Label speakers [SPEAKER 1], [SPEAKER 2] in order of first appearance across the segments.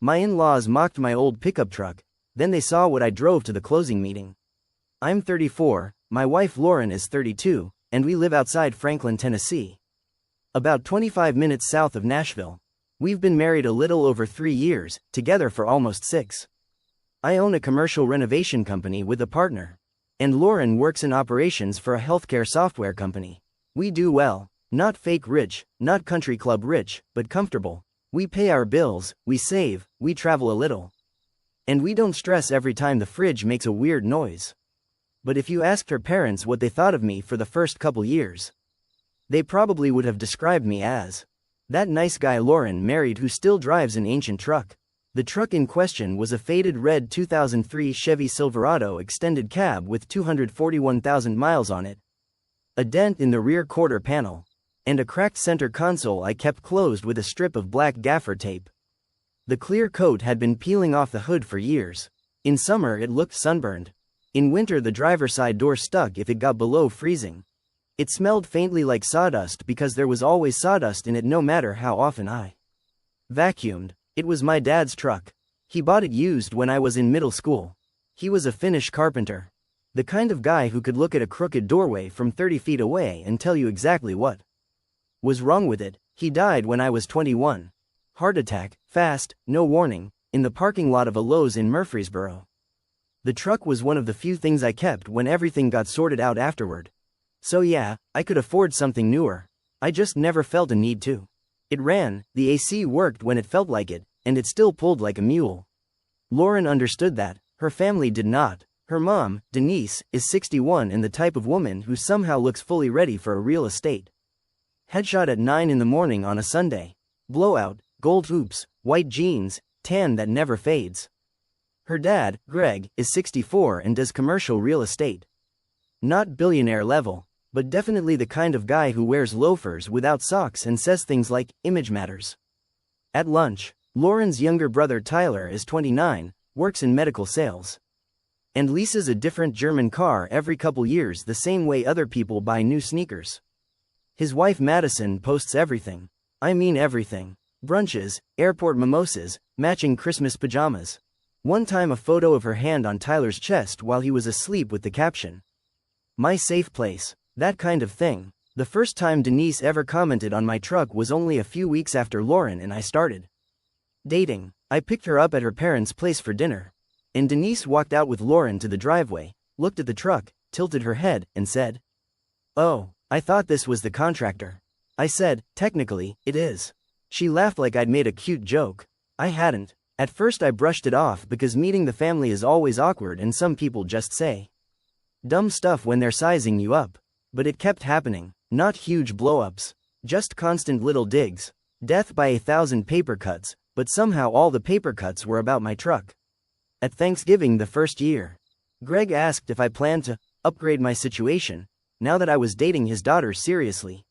[SPEAKER 1] My in-laws mocked my old pickup truck, then they saw what I drove to the closing meeting. I'm 34, my wife Lauren is 32, and we live outside Franklin, Tennessee, about 25 minutes south of Nashville. We've been married a little over 3 years, together for almost 6. I own a commercial renovation company with a partner. And Lauren works in operations for a healthcare software company. We do well. Not fake rich, not country club rich, but comfortable. We pay our bills, we save, we travel a little. And we don't stress every time the fridge makes a weird noise. But if you asked her parents what they thought of me for the first couple years, they probably would have described me as that nice guy Lauren married who still drives an ancient truck. The truck in question was a faded red 2003 Chevy Silverado extended cab with 241,000 miles on it, a dent in the rear quarter panel, and a cracked center console I kept closed with a strip of black gaffer tape. The clear coat had been peeling off the hood for years. In summer it looked sunburned. In winter the driver's side door stuck if it got below freezing. It smelled faintly like sawdust because there was always sawdust in it no matter how often I vacuumed. It was my dad's truck. He bought it used when I was in middle school. He was a Finnish carpenter. The kind of guy who could look at a crooked doorway from 30 feet away and tell you exactly what was wrong with it. He died when I was 21. Heart attack, fast, no warning, in the parking lot of a Lowe's in Murfreesboro. The truck was one of the few things I kept when everything got sorted out afterward. So yeah, I could afford something newer. I just never felt a need to. It ran, the AC worked when it felt like it, and it still pulled like a mule. Lauren understood that. Her family did not. Her mom, Denise, is 61 and the type of woman who somehow looks fully ready for a real estate headshot at 9 in the morning on a Sunday. Blowout, gold hoops, white jeans, tan that never fades. Her dad, Greg, is 64 and does commercial real estate. Not billionaire level, but definitely the kind of guy who wears loafers without socks and says things like, image matters. At lunch, Lauren's younger brother Tyler is 29, works in medical sales, and leases a different German car every couple years the same way other people buy new sneakers. His wife Madison posts everything. I mean everything. Brunches, airport mimosas, matching Christmas pajamas. One time a photo of her hand on Tyler's chest while he was asleep with the caption, "My safe place." That kind of thing. The first time Denise ever commented on my truck was only a few weeks after Lauren and I started dating. I picked her up at her parents' place for dinner. And Denise walked out with Lauren to the driveway, looked at the truck, tilted her head, and said, "Oh, I thought this was the contractor." I said, "Technically, it is." She laughed like I'd made a cute joke. I hadn't. At first I brushed it off because meeting the family is always awkward and some people just say dumb stuff when they're sizing you up. But it kept happening. Not huge blow-ups. Just constant little digs. Death by 1,000 paper cuts, but somehow all the paper cuts were about my truck. At Thanksgiving the first year, Greg asked if I planned to upgrade my situation, now that I was dating his daughter seriously.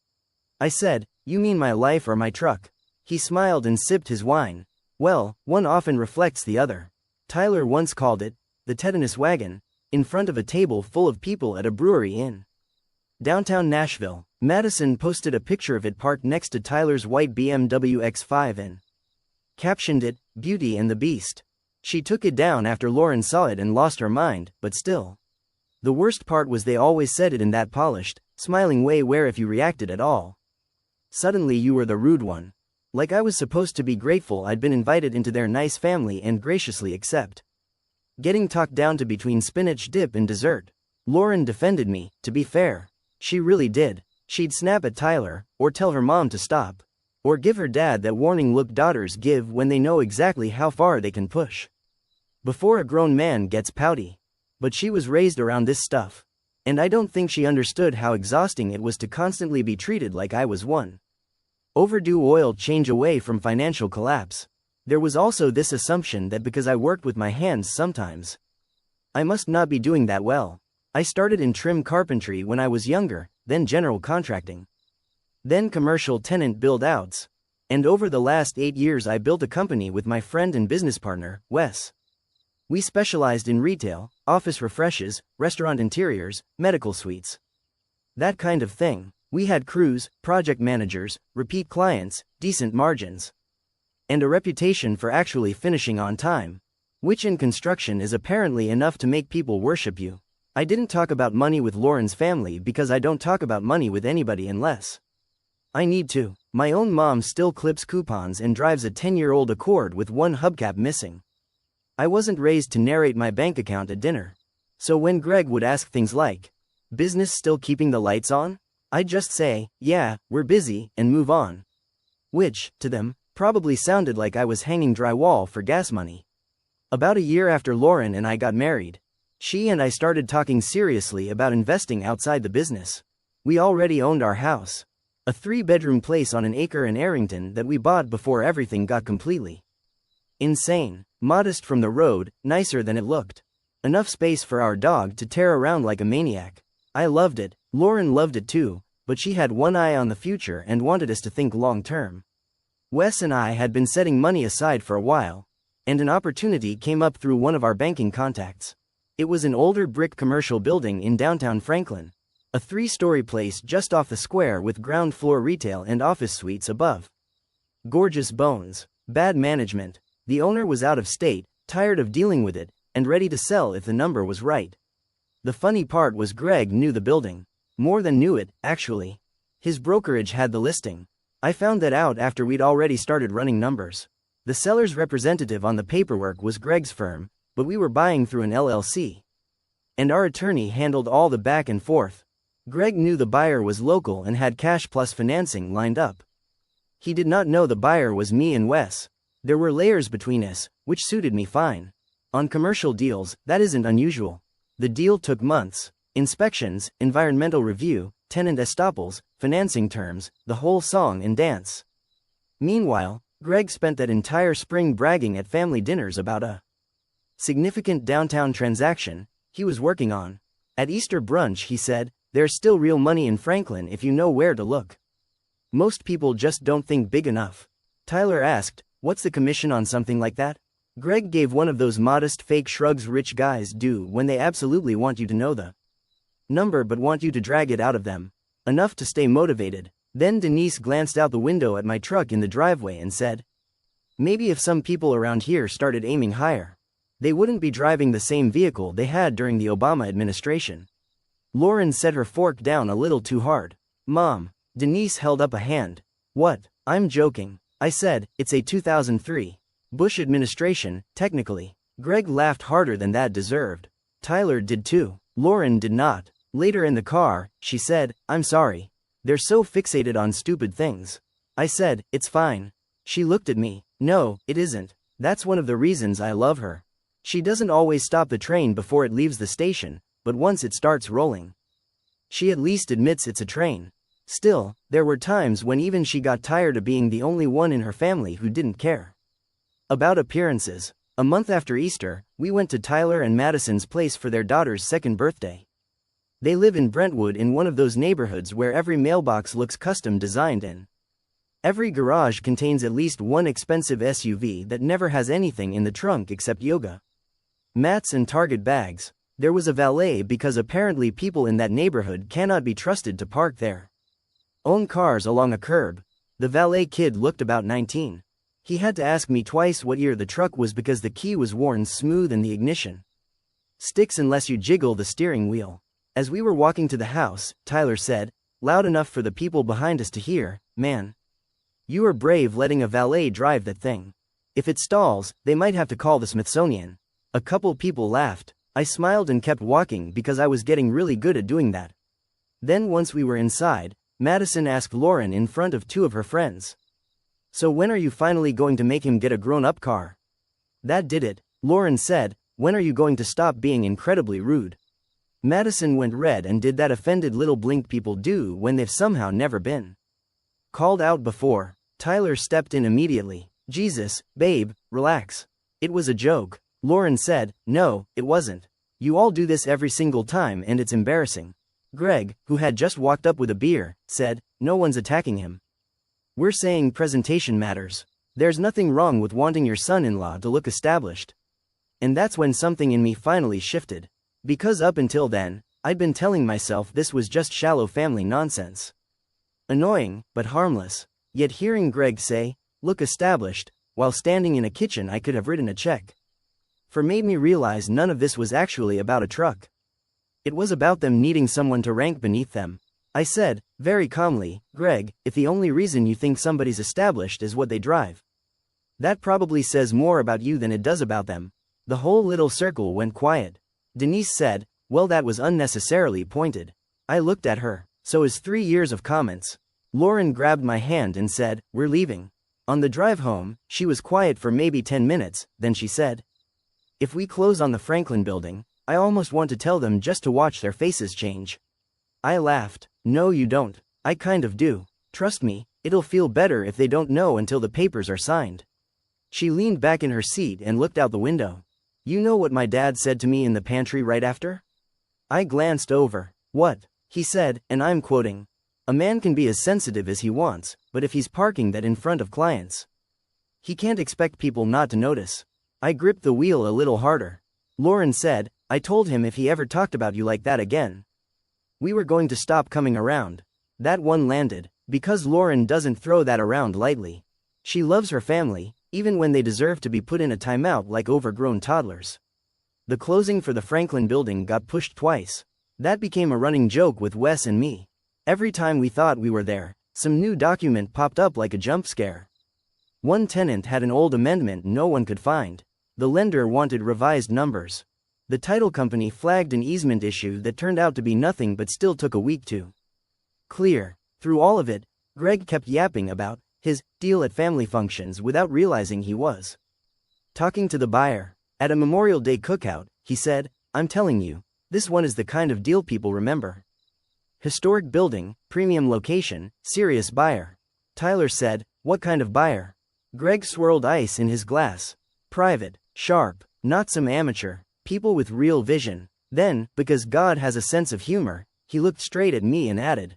[SPEAKER 1] I said, "You mean my life or my truck?" He smiled and sipped his wine. Well, one often reflects the other. Tyler once called it the tetanus wagon, in front of a table full of people at a brewery in downtown Nashville. Madison posted a picture of it parked next to Tyler's white BMW X5 and captioned it, "Beauty and the Beast." She took it down after Lauren saw it and lost her mind, but still. The worst part was they always said it in that polished, smiling way where if you reacted at all, suddenly you were the rude one. Like I was supposed to be grateful I'd been invited into their nice family and graciously accept getting talked down to between spinach dip and dessert. Lauren defended me, to be fair. She really did. She'd snap at Tyler, or tell her mom to stop, or give her dad that warning look daughters give when they know exactly how far they can push before a grown man gets pouty. But she was raised around this stuff, and I don't think she understood how exhausting it was to constantly be treated like I was one overdue oil change away from financial collapse. There was also this assumption that because I worked with my hands sometimes, I must not be doing that well. I started in trim carpentry when I was younger, then general contracting, then commercial tenant build-outs, and over the last 8 years I built a company with my friend and business partner, Wes. We specialized in retail, office refreshes, restaurant interiors, medical suites. That kind of thing. We had crews, project managers, repeat clients, decent margins. and a reputation for actually finishing on time, which in construction is apparently enough to make people worship you. I didn't talk about money with Lauren's family because I don't talk about money with anybody unless I need to. My own mom still clips coupons and drives a 10-year-old Accord with one hubcap missing. I wasn't raised to narrate my bank account at dinner. So when Greg would ask things like, "Business still keeping the lights on?" I'd just say, "Yeah, we're busy," and move on. Which, to them, probably sounded like I was hanging drywall for gas money. About a year after Lauren and I got married, she and I started talking seriously about investing outside the business. We already owned our house, a 3-bedroom place on an acre in Arrington that we bought before everything got completely insane. Modest from the road, nicer than it looked. Enough space for our dog to tear around like a maniac. I loved it. Lauren loved it too, but she had one eye on the future and wanted us to think long term. Wes and I had been setting money aside for a while, and an opportunity came up through one of our banking contacts. It was an older brick commercial building in downtown Franklin, a 3-story place just off the square with ground floor retail and office suites above. Gorgeous bones, bad management. The owner was out of state, tired of dealing with it, and ready to sell if the number was right. The funny part was Greg knew the building. More than knew it, actually. His brokerage had the listing. I found that out after we'd already started running numbers. The seller's representative on the paperwork was Greg's firm, but we were buying through an LLC. And our attorney handled all the back and forth. Greg knew the buyer was local and had cash plus financing lined up. He did not know the buyer was me and Wes. There were layers between us, which suited me fine. On commercial deals, that isn't unusual. The deal took months. Inspections, environmental review, tenant estoppels, financing terms, the whole song and dance. Meanwhile, Greg spent that entire spring bragging at family dinners about a significant downtown transaction he was working on. At Easter brunch he said, "There's still real money in Franklin if you know where to look. Most people just don't think big enough." Tyler asked, "What's the commission on something like that?" Greg gave one of those modest fake shrugs rich guys do when they absolutely want you to know the number but want you to drag it out of them. Enough to stay motivated. Then Denise glanced out the window at my truck in the driveway and said, "Maybe if some people around here started aiming higher, they wouldn't be driving the same vehicle they had during the Obama administration." Lauren set her fork down a little too hard. "Mom." Denise held up a hand. "What?" "I'm joking." I said, "It's a 2003 Bush administration, technically." Greg laughed harder than that deserved. Tyler did too. Lauren did not. Later in the car, she said, "I'm sorry. They're so fixated on stupid things." I said, "It's fine." She looked at me. "No, it isn't. That's one of the reasons I love her. She doesn't always stop the train before it leaves the station, but once it starts rolling, she at least admits it's a train." Still, there were times when even she got tired of being the only one in her family who didn't care about appearances. A month after Easter, we went to Tyler and Madison's place for their daughter's 2nd birthday. They live in Brentwood in one of those neighborhoods where every mailbox looks custom designed and every garage contains at least one expensive SUV that never has anything in the trunk except yoga mats and Target bags. There was a valet because apparently people in that neighborhood cannot be trusted to park their own cars along a curb. The valet kid looked about 19. He had to ask me twice what year the truck was because the key was worn smooth and the ignition sticks unless you jiggle the steering wheel. As we were walking to the house, Tyler said, loud enough for the people behind us to hear, "Man, you are brave letting a valet drive that thing. If it stalls, they might have to call the Smithsonian." A couple people laughed. I smiled and kept walking because I was getting really good at doing that. Then once we were inside, Madison asked Lauren in front of 2 of her friends, "So when are you finally going to make him get a grown-up car?" That did it. Lauren said, "When are you going to stop being incredibly rude?" Madison went red and did that offended little blink people do when they've somehow never been called out before. Tyler stepped in immediately. "Jesus, babe, relax. It was a joke." Lauren said, "No, it wasn't. You all do this every single time and it's embarrassing." Greg, who had just walked up with a beer, said, "No one's attacking him. We're saying presentation matters. There's nothing wrong with wanting your son-in-law to look established." And that's when something in me finally shifted. Because up until then, I'd been telling myself this was just shallow family nonsense. Annoying, but harmless. Yet hearing Greg say, "Look established," while standing in a kitchen I could have written a check. For made me realize none of this was actually about a truck. It was about them needing someone to rank beneath them. I said, very calmly, Greg, if the only reason you think somebody's established is what they drive, that probably says more about you than it does about them. The whole little circle went quiet. Denise said, well, that was unnecessarily pointed. I looked at her. So is 3 years of comments. Lauren grabbed my hand and said, we're leaving. On the drive home, she was quiet for maybe 10 minutes, then she said, if we close on the Franklin building, I almost want to tell them just to watch their faces change. I laughed. No, you don't. I kind of do. Trust me, it'll feel better if they don't know until the papers are signed. She leaned back in her seat and looked out the window. You know what my dad said to me in the pantry right after? I glanced over. What? He said, and I'm quoting, a man can be as sensitive as he wants, but if he's parking that in front of clients, he can't expect people not to notice. I gripped the wheel a little harder. Lauren said, I told him if he ever talked about you like that again, we were going to stop coming around. That one landed, because Lauren doesn't throw that around lightly. She loves her family, even when they deserve to be put in a timeout like overgrown toddlers. The closing for the Franklin building got pushed twice. That became a running joke with Wes and me. Every time we thought we were there, some new document popped up like a jump scare. One tenant had an old amendment no one could find. The lender wanted revised numbers. The title company flagged an easement issue that turned out to be nothing but still took a week to clear. Through all of it, Greg kept yapping about his deal at family functions without realizing he was talking to the buyer. At a Memorial Day cookout, he said, I'm telling you, this one is the kind of deal people remember. Historic building, premium location, serious buyer. Tyler said, what kind of buyer? Greg swirled ice in his glass. Private, sharp, not some amateur, people with real vision. Then, because God has a sense of humor, he looked straight at me and added,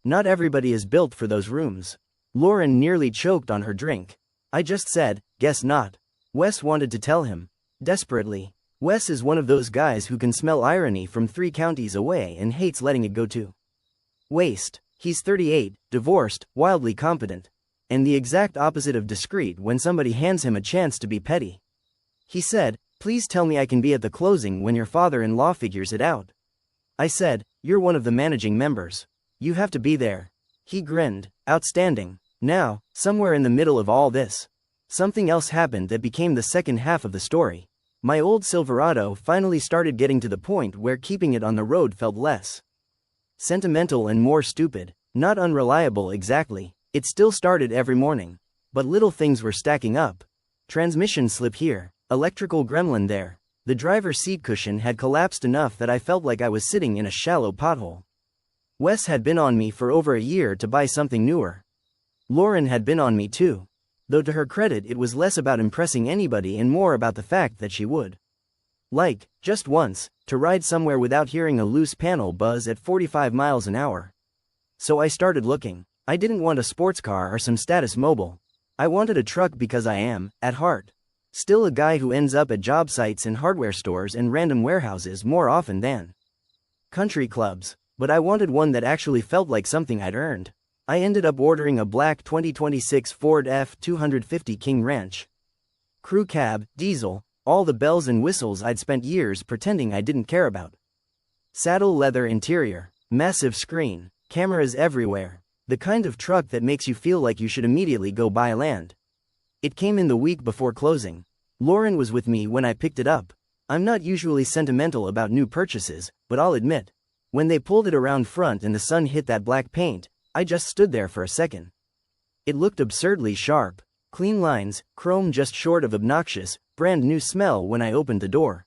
[SPEAKER 1] not everybody is built for those rooms. Lauren nearly choked on her drink. I just said, guess not. Wes wanted to tell him. Desperately. Wes is one of those guys who can smell irony from 3 counties away and hates letting it go to waste. He's 38, divorced, wildly competent. And the exact opposite of discreet when somebody hands him a chance to be petty. He said, please tell me I can be at the closing when your father-in-law figures it out. I said, you're one of the managing members. You have to be there. He grinned. Outstanding. Now, somewhere in the middle of all this, something else happened that became the second half of the story. My old Silverado finally started getting to the point where keeping it on the road felt less sentimental and more stupid. Not unreliable exactly. It still started every morning. But little things were stacking up. Transmission slip here. Electrical gremlin there. The driver's seat cushion had collapsed enough that I felt like I was sitting in a shallow pothole. Wes had been on me for over a year to buy something newer. Lauren had been on me too. Though to her credit it was less about impressing anybody and more about the fact that she would like, just once, to ride somewhere without hearing a loose panel buzz at 45 miles an hour. So I started looking. I didn't want a sports car or some status mobile. I wanted a truck because I am, at heart, still a guy who ends up at job sites and hardware stores and random warehouses more often than country clubs. But I wanted one that actually felt like something I'd earned. I ended up ordering a black 2026 Ford F-250 King Ranch. Crew cab, diesel, all the bells and whistles I'd spent years pretending I didn't care about. Saddle leather interior, massive screen, cameras everywhere. The kind of truck that makes you feel like you should immediately go buy land. It came in the week before closing. Lauren was with me when I picked it up. I'm not usually sentimental about new purchases, but I'll admit, when they pulled it around front and the sun hit that black paint, I just stood there for a second. It looked absurdly sharp. Clean lines, chrome just short of obnoxious, brand new smell when I opened the door.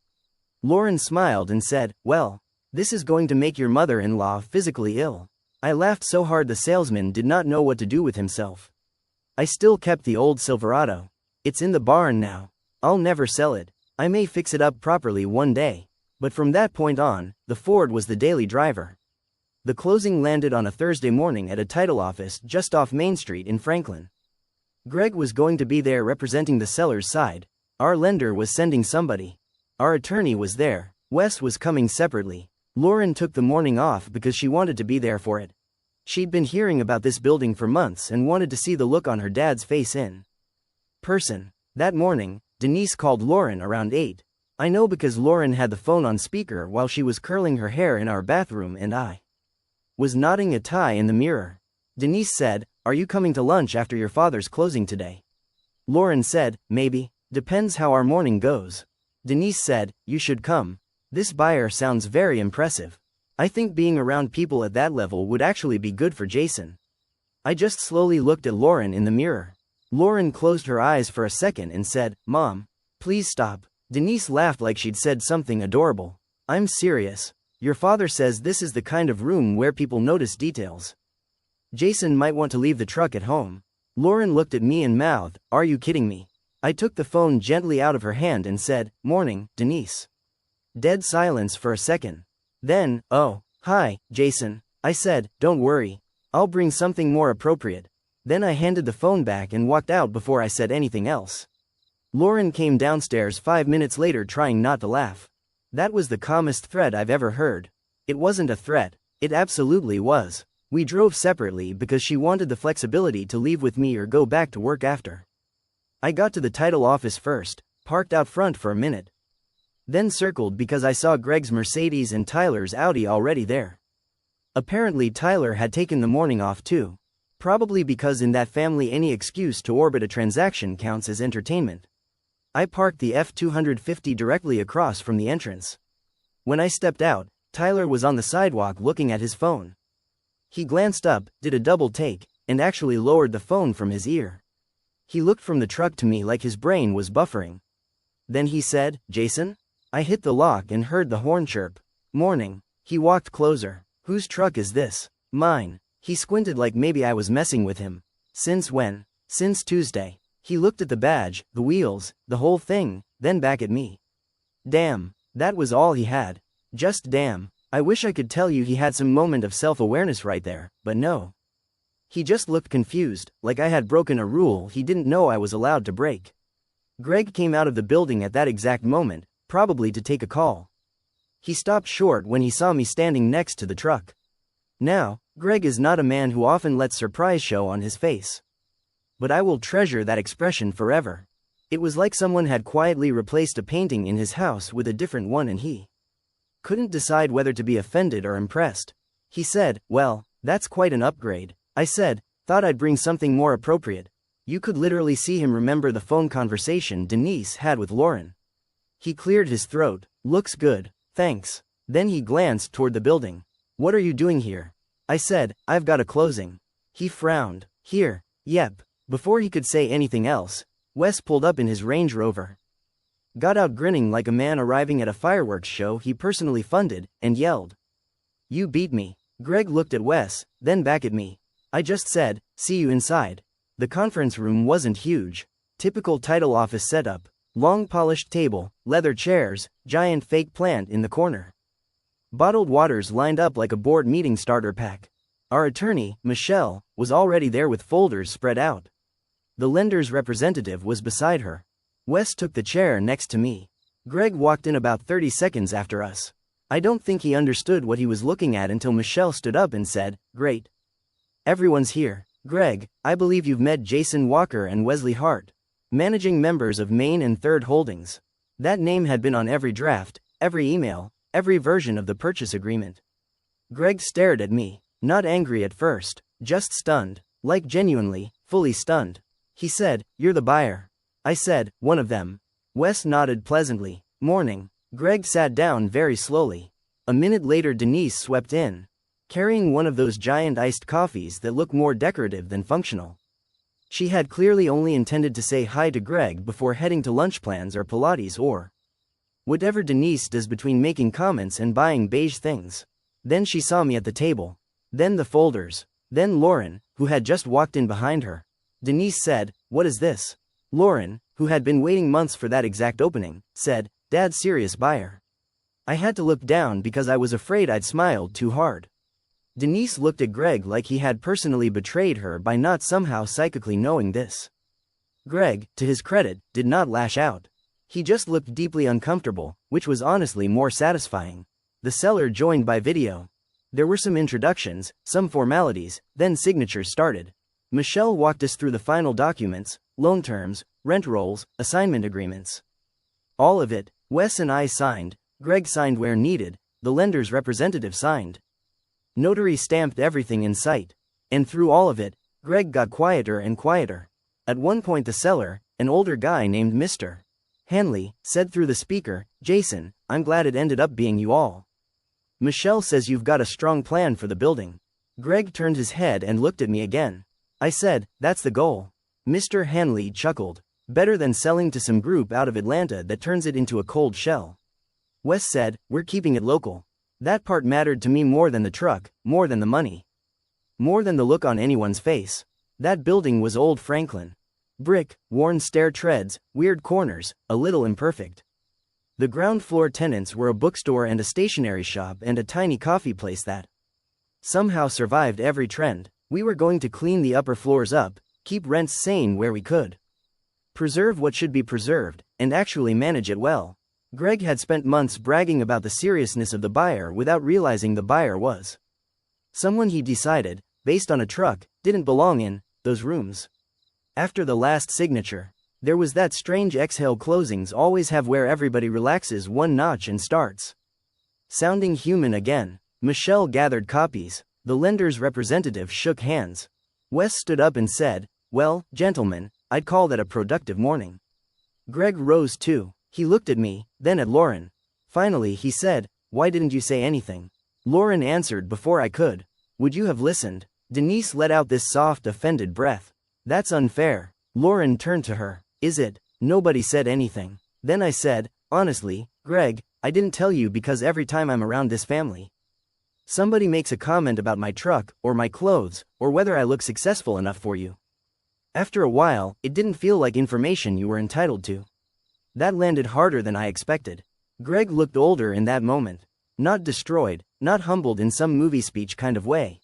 [SPEAKER 1] Lauren smiled and said, well, this is going to make your mother-in-law physically ill. I laughed so hard the salesman did not know what to do with himself. I still kept the old Silverado. It's in the barn now. I'll never sell it. I may fix it up properly one day. But from that point on, the Ford was the daily driver. The closing landed on a Thursday morning at a title office just off Main Street in Franklin. Greg was going to be there representing the seller's side. Our lender was sending somebody. Our attorney was there. Wes was coming separately. Lauren took the morning off because she wanted to be there for it. She'd been hearing about this building for months and wanted to see the look on her dad's face in person. That morning, Denise called Lauren around 8. I know because Lauren had the phone on speaker while she was curling her hair in our bathroom and I was knotting a tie in the mirror. Denise said, "Are you coming to lunch after your father's closing today?" Lauren said, "Maybe. Depends how our morning goes." Denise said, "You should come. This buyer sounds very impressive. I think being around people at that level would actually be good for Jason." I just slowly looked at Lauren in the mirror. Lauren closed her eyes for a second and said, "Mom, please stop." Denise laughed like she'd said something adorable. "I'm serious. Your father says this is the kind of room where people notice details. Jason might want to leave the truck at home." Lauren looked at me and mouthed, "Are you kidding me?" I took the phone gently out of her hand and said, "Morning, Denise." Dead silence for a second. Then, "Oh, hi, Jason," I said. "Don't worry. I'll bring something more appropriate." Then I handed the phone back and walked out before I said anything else. Lauren came downstairs 5 minutes later trying not to laugh. That was the calmest threat I've ever heard. It wasn't a threat. It absolutely was. We drove separately because she wanted the flexibility to leave with me or go back to work after. I got to the title office first, parked out front for a minute. Then circled because I saw Greg's Mercedes and Tyler's Audi already there. Apparently Tyler had taken the morning off too. Probably because in that family any excuse to orbit a transaction counts as entertainment. I parked the F-250 directly across from the entrance. When I stepped out, Tyler was on the sidewalk looking at his phone. He glanced up, did a double take, and actually lowered the phone from his ear. He looked from the truck to me like his brain was buffering. Then he said, "Jason?" I hit the lock and heard the horn chirp. "Morning." He walked closer. "Whose truck is this?" "Mine." He squinted like maybe I was messing with him. "Since when?" "Since Tuesday." He looked at the badge, the wheels, the whole thing, then back at me. Damn. That was all he had. Just damn. I wish I could tell you he had some moment of self-awareness right there, but no. He just looked confused, like I had broken a rule he didn't know I was allowed to break. Greg came out of the building at that exact moment, probably to take a call. He stopped short when he saw me standing next to the truck. Now, Greg is not a man who often lets surprise show on his face. But I will treasure that expression forever. It was like someone had quietly replaced a painting in his house with a different one and he couldn't decide whether to be offended or impressed. He said, "Well, that's quite an upgrade." I said, "Thought I'd bring something more appropriate." You could literally see him remember the phone conversation Denise had with Lauren. He cleared his throat. "Looks good, thanks." Then he glanced toward the building. "What are you doing here?" I said, "I've got a closing." He frowned. "Here." "Yep." Before he could say anything else, Wes pulled up in his Range Rover. Got out grinning like a man arriving at a fireworks show he personally funded, and yelled, "You beat me." Greg looked at Wes, then back at me. I just said, "See you inside." The conference room wasn't huge. Typical title office setup. Long polished table, leather chairs, giant fake plant in the corner. Bottled waters lined up like a board meeting starter pack. Our attorney, Michelle, was already there with folders spread out. The lender's representative was beside her. Wes took the chair next to me. Greg walked in about 30 seconds after us. I don't think he understood what he was looking at until Michelle stood up and said, "Great. Everyone's here. Greg, I believe you've met Jason Walker and Wesley Hart, managing members of Main and Third Holdings." That name had been on every draft, every email, every version of the purchase agreement. Greg stared at me, not angry at first, just stunned, like genuinely, fully stunned. He said, "You're the buyer." I said, "One of them." Wes nodded pleasantly. "Morning." Greg sat down very slowly. A minute later Denise swept in, carrying one of those giant iced coffees that look more decorative than functional. She had clearly only intended to say hi to Greg before heading to lunch plans or Pilates or whatever Denise does between making comments and buying beige things. Then she saw me at the table. Then the folders. Then Lauren, who had just walked in behind her. Denise said, "What is this?" Lauren, who had been waiting months for that exact opening, said, "Dad's serious buyer." I had to look down because I was afraid I'd smiled too hard. Denise looked at Greg like he had personally betrayed her by not somehow psychically knowing this. Greg, to his credit, did not lash out. He just looked deeply uncomfortable, which was honestly more satisfying. The seller joined by video. There were some introductions, some formalities, then signatures started. Michelle walked us through the final documents, loan terms, rent rolls, assignment agreements. All of it, Wes and I signed, Greg signed where needed, the lender's representative signed. Notary stamped everything in sight. And through all of it, Greg got quieter and quieter. At one point the seller, an older guy named Mr. Hanley, said through the speaker, "Jason, I'm glad it ended up being you all. Michelle says you've got a strong plan for the building." Greg turned his head and looked at me again. I said, "That's the goal." Mr. Hanley chuckled. "Better than selling to some group out of Atlanta that turns it into a cold shell." Wes said, "We're keeping it local." That part mattered to me more than the truck, more than the money. More than the look on anyone's face. That building was old Franklin. Brick, worn stair treads, weird corners, a little imperfect. The ground floor tenants were a bookstore and a stationery shop and a tiny coffee place that somehow survived every trend. We were going to clean the upper floors up, keep rents sane where we could, preserve what should be preserved, and actually manage it well. Greg had spent months bragging about the seriousness of the buyer without realizing the buyer was someone he decided, based on a truck, didn't belong in those rooms. After the last signature, there was that strange exhale closings always have where everybody relaxes one notch and starts sounding human again. Michelle gathered copies. The lender's representative shook hands. Wes stood up and said, "Well, gentlemen, I'd call that a productive morning." Greg rose too. He looked at me, then at Lauren. Finally he said, "Why didn't you say anything?" Lauren answered before I could. "Would you have listened?" Denise let out this soft, offended breath. "That's unfair." Lauren turned to her. "Is it?" Nobody said anything. Then I said, "Honestly, Greg, I didn't tell you because every time I'm around this family, somebody makes a comment about my truck, or my clothes, or whether I look successful enough for you. After a while, it didn't feel like information you were entitled to." That landed harder than I expected. Greg looked older in that moment. Not destroyed, not humbled in some movie speech kind of way.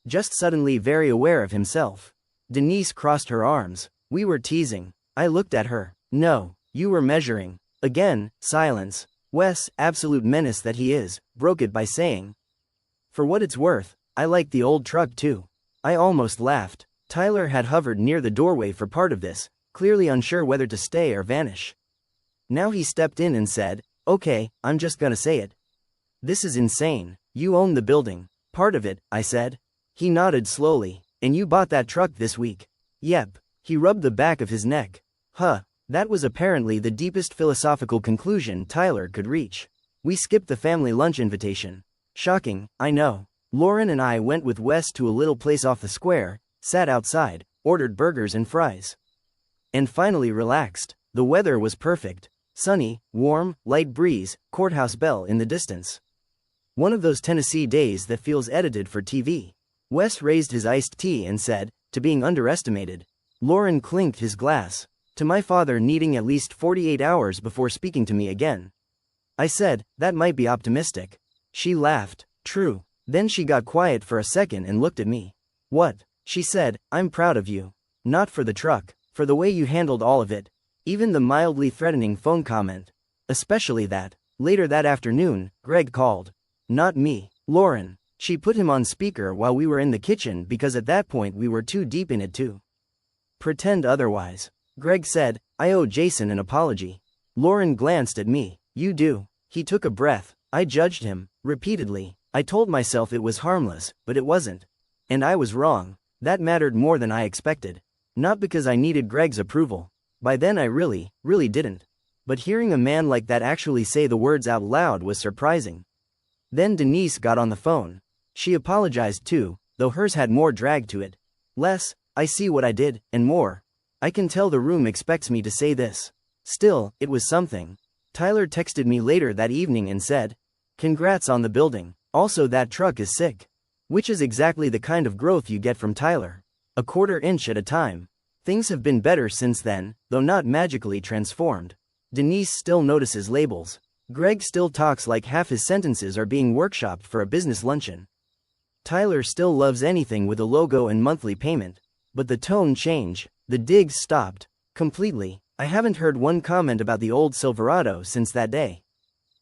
[SPEAKER 1] Just suddenly very aware of himself. Denise crossed her arms. "We were teasing." I looked at her. "No, you were measuring." Again, silence. Wes, absolute menace that he is, broke it by saying, "For what it's worth, I like the old truck too." I almost laughed. Tyler had hovered near the doorway for part of this, clearly unsure whether to stay or vanish. Now he stepped in and said, "Okay, I'm just gonna say it. This is insane. You own the building." "Part of it," I said. He nodded slowly. "And you bought that truck this week." "Yep." He rubbed the back of his neck. Huh. That was apparently the deepest philosophical conclusion Tyler could reach. We skipped the family lunch invitation. Shocking, I know. Lauren and I went with Wes to a little place off the square, sat outside, ordered burgers and fries, and finally relaxed. The weather was perfect. Sunny, warm, light breeze, courthouse bell in the distance. One of those Tennessee days that feels edited for TV. Wes raised his iced tea and said, "To being underestimated." Lauren clinked his glass. "To my father needing at least 48 hours before speaking to me again." I said, "That might be optimistic." She laughed. "True." Then she got quiet for a second and looked at me. "What?" She said, "I'm proud of you. Not for the truck, for the way you handled all of it. Even the mildly threatening phone comment. Especially that." Later that afternoon, Greg called. "Not me. Lauren." She put him on speaker while we were in the kitchen because at that point we were too deep in it to pretend otherwise. Greg said, "I owe Jason an apology." Lauren glanced at me. "You do." He took a breath. I judged him, repeatedly. I told myself it was harmless, but it wasn't. And I was wrong. That mattered more than I expected. Not because I needed Greg's approval. By then I really didn't. But hearing a man like that actually say the words out loud was surprising. Then Denise got on the phone. She apologized too, though hers had more drag to it. Less, "I see what I did," and more, "I can tell the room expects me to say this." Still, it was something. Tyler texted me later that evening and said, "Congrats on the building. Also that truck is sick." Which is exactly the kind of growth you get from Tyler. A quarter inch at a time. Things have been better since then, though not magically transformed. Denise still notices labels. Greg still talks like half his sentences are being workshopped for a business luncheon. Tyler still loves anything with a logo and monthly payment. But the tone changed. The digs stopped. Completely. I haven't heard one comment about the old Silverado since that day.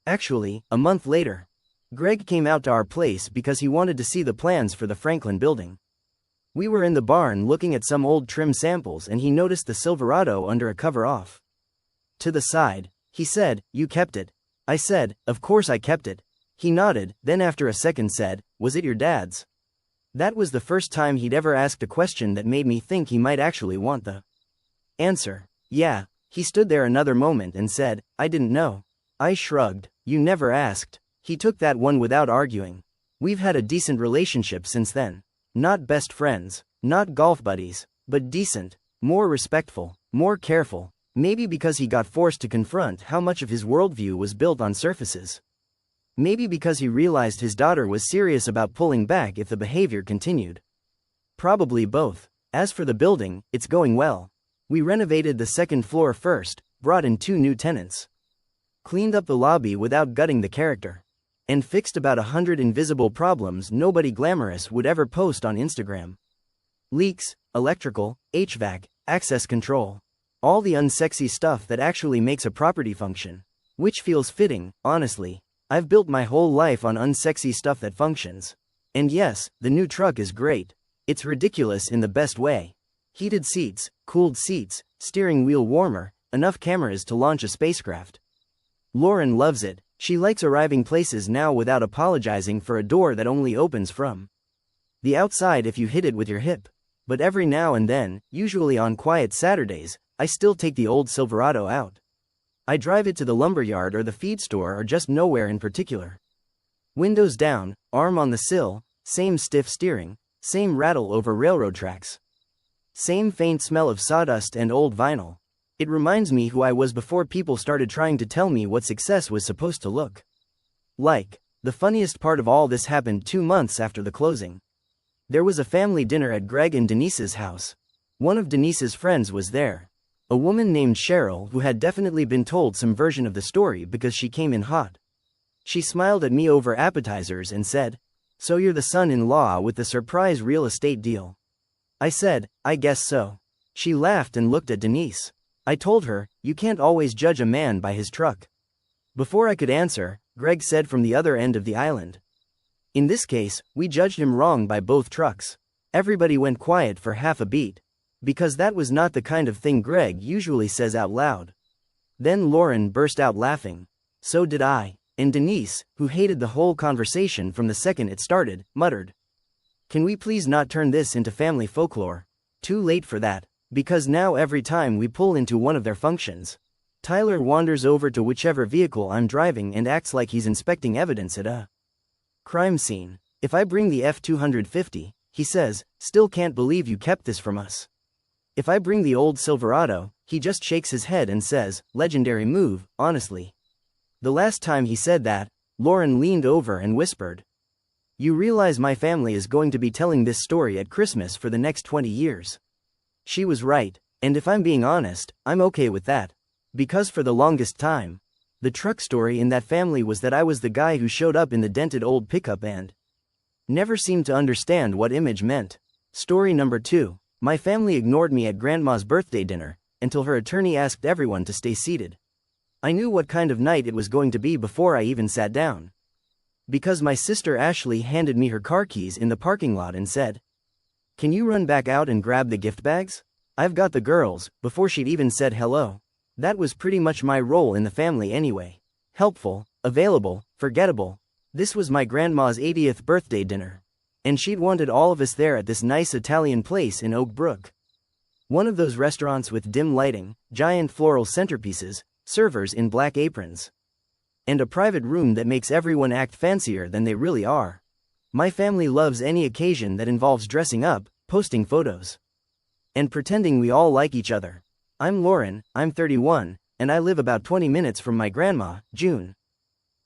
[SPEAKER 1] Actually, a month later, Greg came out to our place because he wanted to see the plans for the Franklin building. We were in the barn looking at some old trim samples and he noticed the Silverado under a cover off to the side. He said, "You kept it?" I said, "Of course I kept it." He nodded, then after a second said, "Was it your dad's?" That was the first time he'd ever asked a question that made me think he might actually want the answer. "Yeah." He stood there another moment and said, "I didn't know." I shrugged. "You never asked." He took that one without arguing. We've had a decent relationship since then. Not best friends, not golf buddies, but decent, more respectful, more careful, maybe because he got forced to confront how much of his worldview was built on surfaces. Maybe because he realized his daughter was serious about pulling back if the behavior continued. Probably both. As for the building, it's going well. We renovated the second floor first, brought in 2 new tenants, cleaned up the lobby without gutting the character, and fixed about 100 invisible problems nobody glamorous would ever post on Instagram. Leaks, electrical, HVAC, access control. All the unsexy stuff that actually makes a property function. Which feels fitting, honestly. I've built my whole life on unsexy stuff that functions. And yes, the new truck is great. It's ridiculous in the best way. Heated seats, cooled seats, steering wheel warmer, enough cameras to launch a spacecraft. Lauren loves it. She likes arriving places now without apologizing for a door that only opens from the outside if you hit it with your hip. But every now and then, usually on quiet Saturdays, I still take the old Silverado out. I drive it to the lumberyard or the feed store or just nowhere in particular. Windows down, arm on the sill, same stiff steering, same rattle over railroad tracks. Same faint smell of sawdust and old vinyl. It reminds me who I was before people started trying to tell me what success was supposed to look like. The funniest part of all this happened 2 months after the closing. There was a family dinner at Greg and Denise's house. One of Denise's friends was there. A woman named Cheryl who had definitely been told some version of the story because she came in hot. She smiled at me over appetizers and said, "So you're the son-in-law with the surprise real estate deal?" I said, "I guess so." She laughed and looked at Denise. I told her, "You can't always judge a man by his truck." Before I could answer, Greg said from the other end of the island, "In this case, we judged him wrong by both trucks." Everybody went quiet for half a beat. Because that was not the kind of thing Greg usually says out loud. Then Lauren burst out laughing. So did I. And Denise, who hated the whole conversation from the second it started, muttered, "Can we please not turn this into family folklore?" Too late for that. Because now every time we pull into one of their functions, Tyler wanders over to whichever vehicle I'm driving and acts like he's inspecting evidence at a crime scene. If I bring the F-250, he says, "Still can't believe you kept this from us." If I bring the old Silverado, he just shakes his head and says, "Legendary move, honestly." The last time he said that, Lauren leaned over and whispered, "You realize my family is going to be telling this story at Christmas for the next 20 years. She was right, and if I'm being honest, I'm okay with that. Because for the longest time, the truck story in that family was that I was the guy who showed up in the dented old pickup and never seemed to understand what image meant. Story number 2. My family ignored me at Grandma's birthday dinner, until her attorney asked everyone to stay seated. I knew what kind of night it was going to be before I even sat down. Because my sister Ashley handed me her car keys in the parking lot and said, "Can you run back out and grab the gift bags? I've got the girls," before she'd even said hello. That was pretty much my role in the family anyway. Helpful, available, forgettable. This was my grandma's 80th birthday dinner. And she'd wanted all of us there at this nice Italian place in Oak Brook. One of those restaurants with dim lighting, giant floral centerpieces, servers in black aprons, and a private room that makes everyone act fancier than they really are. My family loves any occasion that involves dressing up, posting photos, and pretending we all like each other. I'm Lauren, I'm 31, and I live about 20 minutes from my grandma, June.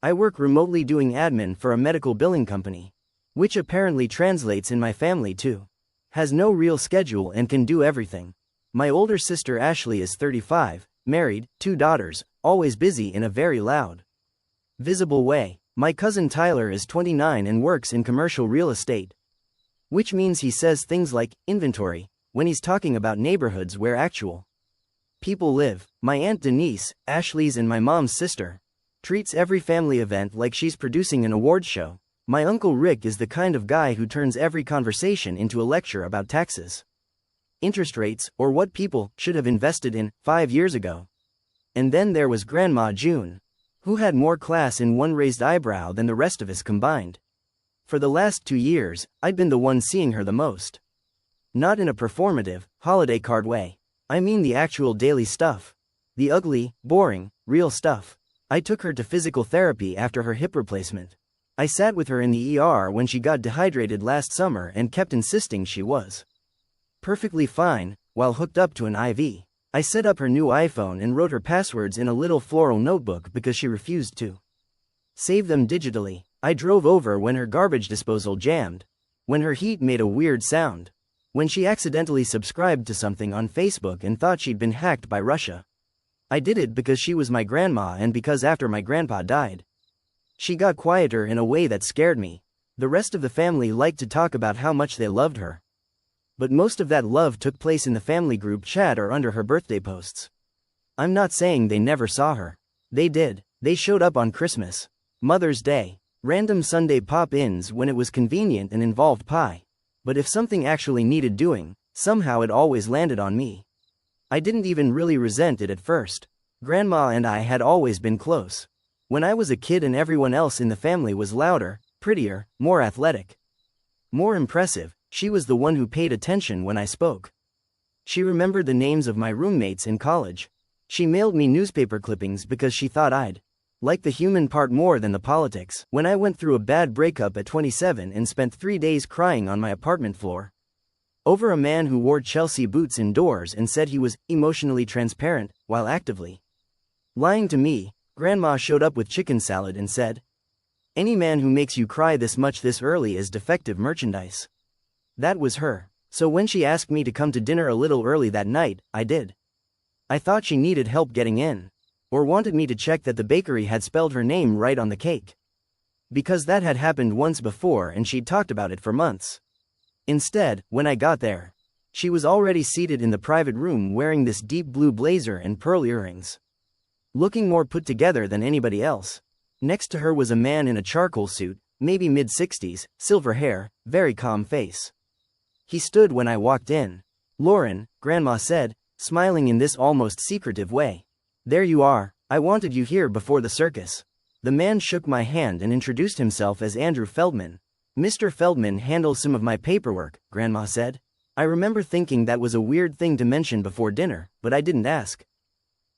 [SPEAKER 1] I work remotely doing admin for a medical billing company, which apparently translates in my family too. Has no real schedule and can do everything. My older sister Ashley is 35, married, 2 daughters, always busy in a very loud, visible way. My cousin Tyler is 29 and works in commercial real estate, which means he says things like inventory when he's talking about neighborhoods where actual people live. My aunt Denise, Ashley's and my mom's sister, treats every family event like she's producing an award show. My Uncle Rick is the kind of guy who turns every conversation into a lecture about taxes, interest rates, or what people should have invested in 5 years ago. And then there was Grandma June, who had more class in one raised eyebrow than the rest of us combined. For the last 2 years, I'd been the one seeing her the most. Not in a performative, holiday card way. I mean the actual daily stuff. The ugly, boring, real stuff. I took her to physical therapy after her hip replacement. I sat with her in the ER when she got dehydrated last summer and kept insisting she was perfectly fine, while hooked up to an IV. I set up her new iPhone and wrote her passwords in a little floral notebook because she refused to save them digitally. I drove over when her garbage disposal jammed, when her heat made a weird sound, when she accidentally subscribed to something on Facebook and thought she'd been hacked by Russia. I did it because she was my grandma and because after my grandpa died, she got quieter in a way that scared me. The rest of the family liked to talk about how much they loved her, but most of that love took place in the family group chat or under her birthday posts. I'm not saying they never saw her. They did. They showed up on Christmas, Mother's Day, random Sunday pop-ins when it was convenient and involved pie. But if something actually needed doing, somehow it always landed on me. I didn't even really resent it at first. Grandma and I had always been close. When I was a kid and everyone else in the family was louder, prettier, more athletic, more impressive, she was the one who paid attention when I spoke. She remembered the names of my roommates in college. She mailed me newspaper clippings because she thought I'd like the human part more than the politics. When I went through a bad breakup at 27 and spent 3 days crying on my apartment floor over a man who wore Chelsea boots indoors and said he was emotionally transparent while actively lying to me, Grandma showed up with chicken salad and said, "Any man who makes you cry this much this early is defective merchandise." That was her. So when she asked me to come to dinner a little early that night, I did. I thought she needed help getting in, or wanted me to check that the bakery had spelled her name right on the cake, because that had happened once before and she'd talked about it for months. Instead, when I got there, she was already seated in the private room wearing this deep blue blazer and pearl earrings, looking more put together than anybody else. Next to her was a man in a charcoal suit, maybe mid-60s, silver hair, very calm face. He stood when I walked in. "Lauren," Grandma said, smiling in this almost secretive way. "There you are. I wanted you here before the circus." The man shook my hand and introduced himself as Andrew Feldman. "Mr. Feldman handles some of my paperwork," Grandma said. I remember thinking that was a weird thing to mention before dinner, but I didn't ask.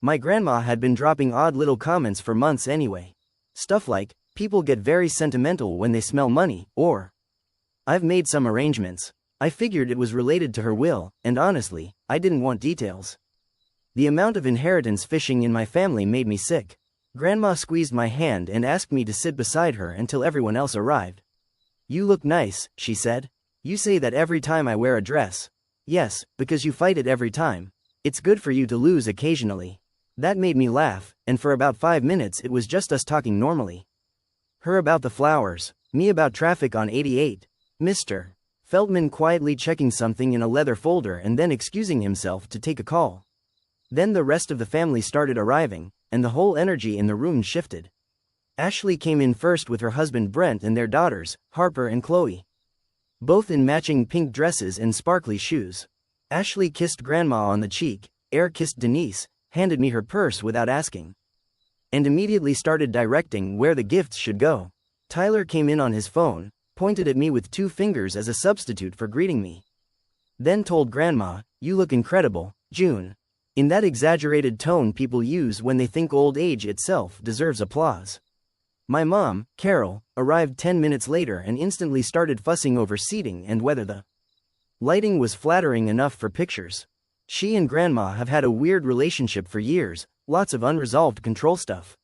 [SPEAKER 1] My grandma had been dropping odd little comments for months anyway. Stuff like, "People get very sentimental when they smell money," or, "I've made some arrangements." I figured it was related to her will, and honestly, I didn't want details. The amount of inheritance fishing in my family made me sick. Grandma squeezed my hand and asked me to sit beside her until everyone else arrived. "You look nice," she said. "You say that every time I wear a dress." "Yes, because you fight it every time. It's good for you to lose occasionally." That made me laugh, and for about 5 minutes it was just us talking normally. Her about the flowers, me about traffic on 88. Mr. Feldman quietly checking something in a leather folder and then excusing himself to take a call. Then the rest of the family started arriving, and the whole energy in the room shifted. Ashley came in first with her husband Brent and their daughters, Harper and Chloe, both in matching pink dresses and sparkly shoes. Ashley kissed Grandma on the cheek, kissed Denise, handed me her purse without asking, and immediately started directing where the gifts should go. Tyler came in on his phone, pointed at me with 2 fingers as a substitute for greeting me, then told Grandma, "You look incredible, June," in that exaggerated tone people use when they think old age itself deserves applause. My mom, Carol, arrived 10 minutes later and instantly started fussing over seating and whether the lighting was flattering enough for pictures. She and Grandma have had a weird relationship for years, lots of unresolved control stuff,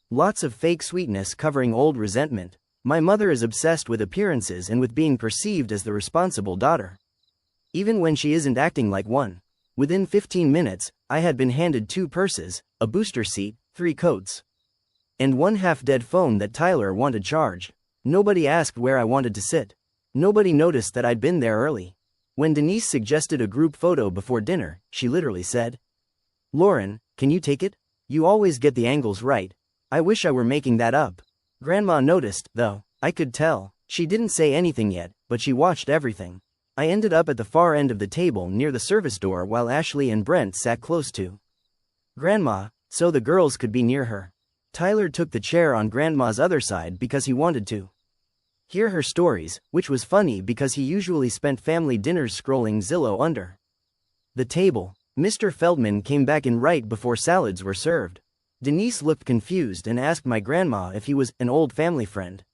[SPEAKER 1] lots of fake sweetness covering old resentment. My mother is obsessed with appearances and with being perceived as the responsible daughter, even when she isn't acting like one. Within 15 minutes, I had been handed 2 purses, a booster seat, 3 coats, and one half-dead phone that Tyler wanted charged. Nobody asked where I wanted to sit. Nobody noticed that I'd been there early. When Denise suggested a group photo before dinner, she literally said, "Lauren, can you take it? You always get the angles right." I wish I were making that up. Grandma noticed, though. I could tell. She didn't say anything yet, but she watched everything. I ended up at the far end of the table near the service door while Ashley and Brent sat close to Grandma, so the girls could be near her. Tyler took the chair on Grandma's other side because he wanted to hear her stories, which was funny because he usually spent family dinners scrolling Zillow under the table. Mr. Feldman came back in right before salads were served. Denise looked confused and asked my grandma if he was an old family friend.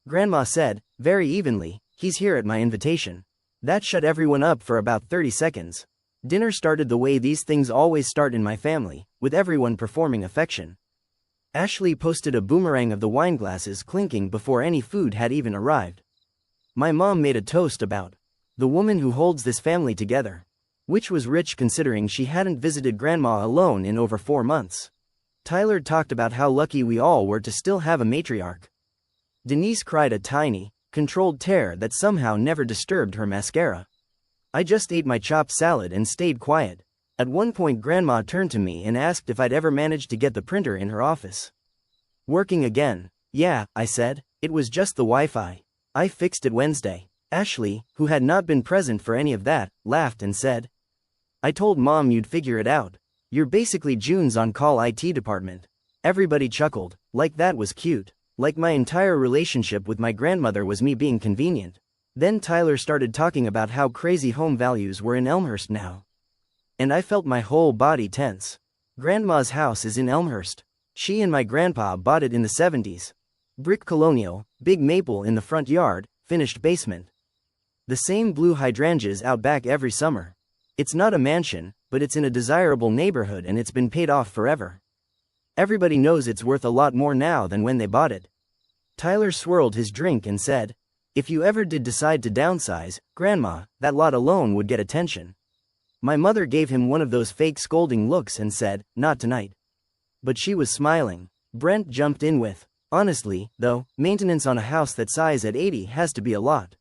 [SPEAKER 1] Grandma said, very evenly, he's here at my invitation. That shut everyone up for about 30 seconds. Dinner started the way these things always start in my family, with everyone performing affection. Ashley posted a boomerang of the wine glasses clinking before any food had even arrived. My mom made a toast about the woman who holds this family together, which was rich considering she hadn't visited Grandma alone in over 4 months. Tyler talked about how lucky we all were to still have a matriarch. Denise cried a tiny, controlled tear that somehow never disturbed her mascara. I just ate my chopped salad and stayed quiet. At one point Grandma turned to me and asked if I'd ever managed to get the printer in her office working again. Yeah, I said, it was just the Wi-Fi. I fixed it Wednesday. Ashley, who had not been present for any of that, laughed and said, I told Mom you'd figure it out. You're basically June's on-call IT department. Everybody chuckled, like that was cute. Like my entire relationship with my grandmother was me being convenient. Then Tyler started talking about how crazy home values were in Elmhurst now. And I felt my whole body tense. Grandma's house is in Elmhurst. She and my grandpa bought it in the 70s. Brick colonial, big maple in the front yard, finished basement. The same blue hydrangeas out back every summer. It's not a mansion, but it's in a desirable neighborhood and it's been paid off forever. Everybody knows it's worth a lot more now than when they bought it. Tyler swirled his drink and said, if you ever did decide to downsize, Grandma, that lot alone would get attention. My mother gave him one of those fake scolding looks and said, not tonight. But she was smiling. Brent jumped in with, honestly, though, maintenance on a house that size at 80 has to be a lot.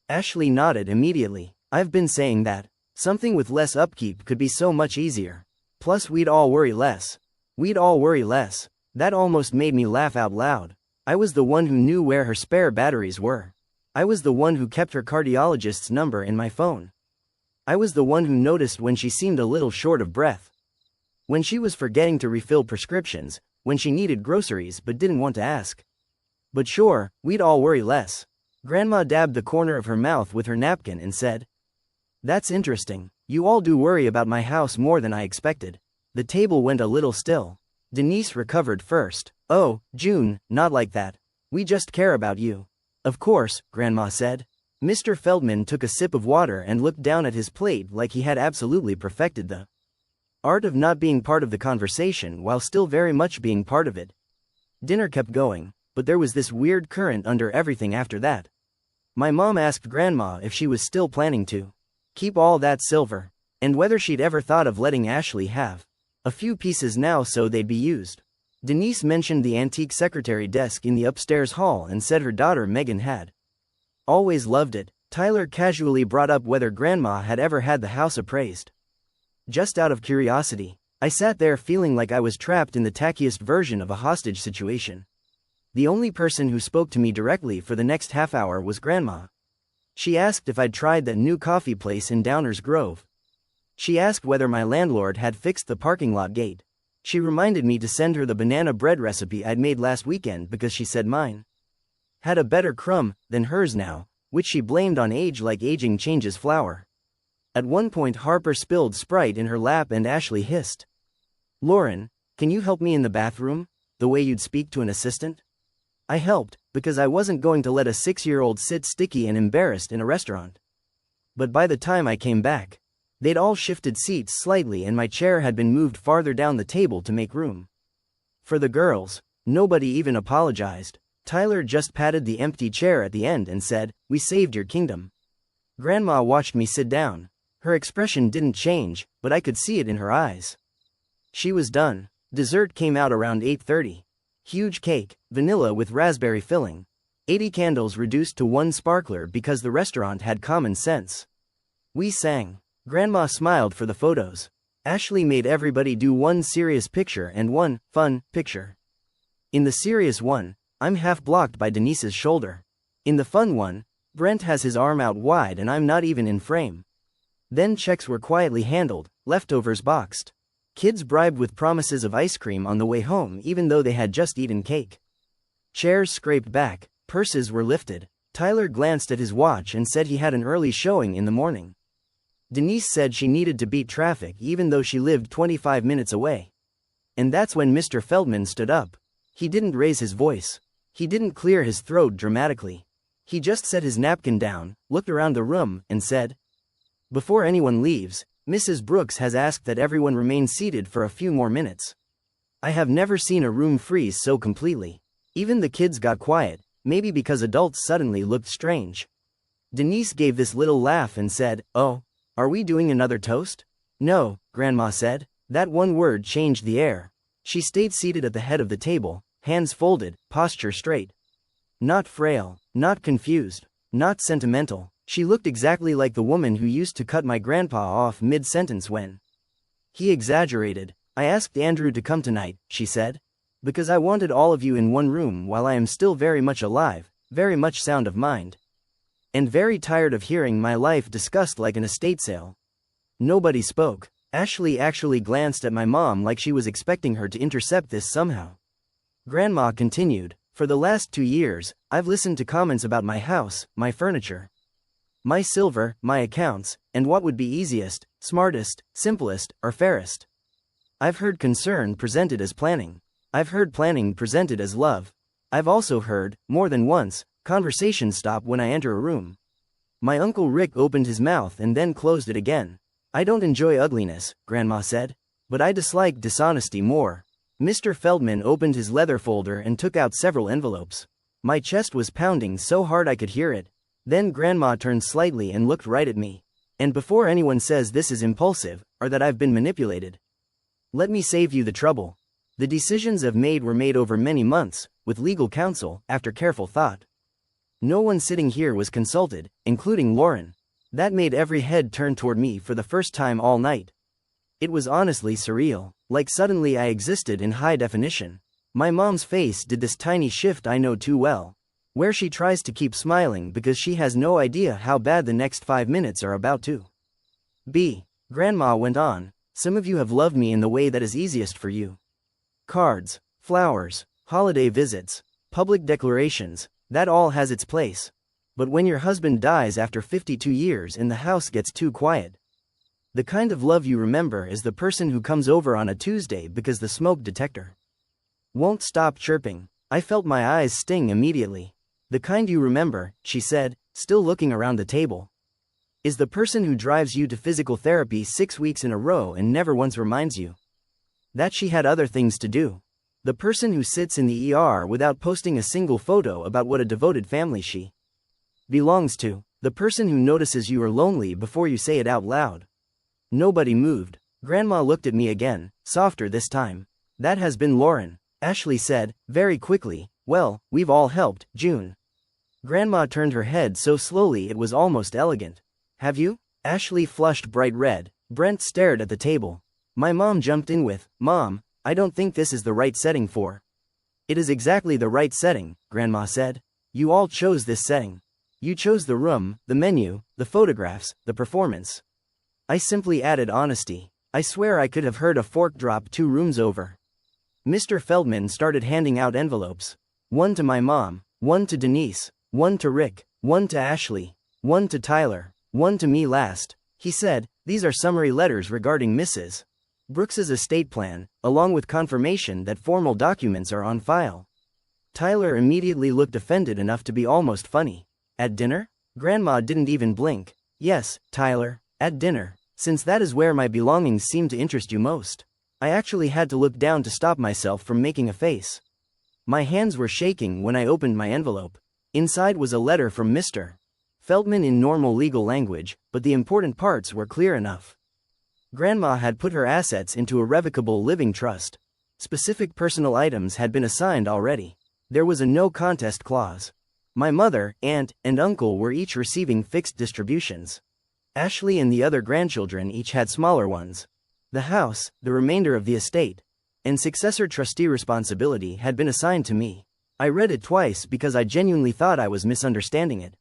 [SPEAKER 1] Ashley nodded immediately. I've been saying that. Something with less upkeep could be so much easier. Plus we'd all worry less. We'd all worry less. That almost made me laugh out loud. I was the one who knew where her spare batteries were. I was the one who kept her cardiologist's number in my phone. I was the one who noticed when she seemed a little short of breath. When she was forgetting to refill prescriptions, when she needed groceries but didn't want to ask. But sure, we'd all worry less. Grandma dabbed the corner of her mouth with her napkin and said, that's interesting. You all do worry about my house more than I expected. The table went a little still. Denise recovered first. Oh, June, not like that. We just care about you. Of course, Grandma said. Mr. Feldman took a sip of water and looked down at his plate like he had absolutely perfected the art of not being part of the conversation while still very much being part of it. Dinner kept going, but there was this weird current under everything after that. My mom asked Grandma if she was still planning to keep all that silver, and whether she'd ever thought of letting Ashley have a few pieces now so they'd be used. Denise mentioned the antique secretary desk in the upstairs hall and said her daughter Megan had always loved it. Tyler casually brought up whether Grandma had ever had the house appraised. Just out of curiosity, I sat there feeling like I was trapped in the tackiest version of a hostage situation. The only person who spoke to me directly for the next half hour was Grandma. She asked if I'd tried that new coffee place in Downers Grove. She asked whether my landlord had fixed the parking lot gate. She reminded me to send her the banana bread recipe I'd made last weekend because she said mine had a better crumb than hers now, which she blamed on age like aging changes flour. At one point Harper spilled Sprite in her lap and Ashley hissed, Lauren, can you help me in the bathroom, the way you'd speak to an assistant? I helped, because I wasn't going to let a 6-year-old sit sticky and embarrassed in a restaurant. But by the time I came back, they'd all shifted seats slightly and my chair had been moved farther down the table to make room. For the girls, nobody even apologized. Tyler just patted the empty chair at the end and said, we saved your kingdom. Grandma watched me sit down. Her expression didn't change, but I could see it in her eyes. She was done. Dessert came out around 8:30. Huge cake, vanilla with raspberry filling. 80 candles reduced to 1 sparkler because the restaurant had common sense. We sang. Grandma smiled for the photos. Ashley made everybody do 1 serious picture and 1 fun picture. In the serious one, I'm half blocked by Denise's shoulder. In the fun one, Brent has his arm out wide and I'm not even in frame. Then checks were quietly handled, leftovers boxed. Kids bribed with promises of ice cream on the way home even though they had just eaten cake. Chairs scraped back, purses were lifted. Tyler glanced at his watch and said he had an early showing in the morning. Denise said she needed to beat traffic even though she lived 25 minutes away. And that's when Mr. Feldman stood up. He didn't raise his voice. He didn't clear his throat dramatically. He just set his napkin down, looked around the room, and said, "Before anyone leaves, Mrs. Brooks has asked that everyone remain seated for a few more minutes." I have never seen a room freeze so completely. Even the kids got quiet, maybe because adults suddenly looked strange. Denise gave this little laugh and said, "Oh, are we doing another toast?" "No," Grandma said. That one word changed the air. She stayed seated at the head of the table, hands folded, posture straight. Not frail, not confused, not sentimental. She looked exactly like the woman who used to cut my grandpa off mid-sentence when he exaggerated. "I asked Andrew to come tonight," she said, "because I wanted all of you in one room while I am still very much alive, very much sound of mind, and very tired of hearing my life discussed like an estate sale." Nobody spoke. Ashley actually glanced at my mom like she was expecting her to intercept this somehow. Grandma continued, "For the last 2 years, I've listened to comments about my house, my furniture, my silver, my accounts, and what would be easiest, smartest, simplest, or fairest. I've heard concern presented as planning. I've heard planning presented as love. I've also heard, more than once, conversations stop when I enter a room." My Uncle Rick opened his mouth and then closed it again. "I don't enjoy ugliness," Grandma said, "but I dislike dishonesty more." Mr. Feldman opened his leather folder and took out several envelopes. My chest was pounding so hard I could hear it. Then Grandma turned slightly and looked right at me. "And before anyone says this is impulsive, or that I've been manipulated, let me save you the trouble. The decisions I've made were made over many months, with legal counsel, after careful thought. No one sitting here was consulted, including Lauren. That made every head turn toward me for the first time all night. It was honestly surreal, like suddenly I existed in high definition. My mom's face did this tiny shift I know too well, where she tries to keep smiling because she has no idea how bad the next 5 minutes are about to be. Grandma went on, "Some of you have loved me in the way that is easiest for you. Cards, flowers, holiday visits, public declarations, that all has its place. But when your husband dies after 52 years and the house gets too quiet, the kind of love you remember is the person who comes over on a Tuesday because the smoke detector won't stop chirping." I felt my eyes sting immediately. "The kind you remember," she said, still looking around the table, "is the person who drives you to physical therapy 6 weeks in a row and never once reminds you that she had other things to do. The person who sits in the ER without posting a single photo about what a devoted family she belongs to. The person who notices you are lonely before you say it out loud." Nobody moved. Grandma looked at me again, softer this time. "That has been Lauren," Ashley said, very quickly. "Well, we've all helped, June." Grandma turned her head so slowly it was almost elegant. "Have you?" Ashley flushed bright red. Brent stared at the table. My mom jumped in with, "Mom, I don't think this is the right setting for." "It is exactly the right setting," Grandma said. "You all chose this setting. You chose the room, the menu, the photographs, the performance." I simply added honesty. I swear I could have heard a fork drop 2 rooms over. Mr. Feldman started handing out envelopes. One to my mom, one to Denise, one to Rick, one to Ashley, one to Tyler, one to me last. He said, "These are summary letters regarding Mrs. Brooks's estate plan, along with confirmation that formal documents are on file." Tyler immediately looked offended enough to be almost funny. "At dinner?" Grandma didn't even blink. "Yes, Tyler, at dinner, since that is where my belongings seem to interest you most." I actually had to look down to stop myself from making a face. My hands were shaking when I opened my envelope. Inside was a letter from Mr. Feldman in normal legal language, but the important parts were clear enough. Grandma had put her assets into a revocable living trust. Specific personal items had been assigned already. There was a no-contest clause. My mother, aunt, and uncle were each receiving fixed distributions. Ashley and the other grandchildren each had smaller ones. The house, the remainder of the estate, and successor trustee responsibility had been assigned to me. I read it twice because I genuinely thought I was misunderstanding it.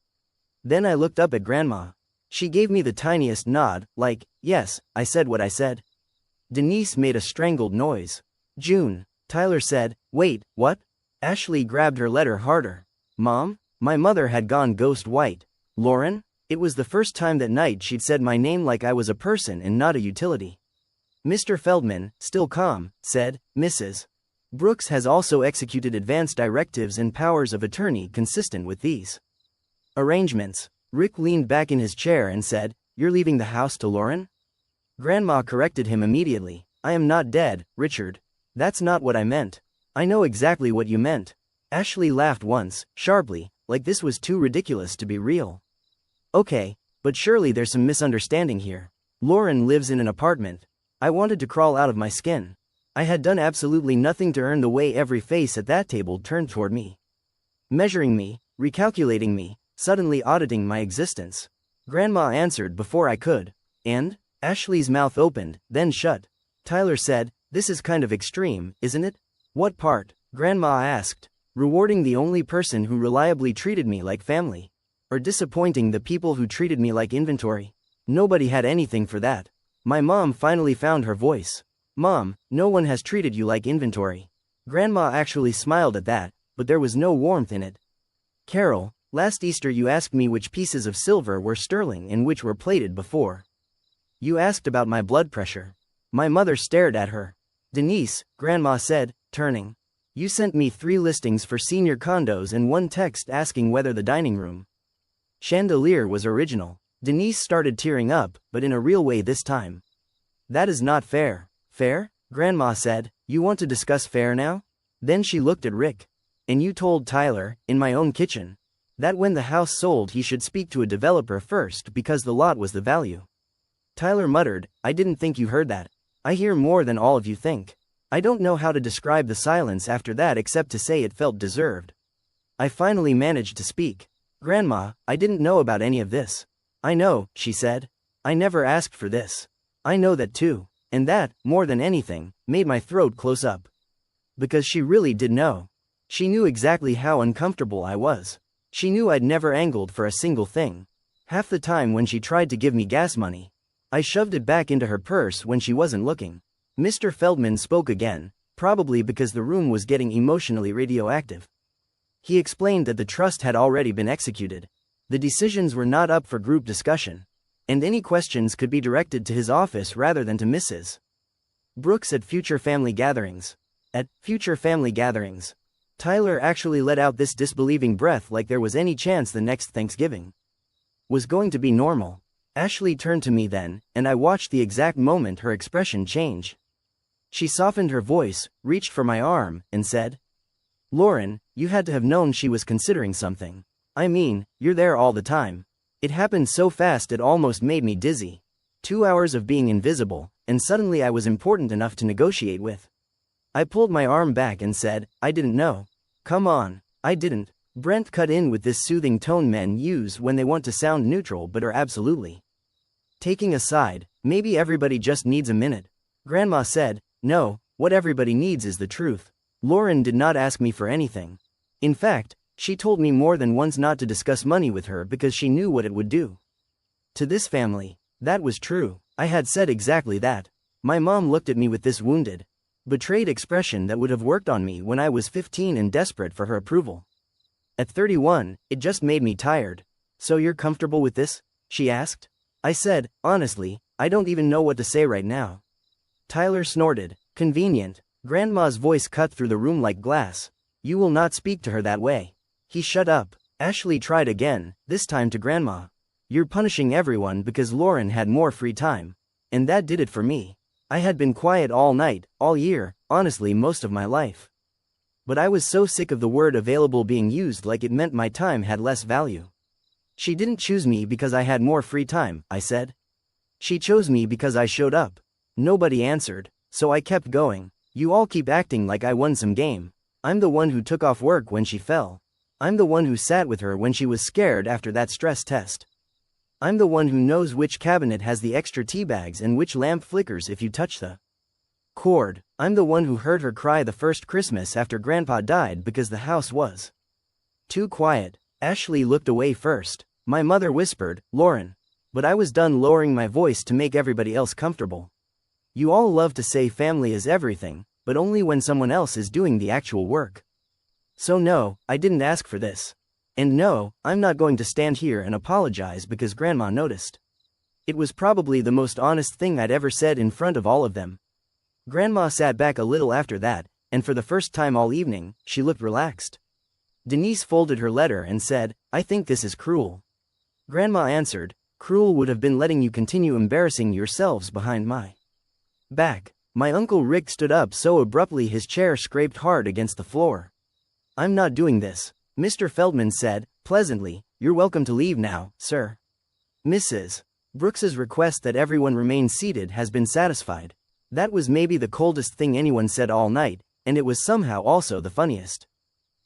[SPEAKER 1] Then I looked up at Grandma. She gave me the tiniest nod, like, yes, I said what I said. Denise made a strangled noise. June. Tyler said, wait, what? Ashley grabbed her letter harder. Mom? My mother had gone ghost white. Lauren? It was the first time that night she'd said my name like I was a person and not a utility. Mr. Feldman, still calm, said, Mrs. Brooks has also executed advance directives and powers of attorney consistent with these arrangements. Rick leaned back in his chair and said, you're leaving the house to Lauren? Grandma corrected him immediately. I am not dead, Richard. That's not what I meant. I know exactly what you meant. Ashley laughed once, sharply, like this was too ridiculous to be real. Okay, but surely there's some misunderstanding here. Lauren lives in an apartment. I wanted to crawl out of my skin. I had done absolutely nothing to earn the way every face at that table turned toward me. Measuring me, recalculating me, suddenly auditing my existence. Grandma answered before I could. And? Ashley's mouth opened, then shut. Tyler said, this is kind of extreme, isn't it? What part? Grandma asked. Rewarding the only person who reliably treated me like family. Or disappointing the people who treated me like inventory. Nobody had anything for that. My mom finally found her voice. Mom, no one has treated you like inventory. Grandma actually smiled at that, but there was no warmth in it. Carol, last Easter you asked me which pieces of silver were sterling and which were plated before. You asked about my blood pressure. My mother stared at her. Denise, Grandma said, turning. You sent me 3 listings for senior condos and 1 text asking whether the dining room chandelier was original. Denise started tearing up, but in a real way this time. That is not fair. Fair? Grandma said, you want to discuss fair now? Then she looked at Rick. And you told Tyler, in my own kitchen, that when the house sold he should speak to a developer first because the lot was the value. Tyler muttered, I didn't think you heard that. I hear more than all of you think. I don't know how to describe the silence after that except to say it felt deserved. I finally managed to speak. Grandma, I didn't know about any of this. I know, she said. I never asked for this. I know that too. And that, more than anything, made my throat close up. Because she really did know. She knew exactly how uncomfortable I was. She knew I'd never angled for a single thing. Half the time when she tried to give me gas money, I shoved it back into her purse when she wasn't looking. Mr. Feldman spoke again, probably because the room was getting emotionally radioactive. He explained that the trust had already been executed. The decisions were not up for group discussion. And any questions could be directed to his office rather than to Mrs. Brooks at future family gatherings. At future family gatherings. Tyler actually let out this disbelieving breath like there was any chance the next Thanksgiving was going to be normal. Ashley turned to me then, and I watched the exact moment her expression change. She softened her voice, reached for my arm, and said, Lauren, you had to have known she was considering something. I mean, you're there all the time. It happened so fast it almost made me dizzy. 2 hours of being invisible, and suddenly I was important enough to negotiate with. I pulled my arm back and said, I didn't know. Come on, I didn't. Brent cut in with this soothing tone men use when they want to sound neutral but are absolutely taking a side. Maybe everybody just needs a minute. Grandma said, no, what everybody needs is the truth. Lauren did not ask me for anything. In fact, she told me more than once not to discuss money with her because she knew what it would do to this family. That was true. I had said exactly that. My mom looked at me with this wounded, betrayed expression that would have worked on me when I was 15 and desperate for her approval. At 31, it just made me tired. So you're comfortable with this? She asked. I said, honestly, I don't even know what to say right now. Tyler snorted. Convenient. Grandma's voice cut through the room like glass. You will not speak to her that way. He shut up. Ashley tried again, this time to Grandma. You're punishing everyone because Lauren had more free time. And that did it for me. I had been quiet all night, all year, honestly most of my life. But I was so sick of the word available being used like it meant my time had less value. She didn't choose me because I had more free time, I said. She chose me because I showed up. Nobody answered, so I kept going. You all keep acting like I won some game. I'm the one who took off work when she fell. I'm the one who sat with her when she was scared after that stress test. I'm the one who knows which cabinet has the extra tea bags and which lamp flickers if you touch the Cord, I'm the one who heard her cry the first Christmas after Grandpa died because the house was too quiet. Ashley looked away first. My mother whispered, Lauren. But I was done lowering my voice to make everybody else comfortable. You all love to say family is everything, but only when someone else is doing the actual work. So no, I didn't ask for this. And no, I'm not going to stand here and apologize because Grandma noticed. It was probably the most honest thing I'd ever said in front of all of them. Grandma sat back a little after that, and for the first time all evening, she looked relaxed. Denise folded her letter and said, I think this is cruel. Grandma answered, cruel would have been letting you continue embarrassing yourselves behind my back. My Uncle Rick stood up so abruptly his chair scraped hard against the floor. I'm not doing this, Mr. Feldman said, pleasantly. You're welcome to leave now, sir. Mrs. Brooks's request that everyone remain seated has been satisfied. That was maybe the coldest thing anyone said all night, and it was somehow also the funniest.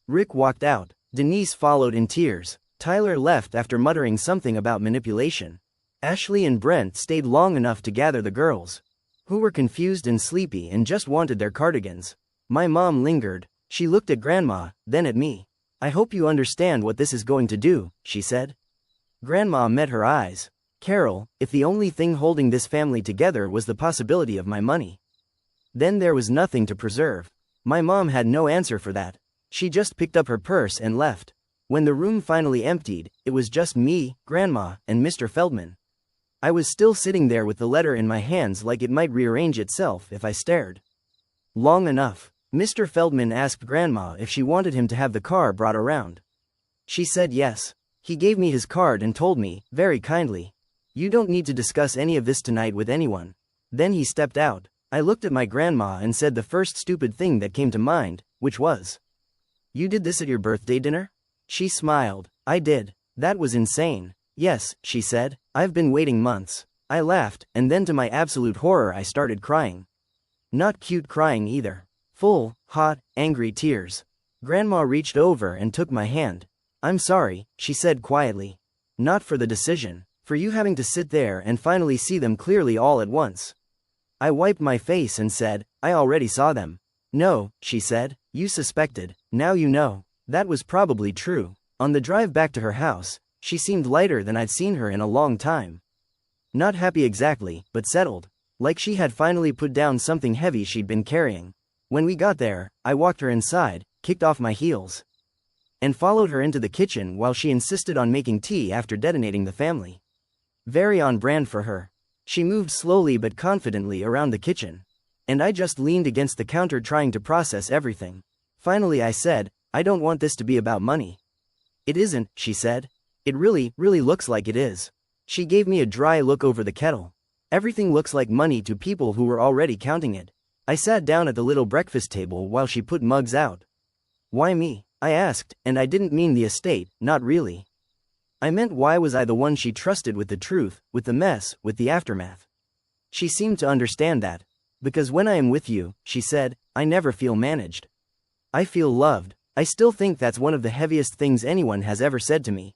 [SPEAKER 1] Rick walked out. Denise followed in tears. Tyler left after muttering something about manipulation. Ashley and Brent stayed long enough to gather the girls, who were confused and sleepy and just wanted their cardigans. My mom lingered. She looked at Grandma, then at me. I hope you understand what this is going to do, she said. Grandma met her eyes. Carol, if the only thing holding this family together was the possibility of my money, then there was nothing to preserve. My mom had no answer for that. She just picked up her purse and left. When the room finally emptied, it was just me, Grandma, and Mr. Feldman. I was still sitting there with the letter in my hands like it might rearrange itself if I stared long enough. Mr. Feldman asked Grandma if she wanted him to have the car brought around. She said yes. He gave me his card and told me, very kindly, you don't need to discuss any of this tonight with anyone. Then he stepped out. I looked at my grandma and said the first stupid thing that came to mind, which was, you did this at your birthday dinner? She smiled. I did. That was insane. Yes, she said. I've been waiting months. I laughed, and then to my absolute horror I started crying. Not cute crying either. Full, hot, angry tears. Grandma reached over and took my hand. I'm sorry, she said quietly. Not for the decision. For you having to sit there and finally see them clearly all at once. I wiped my face and said, I already saw them. No, she said, you suspected, now you know. That was probably true. On the drive back to her house, she seemed lighter than I'd seen her in a long time. Not happy exactly, but settled. Like she had finally put down something heavy she'd been carrying. When we got there, I walked her inside, kicked off my heels, and followed her into the kitchen while she insisted on making tea after detonating the family. Very on brand for her. She moved slowly but confidently around the kitchen. And I just leaned against the counter trying to process everything. Finally I said, I don't want this to be about money. It isn't, she said. It really looks like it is. She gave me a dry look over the kettle. Everything looks like money to people who were already counting it. I sat down at the little breakfast table while she put mugs out. Why me? I asked, and I didn't mean the estate, not really. I meant why was I the one she trusted with the truth, with the mess, with the aftermath. She seemed to understand that. Because when I am with you, she said, I never feel managed. I feel loved. I still think that's one of the heaviest things anyone has ever said to me.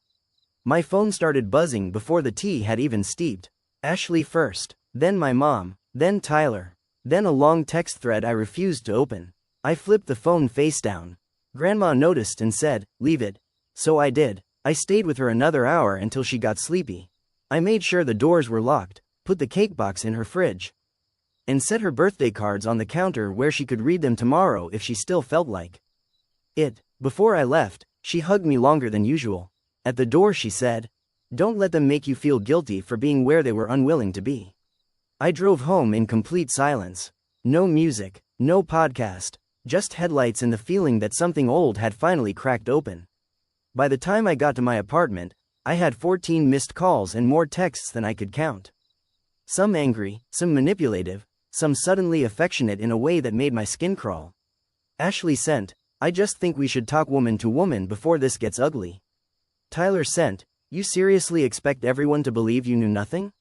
[SPEAKER 1] My phone started buzzing before the tea had even steeped. Ashley first, then my mom, then Tyler, then a long text thread I refused to open. I flipped the phone face down. Grandma noticed and said, leave it. So I did. I stayed with her another hour until she got sleepy. I made sure the doors were locked, put the cake box in her fridge, and set her birthday cards on the counter where she could read them tomorrow if she still felt like it. Before I left, she hugged me longer than usual. At the door she said, don't let them make you feel guilty for being where they were unwilling to be. I drove home in complete silence. No music, no podcast, just headlights and the feeling that something old had finally cracked open. By the time I got to my apartment, I had 14 missed calls and more texts than I could count. Some angry, some manipulative, some suddenly affectionate in a way that made my skin crawl. Ashley sent, I just think we should talk woman to woman before this gets ugly. Tyler sent, you seriously expect everyone to believe you knew nothing?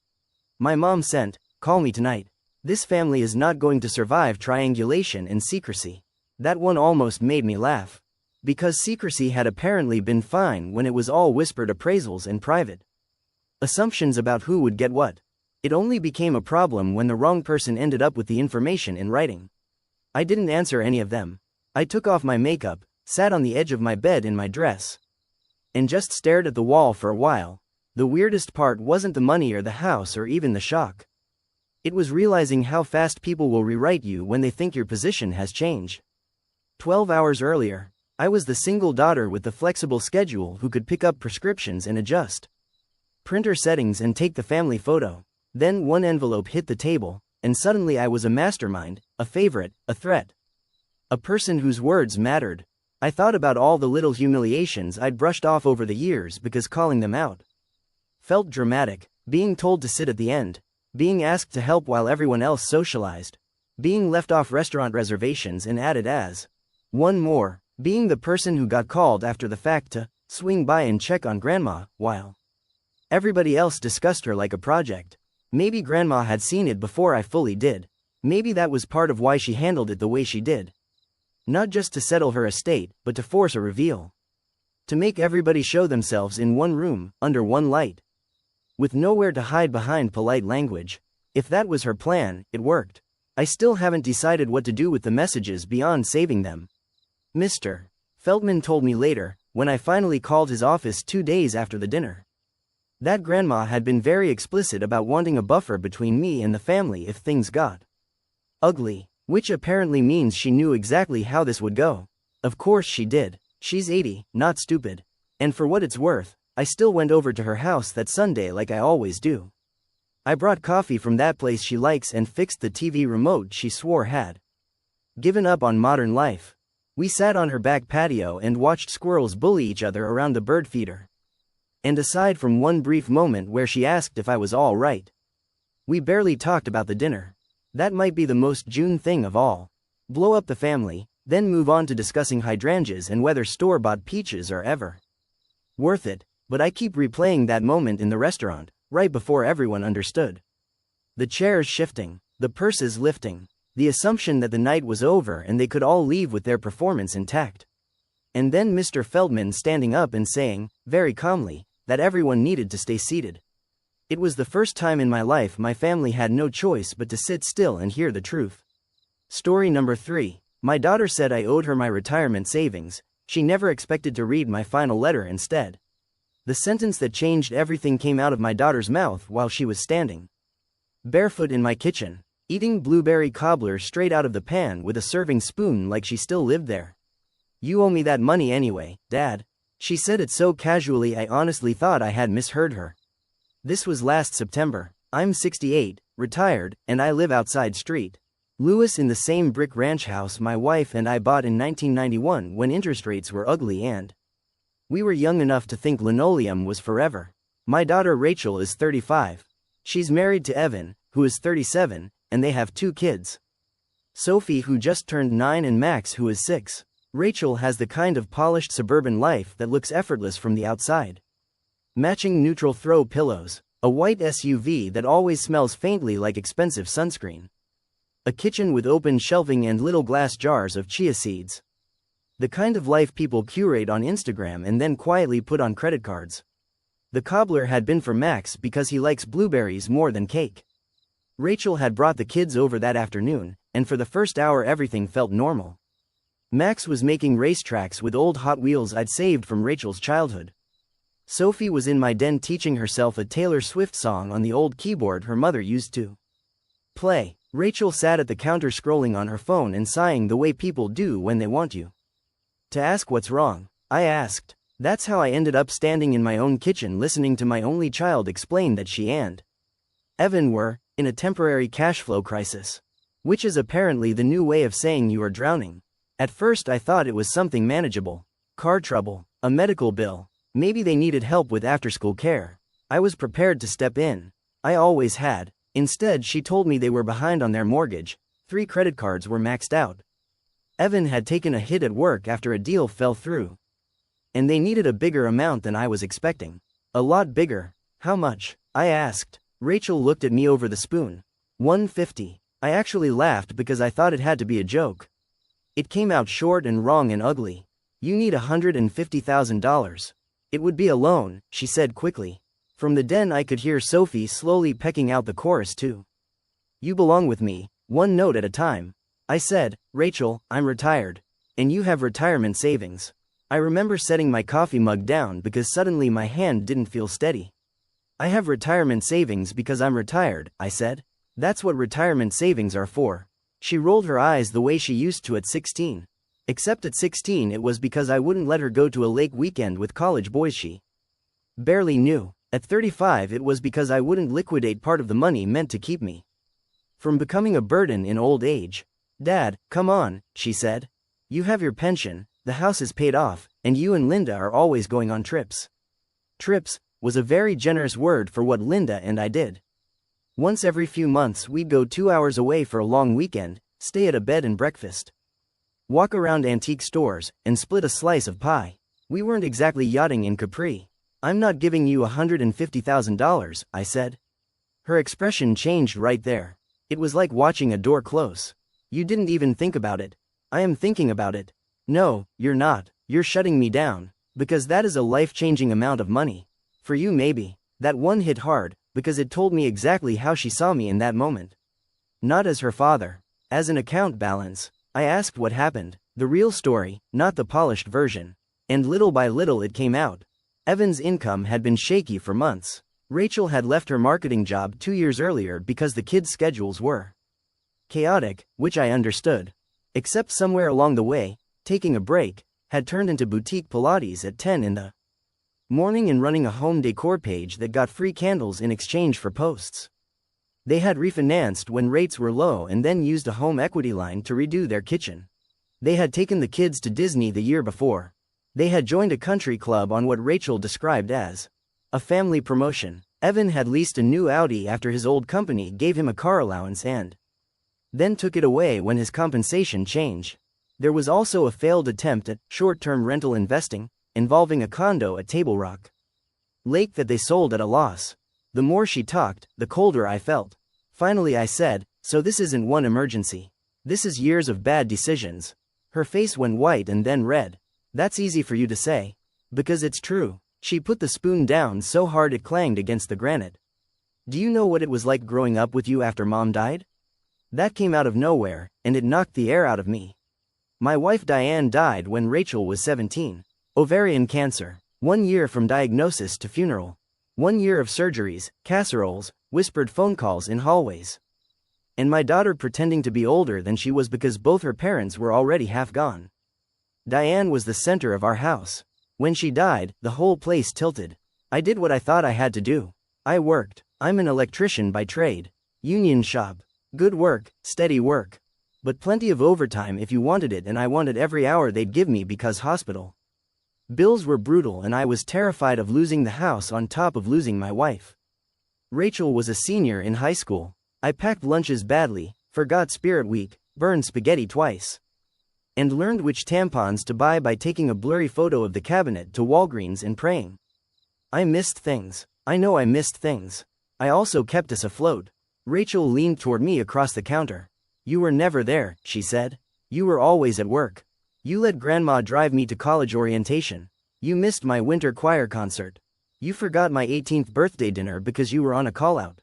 [SPEAKER 1] My mom sent, call me tonight. This family is not going to survive triangulation and secrecy. That one almost made me laugh. Because secrecy had apparently been fine when it was all whispered appraisals and private assumptions about who would get what. It only became a problem when the wrong person ended up with the information in writing. I didn't answer any of them. I took off my makeup, sat on the edge of my bed in my dress, and just stared at the wall for a while. The weirdest part wasn't the money or the house or even the shock. It was realizing how fast people will rewrite you when they think your position has changed. 12 hours earlier, I was the single daughter with the flexible schedule who could pick up prescriptions and adjust printer settings and take the family photo. Then one envelope hit the table, and suddenly I was a mastermind, a favorite, a threat. A person whose words mattered. I thought about all the little humiliations I'd brushed off over the years because calling them out felt dramatic. Being told to sit at the end, being asked to help while everyone else socialized, being left off restaurant reservations and added as one more, being the person who got called after the fact to swing by and check on grandma, while everybody else discussed her like a project. Maybe grandma had seen it before I fully did. Maybe that was part of why she handled it the way she did. Not just to settle her estate, but to force a reveal. To make everybody show themselves in one room, under one light, with nowhere to hide behind polite language. If that was her plan, it worked. I still haven't decided what to do with the messages beyond saving them. Mr. Feldman told me later, when I finally called his office 2 days after the dinner, that grandma had been very explicit about wanting a buffer between me and the family if things got ugly, which apparently means she knew exactly how this would go. Of course she did. She's 80, not stupid. And for what it's worth, I still went over to her house that Sunday like I always do. I brought coffee from that place she likes and fixed the TV remote she swore had given up on modern life. We sat on her back patio and watched squirrels bully each other around the bird feeder. And aside from one brief moment where she asked if I was all right, we barely talked about the dinner. That might be the most June thing of all. Blow up the family, then move on to discussing hydrangeas and whether store-bought peaches are ever worth it. But I keep replaying that moment in the restaurant, right before everyone understood. The chairs shifting, the purses lifting, the assumption that the night was over and they could all leave with their performance intact. And then Mr. Feldman standing up and saying, very calmly, that everyone needed to stay seated. It was the first time in my life my family had no choice but to sit still and hear the truth. Story number 3. My daughter said I owed her my retirement savings. She never expected to read my final letter instead. The sentence that changed everything came out of my daughter's mouth while she was standing barefoot in my kitchen, eating blueberry cobbler straight out of the pan with a serving spoon like she still lived there. You owe me that money anyway, Dad. She said it so casually I honestly thought I had misheard her. This was last September. I'm 68, retired, and I live outside Street Lewis in the same brick ranch house my wife and I bought in 1991 when interest rates were ugly and we were young enough to think linoleum was forever. My daughter Rachel is 35. She's married to Evan, who is 37, and they have 2 kids. Sophie, who just turned 9, and Max, who is 6. Rachel has the kind of polished suburban life that looks effortless from the outside. Matching neutral throw pillows, a white SUV that always smells faintly like expensive sunscreen, a kitchen with open shelving and little glass jars of chia seeds. The kind of life people curate on Instagram and then quietly put on credit cards. The cobbler had been for Max because he likes blueberries more than cake. Rachel had brought the kids over that afternoon, and for the first hour everything felt normal. Max was making racetracks with old Hot Wheels I'd saved from Rachel's childhood. Sophie was in my den teaching herself a Taylor Swift song on the old keyboard her mother used to play. Rachel sat at the counter scrolling on her phone and sighing the way people do when they want you to ask what's wrong. I asked. That's how I ended up standing in my own kitchen listening to my only child explain that she and Evan were in a temporary cash flow crisis, which is apparently the new way of saying you are drowning. At first I thought it was something manageable. Car trouble, a medical bill, maybe they needed help with after-school care. I was prepared to step in. I always had. Instead she told me they were behind on their mortgage, 3 credit cards were maxed out. Evan had taken a hit at work after a deal fell through. And they needed a bigger amount than I was expecting. A lot bigger. How much? I asked. Rachel looked at me over the spoon. $150. I actually laughed because I thought it had to be a joke. It came out short and wrong and ugly. You need $150,000. It would be a loan, she said quickly. From the den I could hear Sophie slowly pecking out the chorus too. You belong with me, one note at a time. I said, Rachel, I'm retired. And you have retirement savings. I remember setting my coffee mug down because suddenly my hand didn't feel steady. I have retirement savings because I'm retired, I said. That's what retirement savings are for. She rolled her eyes the way she used to at 16. Except at 16 it was because I wouldn't let her go to a lake weekend with college boys she barely knew. At 35 it was because I wouldn't liquidate part of the money meant to keep me from becoming a burden in old age. Dad, come on, she said. You have your pension, the house is paid off, and you and Linda are always going on trips. Trips was a very generous word for what Linda and I did. Once every few months we'd go 2 hours away for a long weekend, stay at a bed and breakfast, walk around antique stores, and split a slice of pie. We weren't exactly yachting in Capri. I'm not giving you $150,000, I said. Her expression changed right there. It was like watching a door close. You didn't even think about it. I am thinking about it. No, you're not. You're shutting me down. Because that is a life-changing amount of money. For you maybe. That one hit hard, because it told me exactly how she saw me in that moment. Not as her father. As an account balance. I asked what happened. The real story, not the polished version. And little by little it came out. Evan's income had been shaky for months. Rachel had left her marketing job 2 years earlier because the kids' schedules were chaotic, which I understood. Except somewhere along the way, taking a break, had turned into boutique Pilates at 10 in the morning and running a home decor page that got free candles in exchange for posts. They had refinanced when rates were low and then used a home equity line to redo their kitchen. They had taken the kids to Disney the year before. They had joined a country club on what Rachel described as a family promotion. Evan had leased a new Audi after his old company gave him a car allowance and then took it away when his compensation changed. There was also a failed attempt at short-term rental investing, involving a condo at Table Rock Lake that they sold at a loss. The more she talked, the colder I felt. Finally I said, so this isn't one emergency. This is years of bad decisions. Her face went white and then red. That's easy for you to say. Because it's true. She put the spoon down so hard it clanged against the granite. Do you know what it was like growing up with you after Mom died? That came out of nowhere, and it knocked the air out of me. My wife Diane died when Rachel was 17. Ovarian cancer. 1 year from diagnosis to funeral. 1 year of surgeries, casseroles, whispered phone calls in hallways. And my daughter pretending to be older than she was because both her parents were already half gone. Diane was the center of our house. When she died, the whole place tilted. I did what I thought I had to do. I worked. I'm an electrician by trade. Union shop. Good work, steady work. But plenty of overtime if you wanted it, and I wanted every hour they'd give me because hospital bills were brutal and I was terrified of losing the house on top of losing my wife. Rachel was a senior in high school. I packed lunches badly, forgot Spirit Week, burned spaghetti twice, and learned which tampons to buy by taking a blurry photo of the cabinet to Walgreens and praying. I missed things. I know I missed things. I also kept us afloat. Rachel leaned toward me across the counter. You were never there, she said. You were always at work. You let Grandma drive me to college orientation. You missed my winter choir concert. You forgot my 18th birthday dinner because you were on a call-out.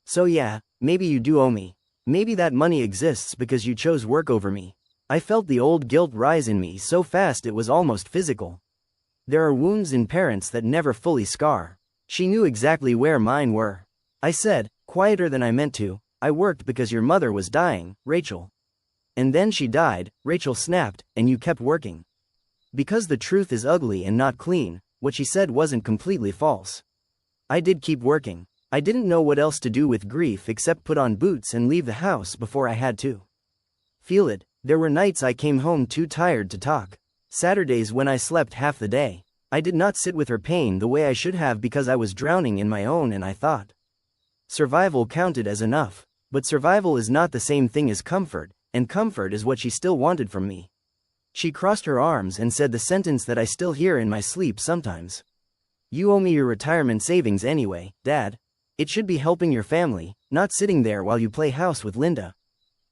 [SPEAKER 1] So yeah, maybe you do owe me. Maybe that money exists because you chose work over me. I felt the old guilt rise in me so fast it was almost physical. There are wounds in parents that never fully scar. She knew exactly where mine were. I said, quieter than I meant to, I worked because your mother was dying, Rachel. And then she died, Rachel snapped, and you kept working. Because the truth is ugly and not clean, what she said wasn't completely false. I did keep working. I didn't know what else to do with grief except put on boots and leave the house before I had to feel it. There were nights I came home too tired to talk. Saturdays when I slept half the day. I did not sit with her pain the way I should have because I was drowning in my own, and I thought survival counted as enough. But survival is not the same thing as comfort, and comfort is what she still wanted from me. She crossed her arms and said the sentence that I still hear in my sleep sometimes. You owe me your retirement savings anyway, Dad. It should be helping your family, not sitting there while you play house with Linda.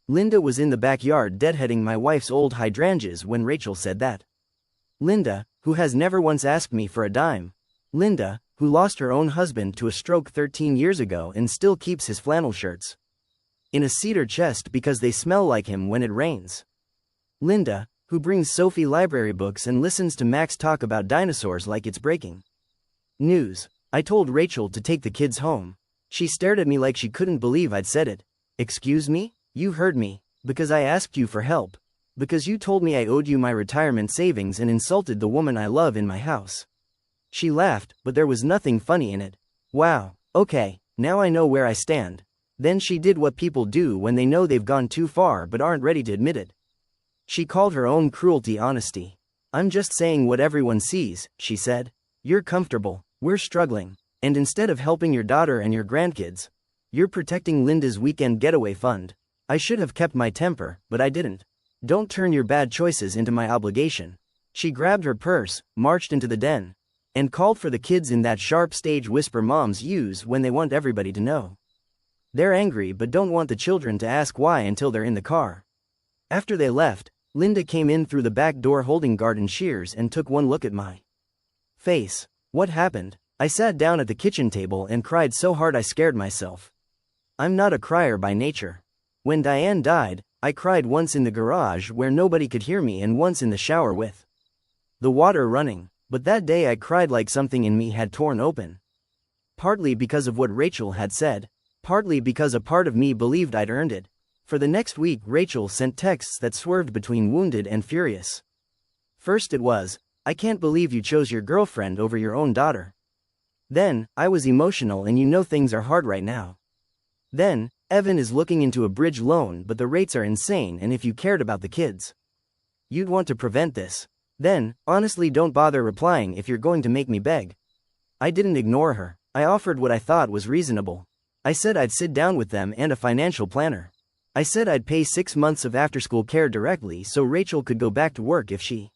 [SPEAKER 1] Linda was in the backyard deadheading my wife's old hydrangeas when Rachel said that. Linda, who has never once asked me for a dime. Linda, who who lost her own husband to a stroke 13 years ago and still keeps his flannel shirts in a cedar chest because they smell like him when it rains. Linda, who brings Sophie library books and listens to Max talk about dinosaurs like it's breaking news. I told Rachel to take the kids home. She stared at me like she couldn't believe I'd said it. Excuse me? You heard me. Because I asked you for help. Because you told me I owed you my retirement savings and insulted the woman I love in my house. She laughed, but there was nothing funny in it. Wow, okay, now I know where I stand. Then she did what people do when they know they've gone too far but aren't ready to admit it. She called her own cruelty honesty. I'm just saying what everyone sees, she said. You're comfortable, we're struggling, and instead of helping your daughter and your grandkids, you're protecting Linda's weekend getaway fund. I should have kept my temper, but I didn't. Don't turn your bad choices into my obligation. She grabbed her purse, marched into the den, and called for the kids in that sharp stage whisper moms use when they want everybody to know. They're angry but don't want the children to ask why until they're in the car. After they left, Linda came in through the back door holding garden shears and took one look at my face. What happened? I sat down at the kitchen table and cried so hard I scared myself. I'm not a crier by nature. When Diane died, I cried once in the garage where nobody could hear me and once in the shower with the water running, but that day I cried like something in me had torn open. Partly because of what Rachel had said, partly because a part of me believed I'd earned it. For the next week Rachel sent texts that swerved between wounded and furious. First it was, I can't believe you chose your girlfriend over your own daughter. Then, I was emotional and you know things are hard right now. Then, Evan is looking into a bridge loan but the rates are insane and if you cared about the kids, you'd want to prevent this. Then, honestly don't bother replying if you're going to make me beg. I didn't ignore her. I offered what I thought was reasonable. I said I'd sit down with them and a financial planner. I said I'd pay 6 months of after-school care directly so Rachel could go back to work if she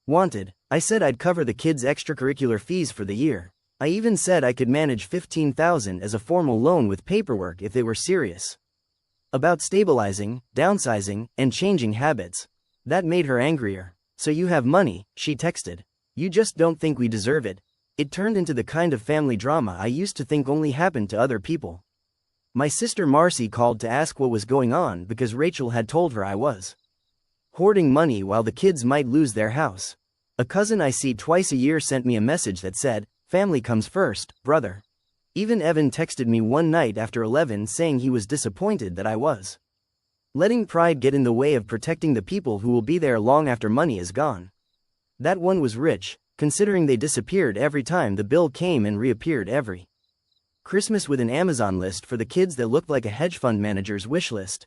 [SPEAKER 1] wanted. I said I'd cover the kids' extracurricular fees for the year. I even said I could manage $15,000 as a formal loan with paperwork if they were serious about stabilizing, downsizing, and changing habits. That made her angrier. So you have money, she texted. You just don't think we deserve it. It turned into the kind of family drama I used to think only happened to other people. My sister Marcy called to ask what was going on because Rachel had told her I was hoarding money while the kids might lose their house. A cousin I see twice a year sent me a message that said, "Family comes first, brother." Even Evan texted me one night after 11 saying he was disappointed that I was letting pride get in the way of protecting the people who will be there long after money is gone. That one was rich, considering they disappeared every time the bill came and reappeared every Christmas with an Amazon list for the kids that looked like a hedge fund manager's wish list.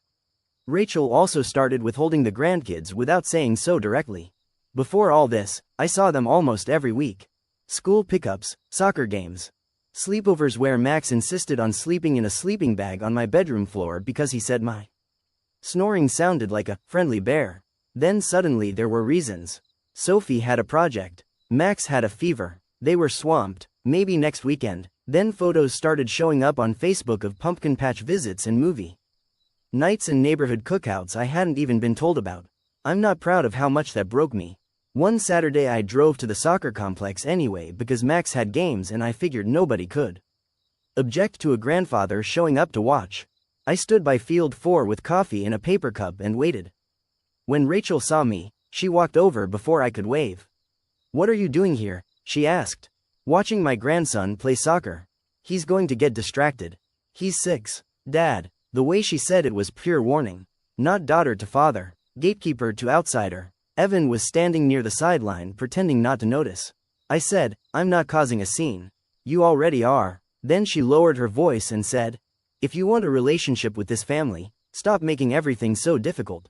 [SPEAKER 1] Rachel also started withholding the grandkids without saying so directly. Before all this, I saw them almost every week. School pickups, soccer games, sleepovers where Max insisted on sleeping in a sleeping bag on my bedroom floor because he said my snoring sounded like a friendly bear. Then suddenly there were reasons. Sophie had a project. Max had a fever. They were swamped. Maybe next weekend. Then photos started showing up on Facebook of pumpkin patch visits and movie nights and neighborhood cookouts I hadn't even been told about. I'm not proud of how much that broke me. One Saturday I drove to the soccer complex anyway because Max had games and I figured nobody could object to a grandfather showing up to watch. I stood by field 4 with coffee in a paper cup and waited. When Rachel saw me, she walked over before I could wave. "What are you doing here?" she asked. "Watching my grandson play soccer. He's going to get distracted. He's 6. Dad." The way she said it was pure warning. Not daughter to father, gatekeeper to outsider. Evan was standing near the sideline pretending not to notice. I said, "I'm not causing a scene. You already are." Then she lowered her voice and said, "If you want a relationship with this family, stop making everything so difficult."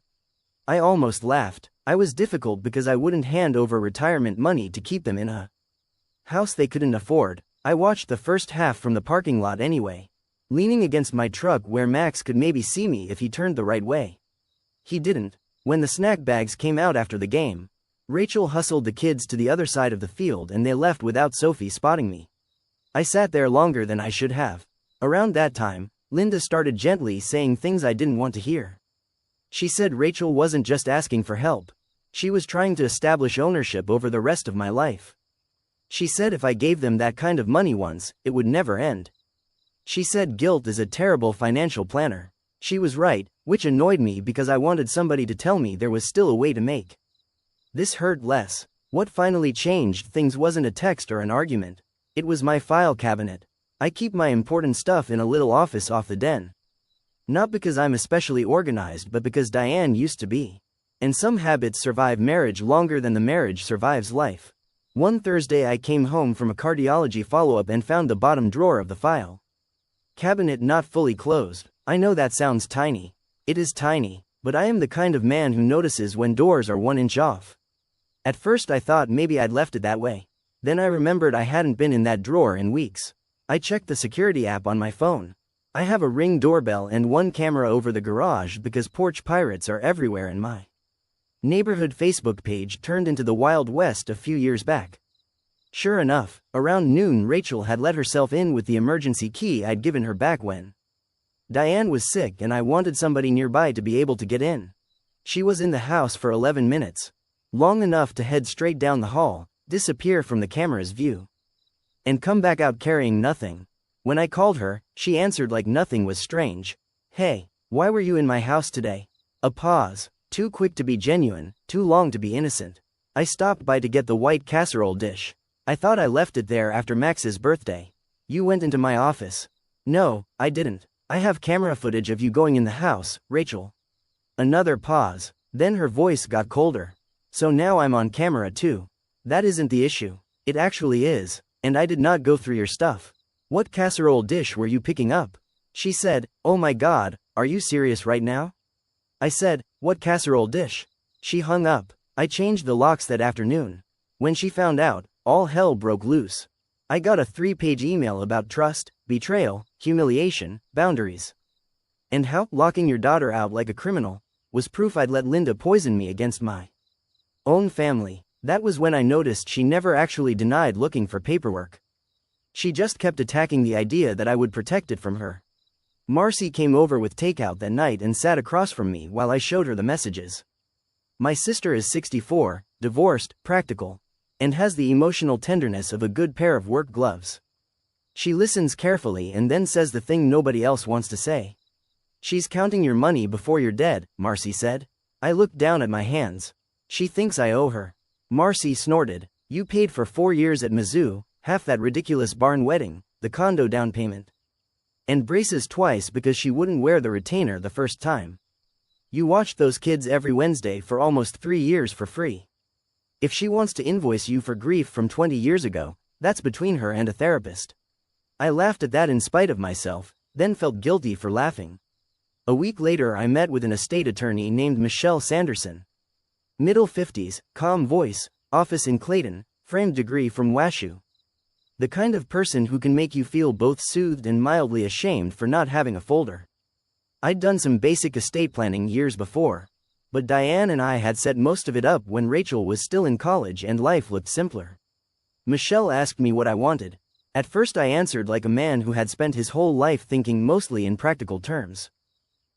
[SPEAKER 1] I almost laughed. I was difficult because I wouldn't hand over retirement money to keep them in a house they couldn't afford. I watched the first half from the parking lot anyway, leaning against my truck where Max could maybe see me if he turned the right way. He didn't. When the snack bags came out after the game, Rachel hustled the kids to the other side of the field and they left without Sophie spotting me. I sat there longer than I should have. Around that time, Linda started gently saying things I didn't want to hear. She said Rachel wasn't just asking for help. She was trying to establish ownership over the rest of my life. She said if I gave them that kind of money once, it would never end. She said guilt is a terrible financial planner. She was right, which annoyed me because I wanted somebody to tell me there was still a way to make this hurt less. What finally changed things wasn't a text or an argument. It was my file cabinet. I keep my important stuff in a little office off the den. Not because I'm especially organized, but because Diane used to be. And some habits survive marriage longer than the marriage survives life. One Thursday I came home from a cardiology follow-up and found the bottom drawer of the file cabinet not fully closed. I know that sounds tiny. It is tiny, but I am the kind of man who notices when doors are 1 inch off. At first I thought maybe I'd left it that way. Then I remembered I hadn't been in that drawer in weeks. I checked the security app on my phone. I have a Ring doorbell and one camera over the garage because porch pirates are everywhere, and my neighborhood Facebook page turned into the Wild West a few years back. Sure enough, around noon Rachel had let herself in with the emergency key I'd given her back when Diane was sick and I wanted somebody nearby to be able to get in. She was in the house for 11 minutes. Long enough to head straight down the hall, disappear from the camera's view, and come back out carrying nothing. When I called her, she answered like nothing was strange. Hey, why were you in my house today? A pause. Too quick to be genuine, too long to be innocent. I stopped by to get the white casserole dish. I thought I left it there after Max's birthday. You went into my office. No, I didn't. I have camera footage of you going in the house, Rachel. Another pause. Then her voice got colder. So now I'm on camera too. That isn't the issue. It actually is. And I did not go through your stuff. What casserole dish were you picking up? She said, oh my God, are you serious right now? I said, what casserole dish? She hung up. I changed the locks that afternoon. When she found out, all hell broke loose. I got a 3-page email about trust, betrayal, humiliation, boundaries, and how locking your daughter out like a criminal was proof I'd let Linda poison me against my own family. That was when I noticed she never actually denied looking for paperwork. She just kept attacking the idea that I would protect it from her. Marcy came over with takeout that night and sat across from me while I showed her the messages. My sister is 64, divorced, practical, and has the emotional tenderness of a good pair of work gloves. She listens carefully and then says the thing nobody else wants to say. She's counting your money before you're dead, Marcy said. I looked down at my hands. She thinks I owe her. Marcy snorted. You paid for 4 years at Mizzou, half that ridiculous barn wedding, the condo down payment, and braces twice because she wouldn't wear the retainer the first time. You watched those kids every Wednesday for almost 3 years for free. If she wants to invoice you for grief from 20 years ago, that's between her and a therapist. I laughed at that in spite of myself, then felt guilty for laughing. A week later I met with an estate attorney named Michelle Sanderson. Middle 50s, calm voice, office in Clayton, framed degree from WashU. The kind of person who can make you feel both soothed and mildly ashamed for not having a folder. I'd done some basic estate planning years before, but Diane and I had set most of it up when Rachel was still in college and life looked simpler. Michelle asked me what I wanted. At first I answered like a man who had spent his whole life thinking mostly in practical terms.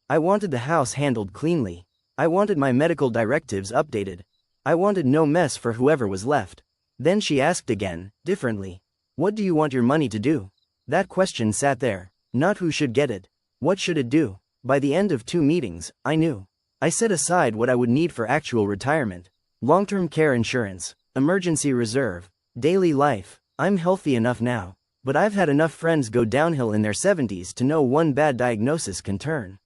[SPEAKER 1] I wanted the house handled cleanly. I wanted my medical directives updated. I wanted no mess for whoever was left. Then she asked again, differently. What do you want your money to do? That question sat there. Not who should get it. What should it do? By the end of 2 meetings, I knew. I set aside what I would need for actual retirement. Long-term care insurance, emergency reserve, daily life. I'm healthy enough now, but I've had enough friends go downhill in their 70s to know one bad diagnosis can turn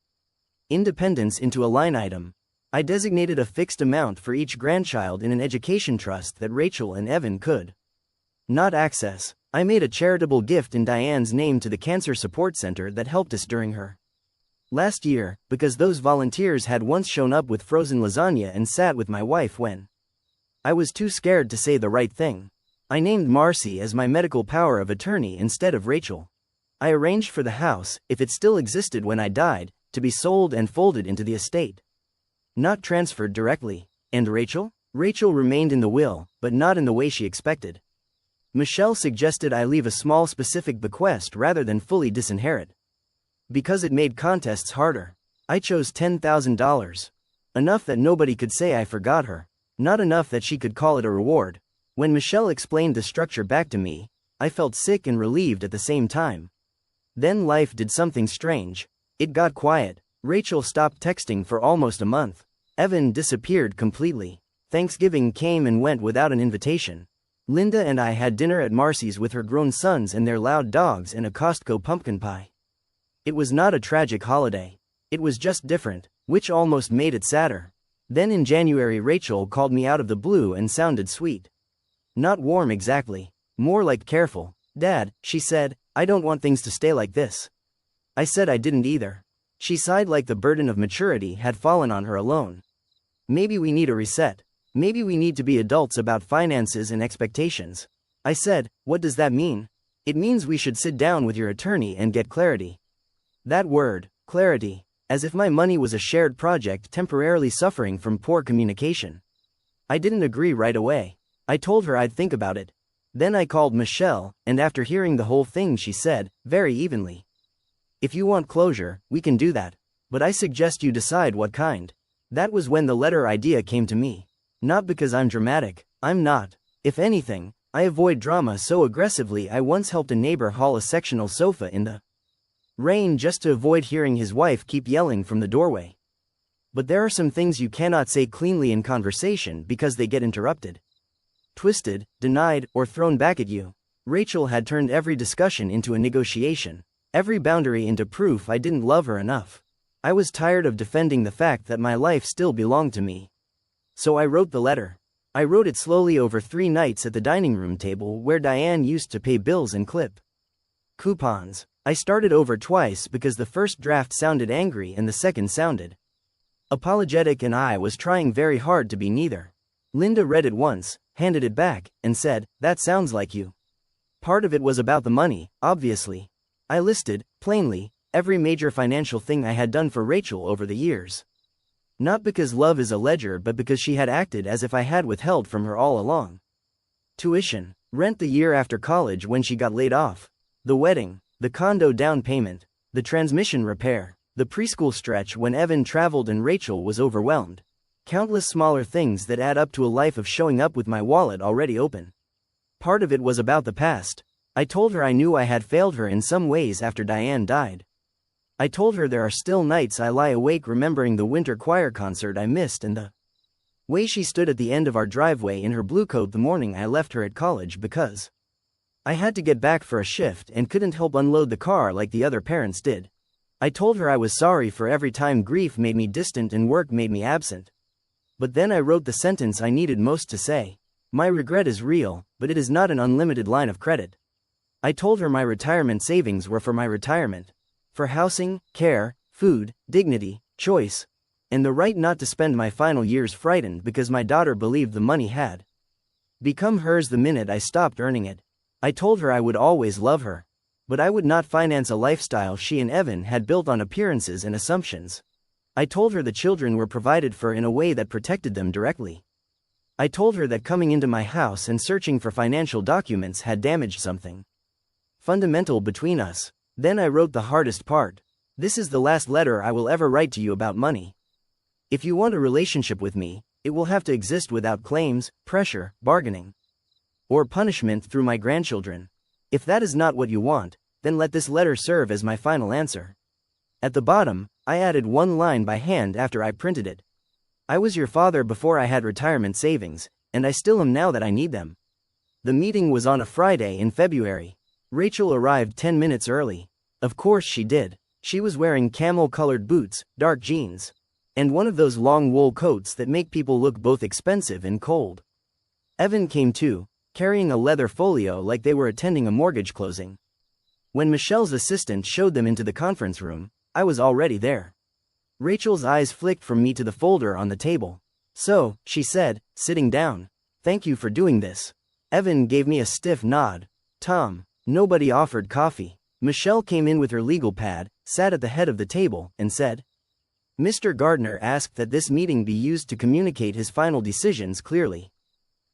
[SPEAKER 1] independence into a line item. I designated a fixed amount for each grandchild in an education trust that Rachel and Evan could not access. I made a charitable gift in Diane's name to the cancer support center that helped us during her last year, because those volunteers had once shown up with frozen lasagna and sat with my wife when I was too scared to say the right thing. I named Marcy as my medical power of attorney instead of Rachel. I arranged for the house, if it still existed when I died, to be sold and folded into the estate, not transferred directly. And Rachel? Rachel remained in the will, but not in the way she expected. Michelle suggested I leave a small specific bequest rather than fully disinherit, because it made contests harder. I chose $10,000. Enough that nobody could say I forgot her. Not enough that she could call it a reward. When Michelle explained the structure back to me, I felt sick and relieved at the same time. Then life did something strange. It got quiet. Rachel stopped texting for almost a month. Evan disappeared completely. Thanksgiving came and went without an invitation. Linda and I had dinner at Marcy's with her grown sons and their loud dogs and a Costco pumpkin pie. It was not a tragic holiday. It was just different, which almost made it sadder. Then in January Rachel called me out of the blue and sounded sweet. Not warm exactly. More like careful. "Dad," she said, "I don't want things to stay like this." I said I didn't either. She sighed like the burden of maturity had fallen on her alone. "Maybe we need a reset. Maybe we need to be adults about finances and expectations." I said, "What does that mean?" "It means we should sit down with your attorney and get clarity." That word, clarity, as if my money was a shared project temporarily suffering from poor communication. I didn't agree right away. I told her I'd think about it. Then I called Michelle, and after hearing the whole thing she said, very evenly, "If you want closure, we can do that. But I suggest you decide what kind." That was when the letter idea came to me. Not because I'm dramatic, I'm not. If anything, I avoid drama so aggressively I once helped a neighbor haul a sectional sofa in the rain just to avoid hearing his wife keep yelling from the doorway. But there are some things you cannot say cleanly in conversation because they get interrupted, twisted, denied, or thrown back at you. Rachel had turned every discussion into a negotiation, every boundary into proof I didn't love her enough. I was tired of defending the fact that my life still belonged to me. So I wrote the letter. I wrote it slowly over 3 nights at the dining room table where Diane used to pay bills and clip coupons. I started over twice because the first draft sounded angry and the second sounded apologetic, and I was trying very hard to be neither. Linda read it once, handed it back, and said, "That sounds like you." Part of it was about the money, obviously. I listed, plainly, every major financial thing I had done for Rachel over the years. Not because love is a ledger, but because she had acted as if I had withheld from her all along. Tuition, rent the year after college when she got laid off, the wedding, the condo down payment, the transmission repair, the preschool stretch when Evan traveled and Rachel was overwhelmed. Countless smaller things that add up to a life of showing up with my wallet already open. Part of it was about the past. I told her I knew I had failed her in some ways after Diane died. I told her there are still nights I lie awake remembering the winter choir concert I missed and the way she stood at the end of our driveway in her blue coat the morning I left her at college because I had to get back for a shift and couldn't help unload the car like the other parents did. I told her I was sorry for every time grief made me distant and work made me absent. But then I wrote the sentence I needed most to say. My regret is real, but it is not an unlimited line of credit. I told her my retirement savings were for my retirement. For housing, care, food, dignity, choice, and the right not to spend my final years frightened because my daughter believed the money had become hers the minute I stopped earning it. I told her I would always love her, but I would not finance a lifestyle she and Evan had built on appearances and assumptions. I told her the children were provided for in a way that protected them directly. I told her that coming into my house and searching for financial documents had damaged something fundamental between us. Then I wrote the hardest part. This is the last letter I will ever write to you about money. If you want a relationship with me, it will have to exist without claims, pressure, bargaining, or punishment through my grandchildren. If that is not what you want, then let this letter serve as my final answer. At the bottom, I added one line by hand after I printed it. I was your father before I had retirement savings, and I still am now that I need them. The meeting was on a Friday in February. Rachel arrived 10 minutes early. Of course she did. She was wearing camel-colored boots, dark jeans, and one of those long wool coats that make people look both expensive and cold. Evan came too, carrying a leather folio like they were attending a mortgage closing. When Michelle's assistant showed them into the conference room, I was already there. Rachel's eyes flicked from me to the folder on the table. "So," she said, sitting down, "thank you for doing this." Evan gave me a stiff nod. "Tom." Nobody offered coffee. Michelle came in with her legal pad, sat at the head of the table, and said, "Mr. Gardner asked that this meeting be used to communicate his final decisions clearly."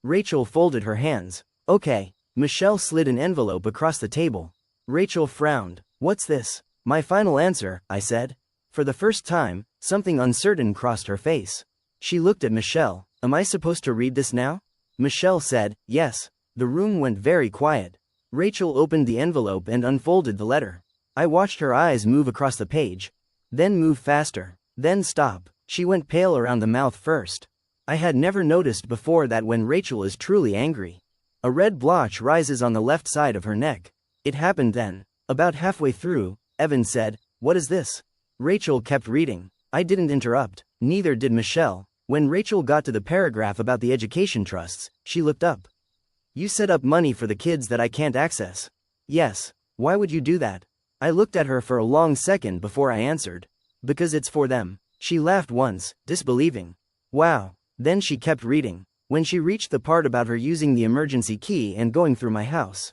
[SPEAKER 1] Rachel folded her hands. "Okay." Michelle slid an envelope across the table. Rachel frowned. "What's this?" "My final answer," I said. For the first time, something uncertain crossed her face. She looked at Michelle. "Am I supposed to read this now?" Michelle said, yes. The room went very quiet. Rachel opened the envelope and unfolded the letter. I watched her eyes move across the page. Then move faster. Then stop. She went pale around the mouth first. I had never noticed before that when Rachel is truly angry, a red blotch rises on the left side of her neck. It happened then. About halfway through, Evan said, "What is this?" Rachel kept reading. I didn't interrupt. Neither did Michelle. When Rachel got to the paragraph about the education trusts, she looked up. "You set up money for the kids that I can't access." "Yes. Why would you do that?" I looked at her for a long second before I answered. "Because it's for them." She laughed once, disbelieving. "Wow." Then she kept reading. When she reached the part about her using the emergency key and going through my house,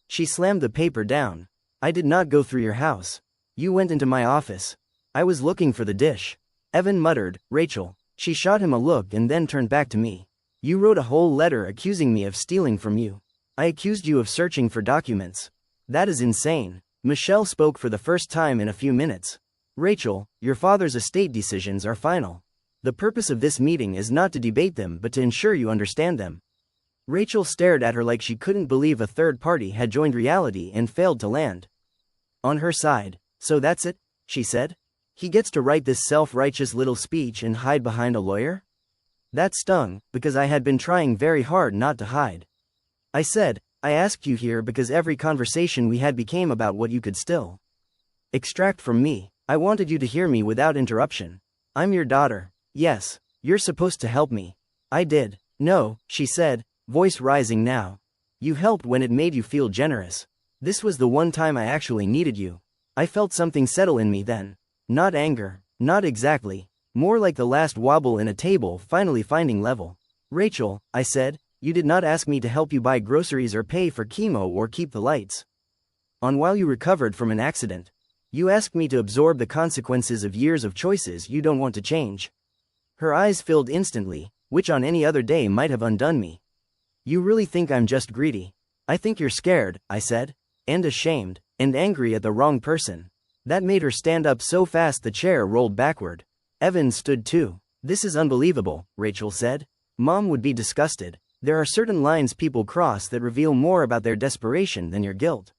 [SPEAKER 1] she slammed the paper down. "I did not go through your house. You went into my office. I was looking for the dish." Evan muttered, "Rachel." She shot him a look and then turned back to me. "You wrote a whole letter accusing me of stealing from you. I accused you of searching for documents. That is insane." Michelle spoke for the first time in a few minutes. "Rachel, your father's estate decisions are final. The purpose of this meeting is not to debate them but to ensure you understand them." Rachel stared at her like she couldn't believe a third party had joined reality and failed to land on her side. "So that's it?" she said. "He gets to write this self-righteous little speech and hide behind a lawyer?" That stung, because I had been trying very hard not to hide. I said, "I asked you here because every conversation we had became about what you could still extract from me. I wanted you to hear me without interruption. I'm your daughter. Yes, you're supposed to help me." "I did." "No," she said, voice rising now. "You helped when it made you feel generous. This was the one time I actually needed you. I felt something settle in me then. Not anger. Not exactly. More like the last wobble in a table finally finding level." "Rachel," I said, "you did not ask me to help you buy groceries or pay for chemo or keep the lights on while you recovered from an accident. You asked me to absorb the consequences of years of choices you don't want to change." Her eyes filled instantly, which on any other day might have undone me. "You really think I'm just greedy?" "I think you're scared," I said. "And ashamed. And angry at the wrong person." That made her stand up so fast the chair rolled backward. Evan stood too. "This is unbelievable," Rachel said. "Mom would be disgusted. There are certain lines people cross that reveal more about their desperation than your guilt.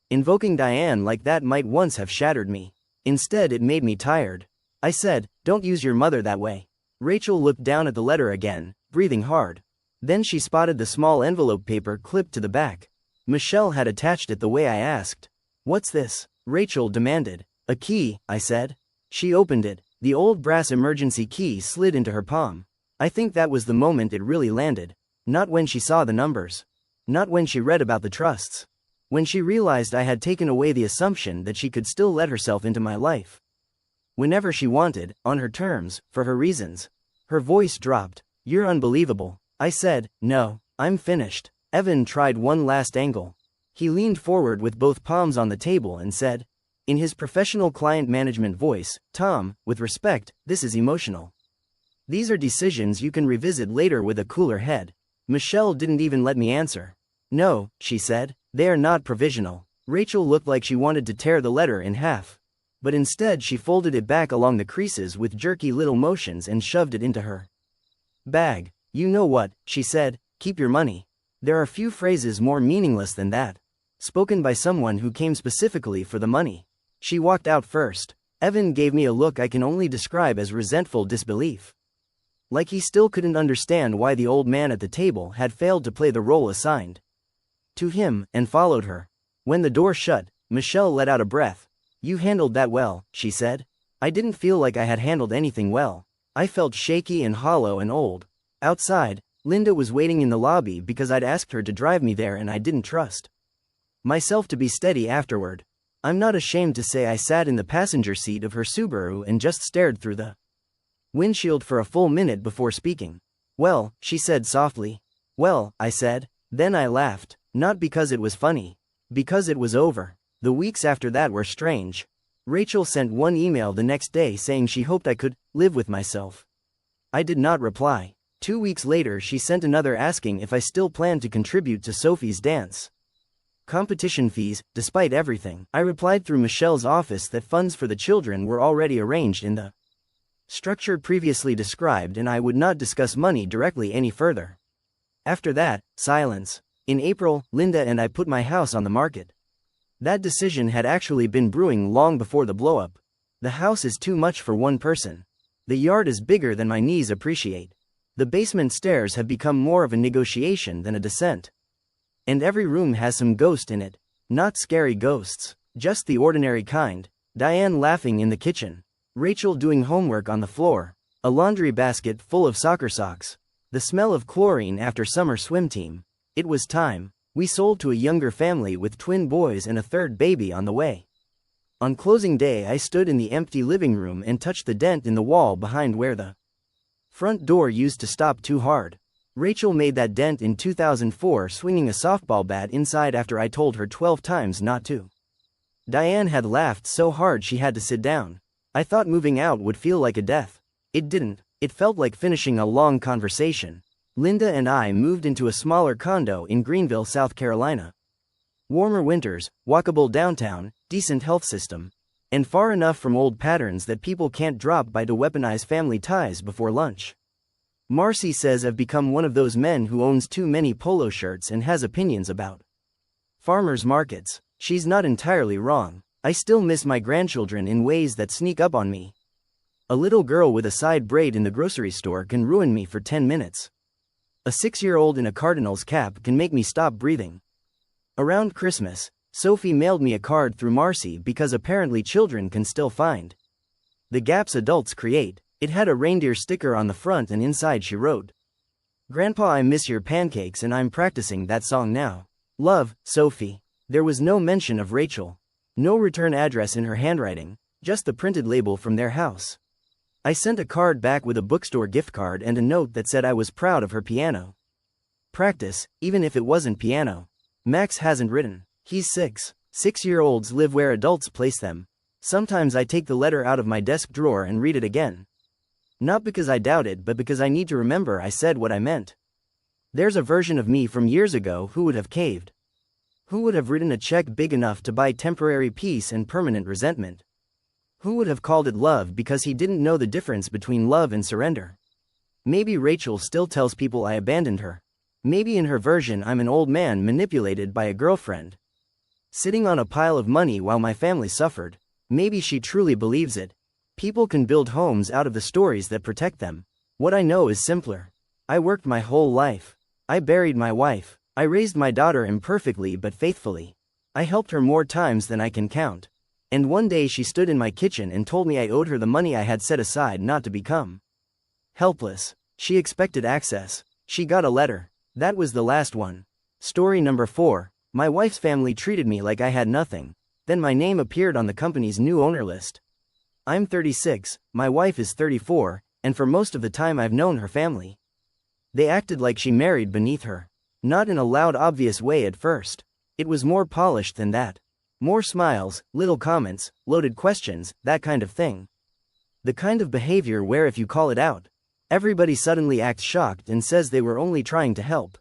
[SPEAKER 1] Invoking Diane like that might once have shattered me. Instead it made me tired." I said, "Don't use your mother that way." Rachel looked down at the letter again, breathing hard. Then she spotted the small envelope paper clipped to the back. Michelle had attached it the way I asked. "What's this?" Rachel demanded. "A key," I said. She opened it. The old brass emergency key slid into her palm. I think that was the moment it really landed. Not when she saw the numbers. Not when she read about the trusts. When she realized I had taken away the assumption that she could still let herself into my life whenever she wanted, on her terms, for her reasons. Her voice dropped. "You're unbelievable." I said, "No, I'm finished." Evan tried one last angle. He leaned forward with both palms on the table and said, in his professional client management voice, "Tom, with respect, this is emotional. These are decisions you can revisit later with a cooler head." Michelle didn't even let me answer. "No," she said, "they are not provisional." Rachel looked like she wanted to tear the letter in half. But instead she folded it back along the creases with jerky little motions and shoved it into her bag. "You know what," she said, "keep your money." There are few phrases more meaningless than that, spoken by someone who came specifically for the money. She walked out first. Evan gave me a look I can only describe as resentful disbelief. Like he still couldn't understand why the old man at the table had failed to play the role assigned to him, and followed her. When the door shut, Michelle let out a breath. "You handled that well," she said. I didn't feel like I had handled anything well. I felt shaky and hollow and old. Outside, Linda was waiting in the lobby because I'd asked her to drive me there and I didn't trust myself to be steady afterward. I'm not ashamed to say I sat in the passenger seat of her Subaru and just stared through the windshield for a full minute before speaking. "Well," she said softly. "Well," I said. Then I laughed. Not because it was funny. Because it was over. The weeks after that were strange. Rachel sent one email the next day saying she hoped I could live with myself. I did not reply. 2 weeks later she sent another asking if I still planned to contribute to Sophie's dance competition fees, despite everything. I replied through Michelle's office that funds for the children were already arranged in the structure previously described and I would not discuss money directly any further. After that, silence. In April, Linda and I put my house on the market. That decision had actually been brewing long before the blow-up. The house is too much for one person. The yard is bigger than my knees appreciate. The basement stairs have become more of a negotiation than a descent. And every room has some ghost in it. Not scary ghosts, just the ordinary kind. Diane laughing in the kitchen. Rachel doing homework on the floor. A laundry basket full of soccer socks. The smell of chlorine after summer swim team. It was time. We sold to a younger family with twin boys and a third baby on the way. On closing day, I stood in the empty living room and touched the dent in the wall behind where the front door used to stop too hard. Rachel made that dent in 2004 swinging a softball bat inside after I told her 12 times not to. Diane had laughed so hard she had to sit down. I thought moving out would feel like a death. It didn't. It felt like finishing a long conversation. Linda and I moved into a smaller condo in Greenville, South Carolina. Warmer winters, walkable downtown, decent health system, and far enough from old patterns that people can't drop by to weaponize family ties before lunch. Marcy says I've become one of those men who owns too many polo shirts and has opinions about farmers markets. She's not entirely wrong. I still miss my grandchildren in ways that sneak up on me. A little girl with a side braid in the grocery store can ruin me for 10 minutes. A 6-year-old in a Cardinals cap can make me stop breathing. Around Christmas, Sophie mailed me a card through Marcy because apparently children can still find the gaps adults create. It had a reindeer sticker on the front and inside she wrote, "Grandpa, I miss your pancakes and I'm practicing that song now. Love, Sophie." There was no mention of Rachel. No return address in her handwriting, just the printed label from their house. I sent a card back with a bookstore gift card and a note that said I was proud of her piano practice, even if it wasn't piano. Max hasn't written. He's 6. 6-year-olds live where adults place them. Sometimes I take the letter out of my desk drawer and read it again. Not because I doubt it, but because I need to remember I said what I meant. There's a version of me from years ago who would have caved. Who would have written a check big enough to buy temporary peace and permanent resentment? Who would have called it love because he didn't know the difference between love and surrender? Maybe Rachel still tells people I abandoned her. Maybe in her version I'm an old man manipulated by a girlfriend, sitting on a pile of money while my family suffered. Maybe she truly believes it. People can build homes out of the stories that protect them. What I know is simpler. I worked my whole life. I buried my wife. I raised my daughter imperfectly but faithfully. I helped her more times than I can count. And one day she stood in my kitchen and told me I owed her the money I had set aside not to become helpless. She expected access. She got a letter. That was the last one. Story number 4. My wife's family treated me like I had nothing. Then my name appeared on the company's new owner list. I'm 36, my wife is 34, and for most of the time I've known her family. They acted like she married beneath her. Not in a loud, obvious way at first. It was more polished than that. More smiles, little comments, loaded questions, that kind of thing. The kind of behavior where if you call it out, everybody suddenly acts shocked and says they were only trying to help.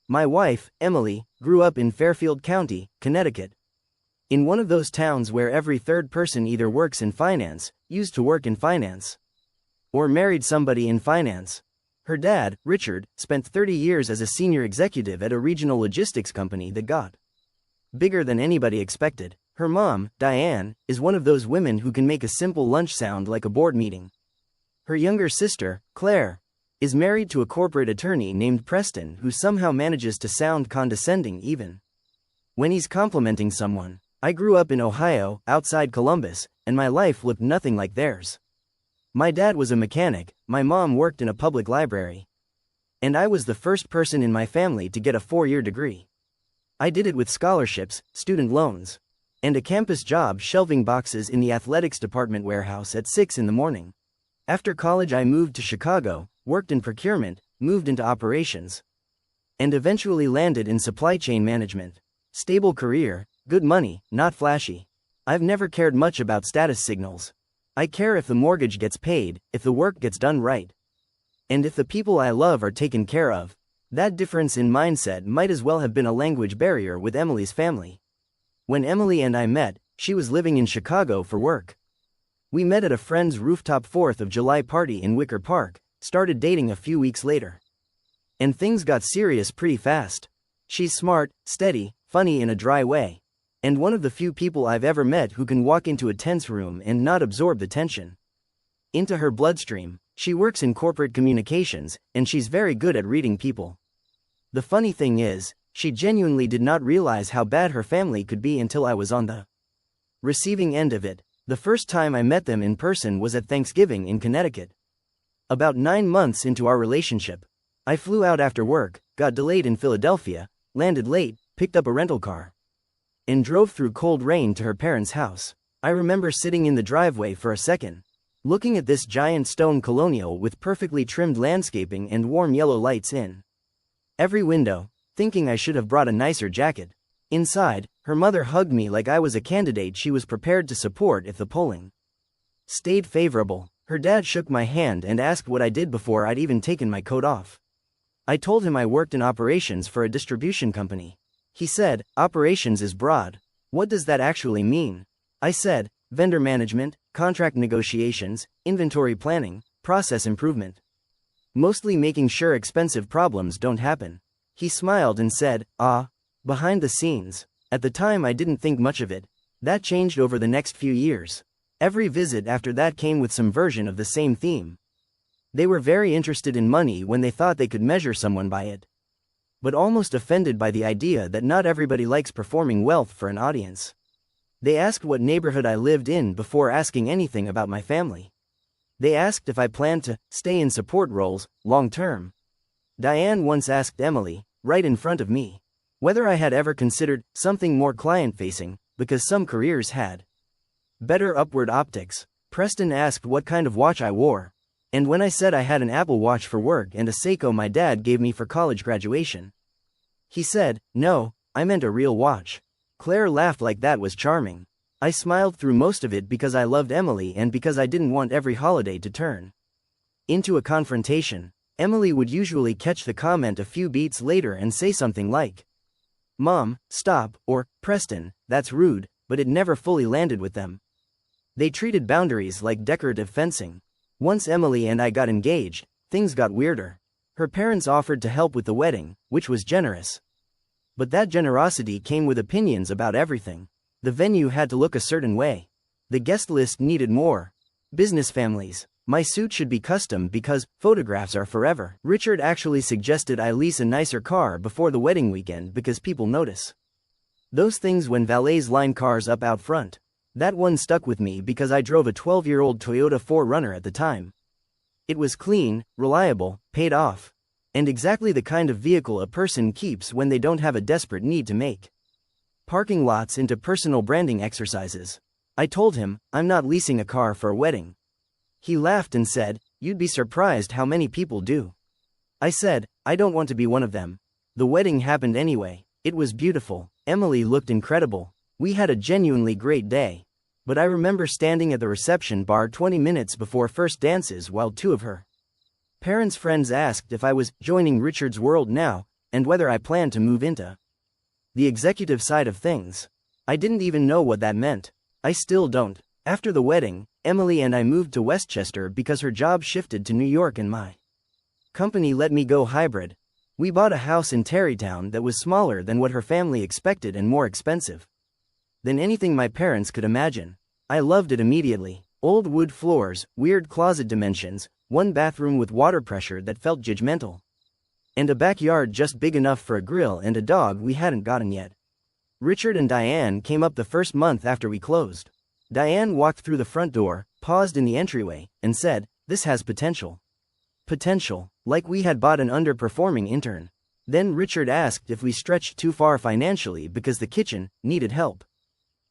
[SPEAKER 1] My wife, Emily, grew up in Fairfield County, Connecticut. In one of those towns where every third person either works in finance, used to work in finance, or married somebody in finance. Her dad, Richard, spent 30 years as a senior executive at a regional logistics company that got bigger than anybody expected. Her mom, Diane, is one of those women who can make a simple lunch sound like a board meeting. Her younger sister, Claire, is married to a corporate attorney named Preston who somehow manages to sound condescending even when he's complimenting someone. I grew up in Ohio, outside Columbus, and my life looked nothing like theirs. My dad was a mechanic, my mom worked in a public library. And I was the first person in my family to get a 4-year degree. I did it with scholarships, student loans, and a campus job shelving boxes in the athletics department warehouse at 6 in the morning. After college I moved to Chicago, worked in procurement, moved into operations, and eventually landed in supply chain management. Stable career, good money, not flashy. I've never cared much about status signals. I care if the mortgage gets paid, if the work gets done right, and if the people I love are taken care of. That difference in mindset might as well have been a language barrier with Emily's family. When Emily and I met, she was living in Chicago for work. We met at a friend's rooftop 4th of July party in Wicker Park, started dating a few weeks later. And things got serious pretty fast. She's smart, steady, funny in a dry way. And one of the few people I've ever met who can walk into a tense room and not absorb the tension into her bloodstream. She works in corporate communications, and she's very good at reading people. The funny thing is, she genuinely did not realize how bad her family could be until I was on the receiving end of it. The first time I met them in person was at Thanksgiving in Connecticut. About 9 months into our relationship, I flew out after work, got delayed in Philadelphia, landed late, picked up a rental car, and drove through cold rain to her parents' house. I remember sitting in the driveway for a second, looking at this giant stone colonial with perfectly trimmed landscaping and warm yellow lights in every window, thinking I should have brought a nicer jacket. Inside, her mother hugged me like I was a candidate she was prepared to support if the polling stayed favorable. Her dad shook my hand and asked what I did before I'd even taken my coat off. I told him I worked in operations for a distribution company. He said, "Operations is broad. What does that actually mean?" I said, "Vendor management, contract negotiations, inventory planning, process improvement. Mostly making sure expensive problems don't happen." He smiled and said, behind the scenes. At the time I didn't think much of it. That changed over the next few years. Every visit after that came with some version of the same theme. They were very interested in money when they thought they could measure someone by it, but almost offended by the idea that not everybody likes performing wealth for an audience. They asked what neighborhood I lived in before asking anything about my family. They asked if I planned to stay in support roles long term. Diane once asked Emily, right in front of me, whether I had ever considered something more client-facing, because some careers had better upward optics. Preston asked what kind of watch I wore, and when I said I had an Apple Watch for work and a Seiko my dad gave me for college graduation, he said, "No, I meant a real watch." Claire laughed like that was charming. I smiled through most of it because I loved Emily and because I didn't want every holiday to turn into a confrontation. Emily would usually catch the comment a few beats later and say something like, "Mom, stop," or, "Preston, that's rude," but it never fully landed with them. They treated boundaries like decorative fencing. Once Emily and I got engaged, things got weirder. Her parents offered to help with the wedding, which was generous. But that generosity came with opinions about everything. The venue had to look a certain way. The guest list needed more business families. My suit should be custom because photographs are forever. Richard actually suggested I lease a nicer car before the wedding weekend because people notice those things when valets line cars up out front. That one stuck with me because I drove a 12-year-old Toyota 4Runner at the time. It was clean, reliable, paid off, and exactly the kind of vehicle a person keeps when they don't have a desperate need to make parking lots into personal branding exercises. I told him, I'm not leasing a car for a wedding. He laughed and said, "You'd be surprised how many people do." I said, "I don't want to be one of them." The wedding happened anyway. It was beautiful. Emily looked incredible. We had a genuinely great day. But I remember standing at the reception bar 20 minutes before first dances while two of her parents' friends asked if I was joining Richard's world now, and whether I planned to move into the executive side of things. I didn't even know what that meant. I still don't. After the wedding, Emily and I moved to Westchester because her job shifted to New York and my company let me go hybrid. We bought a house in Tarrytown that was smaller than what her family expected and more expensive than anything my parents could imagine. I loved it immediately. Old wood floors, weird closet dimensions, one bathroom with water pressure that felt judgmental, and a backyard just big enough for a grill and a dog we hadn't gotten yet. Richard and Diane came up the first month after we closed. Diane walked through the front door, paused in the entryway, and said, "This has potential." Potential, like we had bought an underperforming intern. Then Richard asked if we stretched too far financially because the kitchen needed help.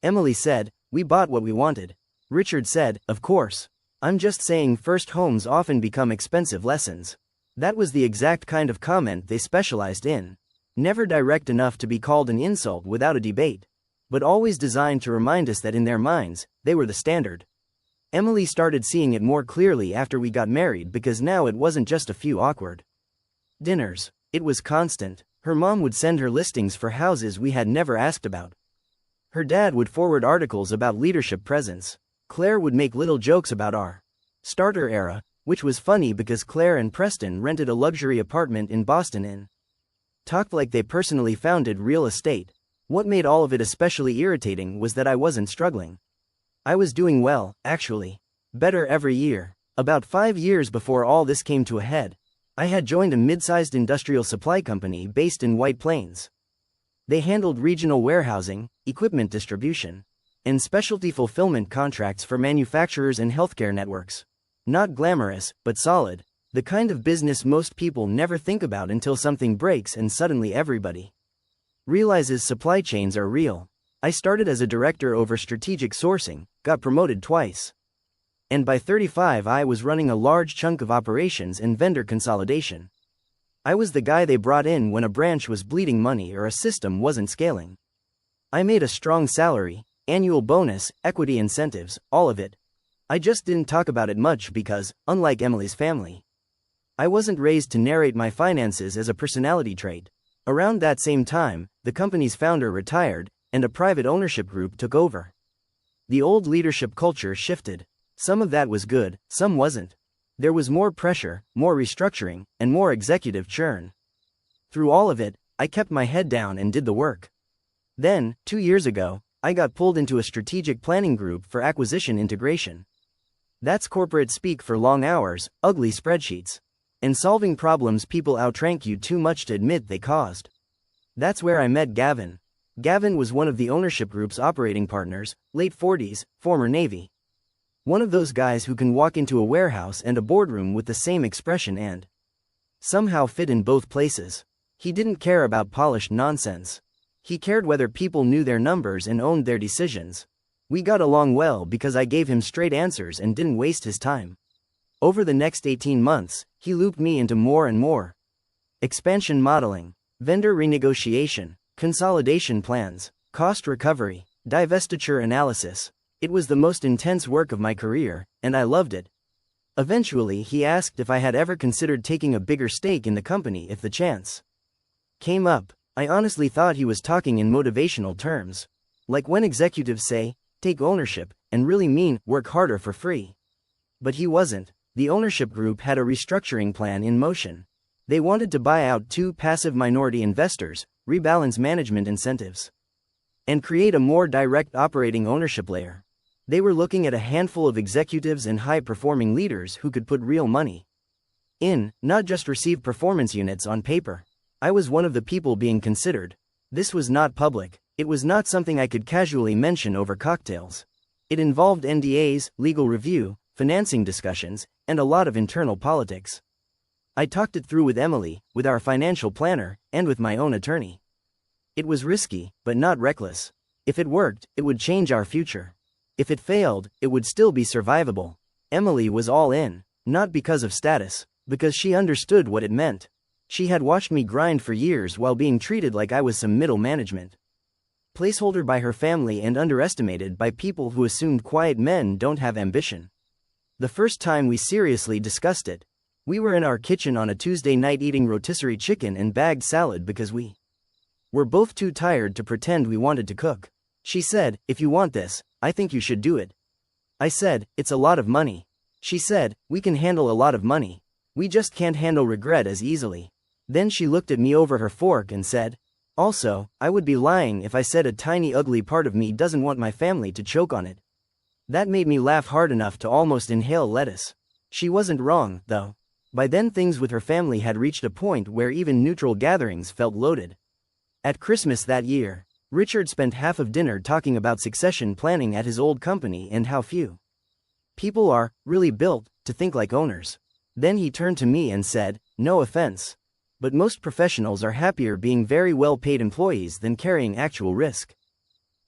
[SPEAKER 1] Emily said, "We bought what we wanted." Richard said, "Of course. I'm just saying first homes often become expensive lessons." That was the exact kind of comment they specialized in. Never direct enough to be called an insult without a debate, but always designed to remind us that in their minds, they were the standard. Emily started seeing it more clearly after we got married because now it wasn't just a few awkward dinners. It was constant. Her mom would send her listings for houses we had never asked about. Her dad would forward articles about leadership presence. Claire would make little jokes about our starter era, which was funny because Claire and Preston rented a luxury apartment in Boston and talked like they personally founded real estate. What made all of it especially irritating was that I wasn't struggling. I was doing well, actually. Better every year. About 5 years before all this came to a head, I had joined a mid-sized industrial supply company based in White Plains. They handled regional warehousing, equipment distribution, and specialty fulfillment contracts for manufacturers and healthcare networks. Not glamorous, but solid. The kind of business most people never think about until something breaks and suddenly everybody realizes supply chains are real. I started as a director over strategic sourcing, got promoted twice. And by 35 I was running a large chunk of operations and vendor consolidation. I was the guy they brought in when a branch was bleeding money or a system wasn't scaling. I made a strong salary, annual bonus, equity incentives, all of it. I just didn't talk about it much because, unlike Emily's family, I wasn't raised to narrate my finances as a personality trait. Around that same time, the company's founder retired, and a private ownership group took over. The old leadership culture shifted. Some of that was good, some wasn't. There was more pressure, more restructuring, and more executive churn. Through all of it, I kept my head down and did the work. Then, 2 years ago, I got pulled into a strategic planning group for acquisition integration. That's corporate speak for long hours, ugly spreadsheets, and solving problems people outrank you too much to admit they caused. That's where I met Gavin. Gavin was one of the ownership group's operating partners, late 40s, former Navy. One of those guys who can walk into a warehouse and a boardroom with the same expression and somehow fit in both places. He didn't care about polished nonsense. He cared whether people knew their numbers and owned their decisions. We got along well because I gave him straight answers and didn't waste his time. Over the next 18 months, he looped me into more and more expansion modeling, vendor renegotiation, consolidation plans, cost recovery, divestiture analysis. It was the most intense work of my career, and I loved it. Eventually, he asked if I had ever considered taking a bigger stake in the company if the chance came up. I honestly thought he was talking in motivational terms. Like when executives say, take ownership, and really mean, work harder for free. But he wasn't. The ownership group had a restructuring plan in motion. They wanted to buy out 2 passive minority investors, rebalance management incentives, and create a more direct operating ownership layer. They were looking at a handful of executives and high-performing leaders who could put real money in, not just receive performance units on paper. I was one of the people being considered. This was not public. It was not something I could casually mention over cocktails. It involved NDAs, legal review, financing discussions, and a lot of internal politics. I talked it through with Emily, with our financial planner, and with my own attorney. It was risky, but not reckless. If it worked, it would change our future. If it failed, it would still be survivable. Emily was all in, not because of status, because she understood what it meant. She had watched me grind for years while being treated like I was some middle management placeholder by her family and underestimated by people who assumed quiet men don't have ambition. The first time we seriously discussed it, we were in our kitchen on a Tuesday night eating rotisserie chicken and bagged salad because we were both too tired to pretend we wanted to cook. She said, if you want this, I think you should do it. I said, it's a lot of money. She said, we can handle a lot of money. We just can't handle regret as easily. Then she looked at me over her fork and said, also, I would be lying if I said a tiny ugly part of me doesn't want my family to choke on it. That made me laugh hard enough to almost inhale lettuce. She wasn't wrong, though. By then things with her family had reached a point where even neutral gatherings felt loaded. At Christmas that year, Richard spent half of dinner talking about succession planning at his old company and how few people are really built to think like owners. Then he turned to me and said, no offense, but most professionals are happier being very well-paid employees than carrying actual risk.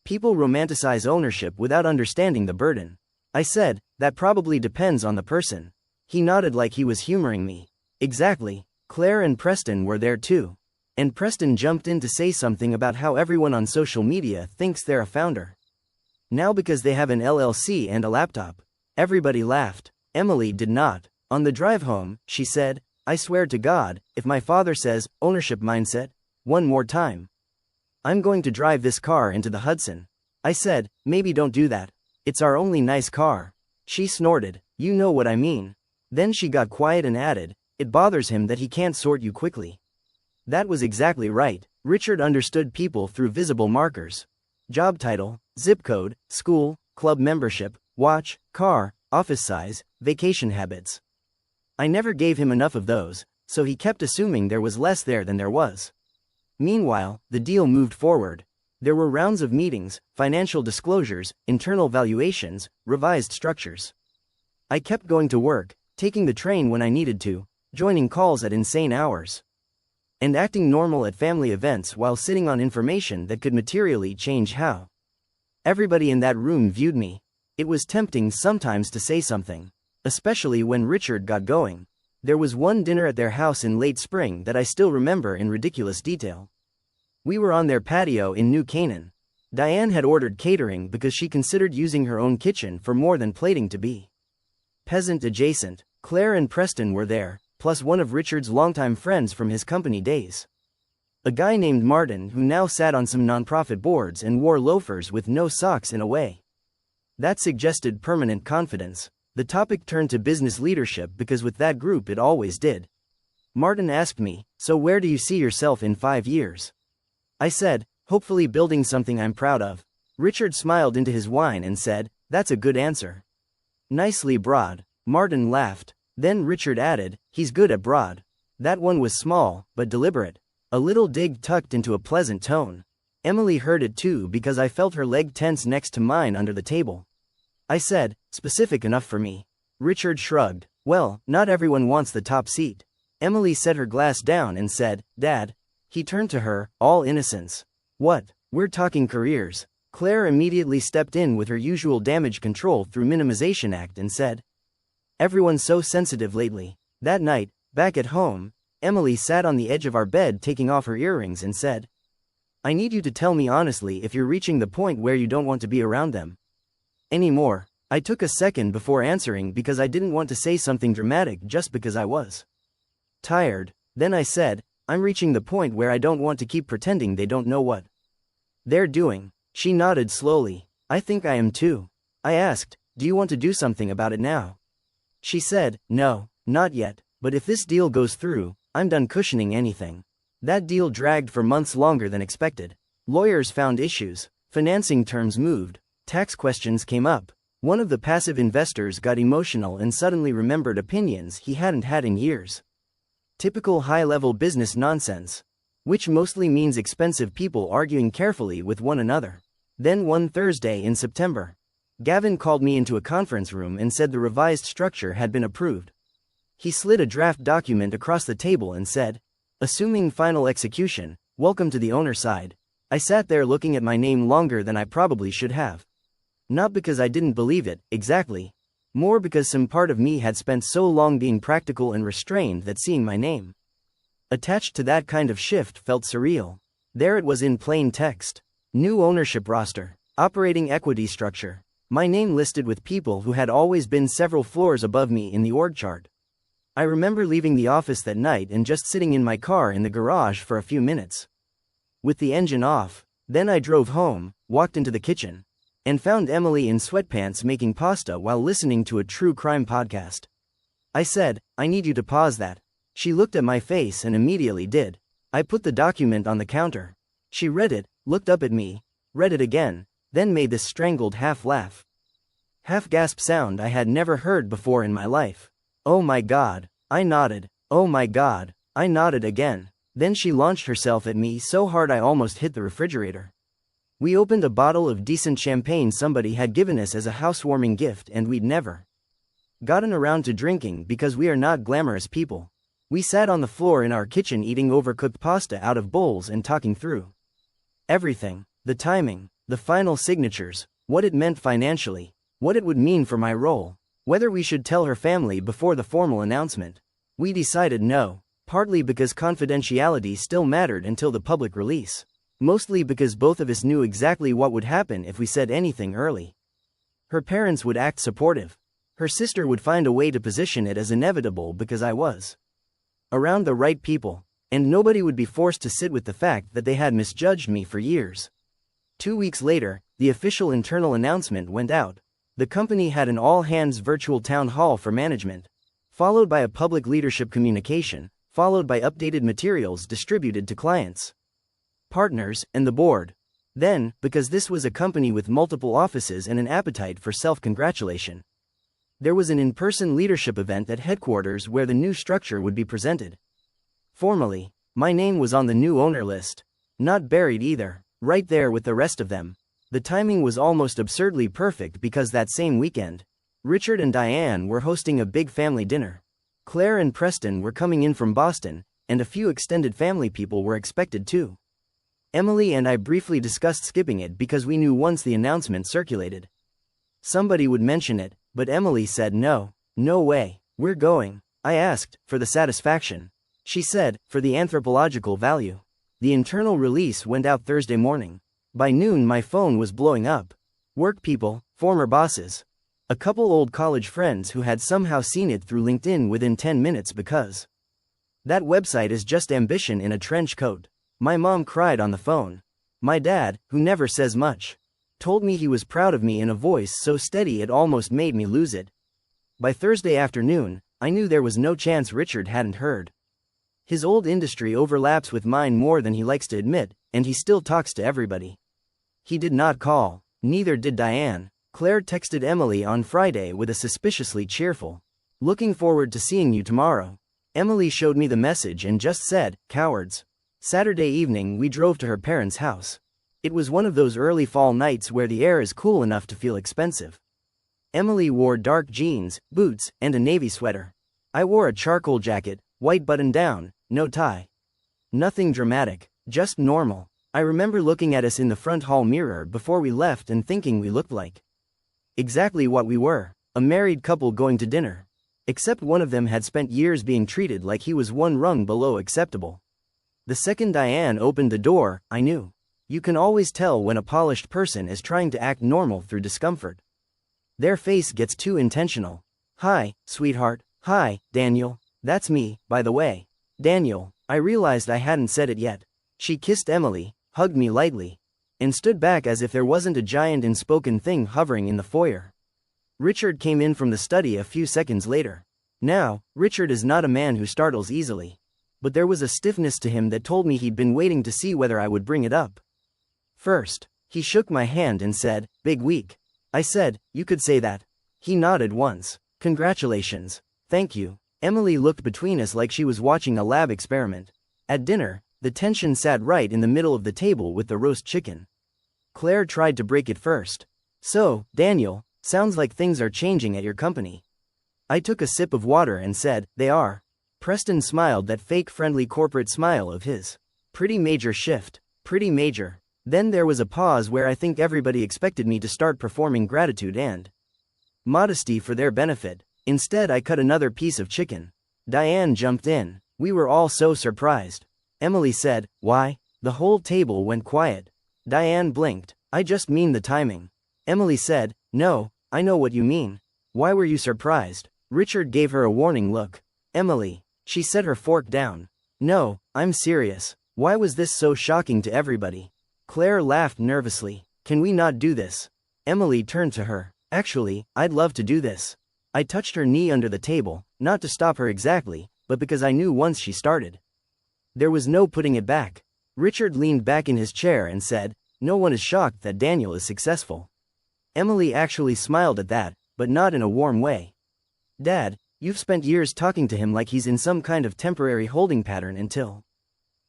[SPEAKER 1] People romanticize ownership without understanding the burden. I said, that probably depends on the person. He nodded like he was humoring me. Exactly. Claire and Preston were there too. And Preston jumped in to say something about how everyone on social media thinks they're a founder now because they have an LLC and a laptop. Everybody laughed. Emily did not. On the drive home, she said, I swear to God, if my father says, ownership mindset, one more time, I'm going to drive this car into the Hudson. I said, maybe don't do that. It's our only nice car. She snorted, you know what I mean. Then she got quiet and added, "It bothers him that he can't sort you quickly." That was exactly right. Richard understood people through visible markers. Job title, zip code, school, club membership, watch, car, office size, vacation habits. I never gave him enough of those, so he kept assuming there was less there than there was. Meanwhile, the deal moved forward. There were rounds of meetings, financial disclosures, internal valuations, revised structures. I kept going to work, taking the train when I needed to, joining calls at insane hours, and acting normal at family events while sitting on information that could materially change how everybody in that room viewed me. It was tempting sometimes to say something, especially when Richard got going. There was one dinner at their house in late spring that I still remember in ridiculous detail. We were on their patio in New Canaan. Diane had ordered catering because she considered using her own kitchen for more than plating to be peasant adjacent. Claire and Preston were there, plus one of Richard's longtime friends from his company days. A guy named Martin who now sat on some nonprofit boards and wore loafers with no socks in a way that suggested permanent confidence. The topic turned to business leadership because with that group it always did. Martin asked me, "So where do you see yourself in 5 years?" I said, "Hopefully building something I'm proud of." Richard smiled into his wine and said, "That's a good answer." Nicely broad. Martin laughed. Then Richard added, "He's good at broad." That one was small, but deliberate. A little dig tucked into a pleasant tone. Emily heard it too because I felt her leg tense next to mine under the table. I said, "Specific enough for me." Richard shrugged. "Well, not everyone wants the top seat." Emily set her glass down and said, "Dad." He turned to her, all innocence. "What? We're talking careers." Claire immediately stepped in with her usual damage control through minimization act and said, "Everyone's so sensitive lately." That night, back at home, Emily sat on the edge of our bed taking off her earrings and said, "I need you to tell me honestly if you're reaching the point where you don't want to be around them anymore." I took a second before answering because I didn't want to say something dramatic just because I was tired. Then I said, "I'm reaching the point where I don't want to keep pretending they don't know what they're doing." She nodded slowly. "I think I am too." I asked, "Do you want to do something about it now?" She said, "No, not yet, but if this deal goes through, I'm done cushioning anything." That deal dragged for months longer than expected. Lawyers found issues, financing terms moved, tax questions came up. One of the passive investors got emotional and suddenly remembered opinions he hadn't had in years. Typical high-level business nonsense, which mostly means expensive people arguing carefully with one another. Then one Thursday in September, Gavin called me into a conference room and said the revised structure had been approved. He slid a draft document across the table and said, "Assuming final execution, welcome to the owner side." I sat there looking at my name longer than I probably should have. Not because I didn't believe it, exactly. More because some part of me had spent so long being practical and restrained that seeing my name attached to that kind of shift felt surreal. There it was in plain text. New ownership roster. Operating equity structure. My name listed with people who had always been several floors above me in the org chart. I remember leaving the office that night and just sitting in my car in the garage for a few minutes, with the engine off. Then I drove home, walked into the kitchen, and found Emily in sweatpants making pasta while listening to a true crime podcast. I said, "I need you to pause that." She looked at my face and immediately did. I put the document on the counter. She read it, looked up at me, read it again, then made this strangled half-laugh, half-gasp sound I had never heard before in my life. "Oh my God." I nodded. "Oh my God." I nodded again. Then she launched herself at me so hard I almost hit the refrigerator. We opened a bottle of decent champagne somebody had given us as a housewarming gift and we'd never gotten around to drinking because we are not glamorous people. We sat on the floor in our kitchen eating overcooked pasta out of bowls and talking through everything. The timing, the final signatures, what it meant financially, what it would mean for my role, whether we should tell her family before the formal announcement. We decided no, partly because confidentiality still mattered until the public release. Mostly because both of us knew exactly what would happen if we said anything early. Her parents would act supportive. Her sister would find a way to position it as inevitable because I was around the right people, and nobody would be forced to sit with the fact that they had misjudged me for years. 2 weeks later, the official internal announcement went out. The company had an all-hands virtual town hall for management. followed by a public leadership communication, followed by updated materials distributed to clients, partners, and the board. Then, because this was a company with multiple offices and an appetite for self-congratulation, there was an in-person leadership event at headquarters where the new structure would be presented. Formally, my name was on the new owner list. Not buried either, right there with the rest of them. The timing was almost absurdly perfect because that same weekend, Richard and Diane were hosting a big family dinner. Claire and Preston were coming in from Boston, and a few extended family people were expected too. Emily and I briefly discussed skipping it because we knew once the announcement circulated, somebody would mention it, but Emily said no way, we're going. I asked, for the satisfaction. She said, for the anthropological value. The internal release went out Thursday morning. By noon my phone was blowing up. Work people, former bosses, a couple old college friends who had somehow seen it through LinkedIn within 10 minutes because that website is just ambition in a trench coat. My mom cried on the phone. My dad, who never says much, told me he was proud of me in a voice so steady it almost made me lose it. By Thursday afternoon, I knew there was no chance Richard hadn't heard. His old industry overlaps with mine more than he likes to admit, and he still talks to everybody. He did not call, neither did Diane. Claire texted Emily on Friday with a suspiciously cheerful, "Looking forward to seeing you tomorrow." Emily showed me the message and just said, "Cowards." Saturday evening we drove to her parents' house. It was one of those early fall nights where the air is cool enough to feel expensive. Emily wore dark jeans, boots, and a navy sweater. I wore a charcoal jacket, white button-down, no tie. Nothing dramatic, just normal. I remember looking at us in the front hall mirror before we left and thinking we looked like exactly what we were, a married couple going to dinner. Except one of them had spent years being treated like he was one rung below acceptable. The second Diane opened the door, I knew. You can always tell when a polished person is trying to act normal through discomfort. Their face gets too intentional. "Hi, sweetheart." "Hi, Daniel. That's me, by the way. Daniel." I realized I hadn't said it yet. She kissed Emily, hugged me lightly, and stood back as if there wasn't a giant unspoken thing hovering in the foyer. Richard came in from the study a few seconds later. Now, Richard is not a man who startles easily. But there was a stiffness to him that told me he'd been waiting to see whether I would bring it up. First, he shook my hand and said, "Big week." I said, "You could say that." He nodded once. "Congratulations." "Thank you." Emily looked between us like she was watching a lab experiment. At dinner, the tension sat right in the middle of the table with the roast chicken. Claire tried to break it first. "So, Daniel, sounds like things are changing at your company." I took a sip of water and said, "They are." Preston smiled that fake friendly corporate smile of his. "Pretty major shift. Pretty major." Then there was a pause where I think everybody expected me to start performing gratitude and modesty for their benefit. Instead I cut another piece of chicken. Diane jumped in. We were all so surprised. Emily said, "Why?" The whole table went quiet. Diane blinked. "I just mean the timing." Emily said, "No, I know what you mean. Why were you surprised?" Richard gave her a warning look. "Emily." She set her fork down. "No, I'm serious. Why was this so shocking to everybody?" Claire laughed nervously. "Can we not do this?" Emily turned to her. "Actually, I'd love to do this." I touched her knee under the table, not to stop her exactly, but because I knew once she started, there was no putting it back. Richard leaned back in his chair and said, "No one is shocked that Daniel is successful." Emily actually smiled at that, but not in a warm way. "Dad, you've spent years talking to him like he's in some kind of temporary holding pattern until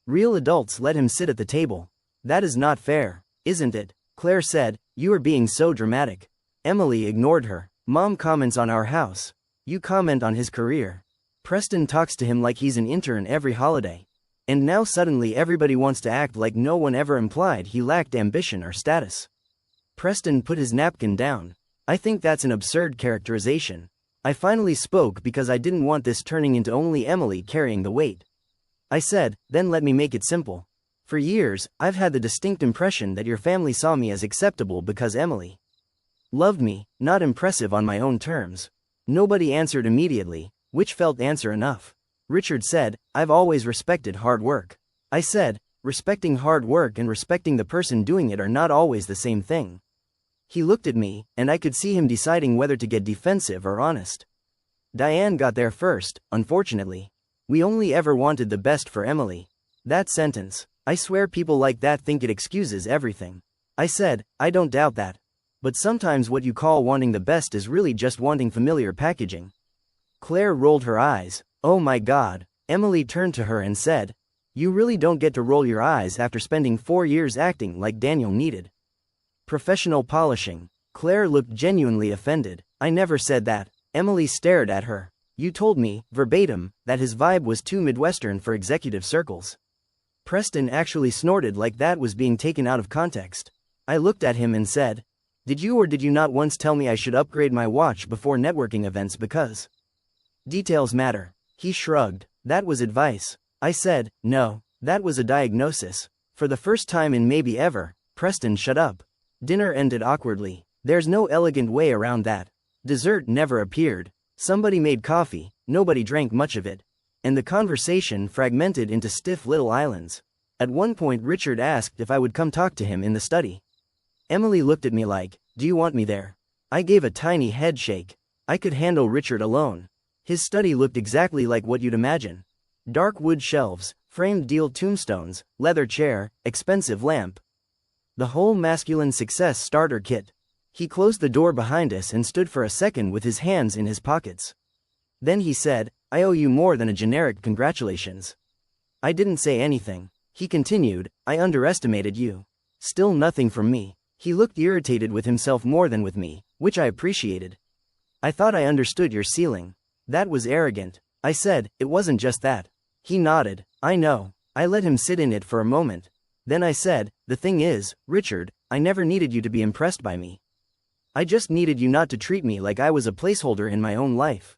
[SPEAKER 1] real adults let him sit at the table. That is not fair, isn't it?" Claire said, "You are being so dramatic." Emily ignored her. "Mom comments on our house. You comment on his career. Preston talks to him like he's an intern every holiday. And now suddenly everybody wants to act like no one ever implied he lacked ambition or status." Preston put his napkin down. "I think that's an absurd characterization." I finally spoke because I didn't want this turning into only Emily carrying the weight. I said, "Then let me make it simple. For years, I've had the distinct impression that your family saw me as acceptable because Emily loved me, not impressive on my own terms." Nobody answered immediately, which felt answer enough. Richard said, "I've always respected hard work." I said, "Respecting hard work and respecting the person doing it are not always the same thing." He looked at me, and I could see him deciding whether to get defensive or honest. Diane got there first, unfortunately. We only ever wanted the best for Emily. That sentence. I swear people like that think it excuses everything. I said, I don't doubt that. But sometimes what you call wanting the best is really just wanting familiar packaging. Claire rolled her eyes. Oh my God. Emily turned to her and said, you really don't get to roll your eyes after spending 4 years acting like Daniel needed professional polishing. Claire looked genuinely offended. I never said that. Emily stared at her. You told me, verbatim, that his vibe was too Midwestern for executive circles. Preston actually snorted like that was being taken out of context. I looked at him and said, did you or did you not once tell me I should upgrade my watch before networking events because details matter? He shrugged. That was advice. I said, no, that was a diagnosis. For the first time in maybe ever, Preston shut up. Dinner ended awkwardly. There's no elegant way around that. Dessert never appeared. Somebody made coffee, nobody drank much of it. And the conversation fragmented into stiff little islands. At one point Richard asked if I would come talk to him in the study. Emily looked at me like, do you want me there? I gave a tiny head shake. I could handle Richard alone. His study looked exactly like what you'd imagine. Dark wood shelves, framed deal tombstones, leather chair, expensive lamp. The whole masculine success starter kit. He closed the door behind us and stood for a second with his hands in his pockets. Then he said, I owe you more than a generic congratulations. I didn't say anything. He continued, I underestimated you. Still nothing from me. He looked irritated with himself more than with me, which I appreciated. I thought I understood your ceiling. That was arrogant. I said, it wasn't just that. He nodded. I know. I let him sit in it for a moment. Then I said, the thing is, Richard, I never needed you to be impressed by me. I just needed you not to treat me like I was a placeholder in my own life.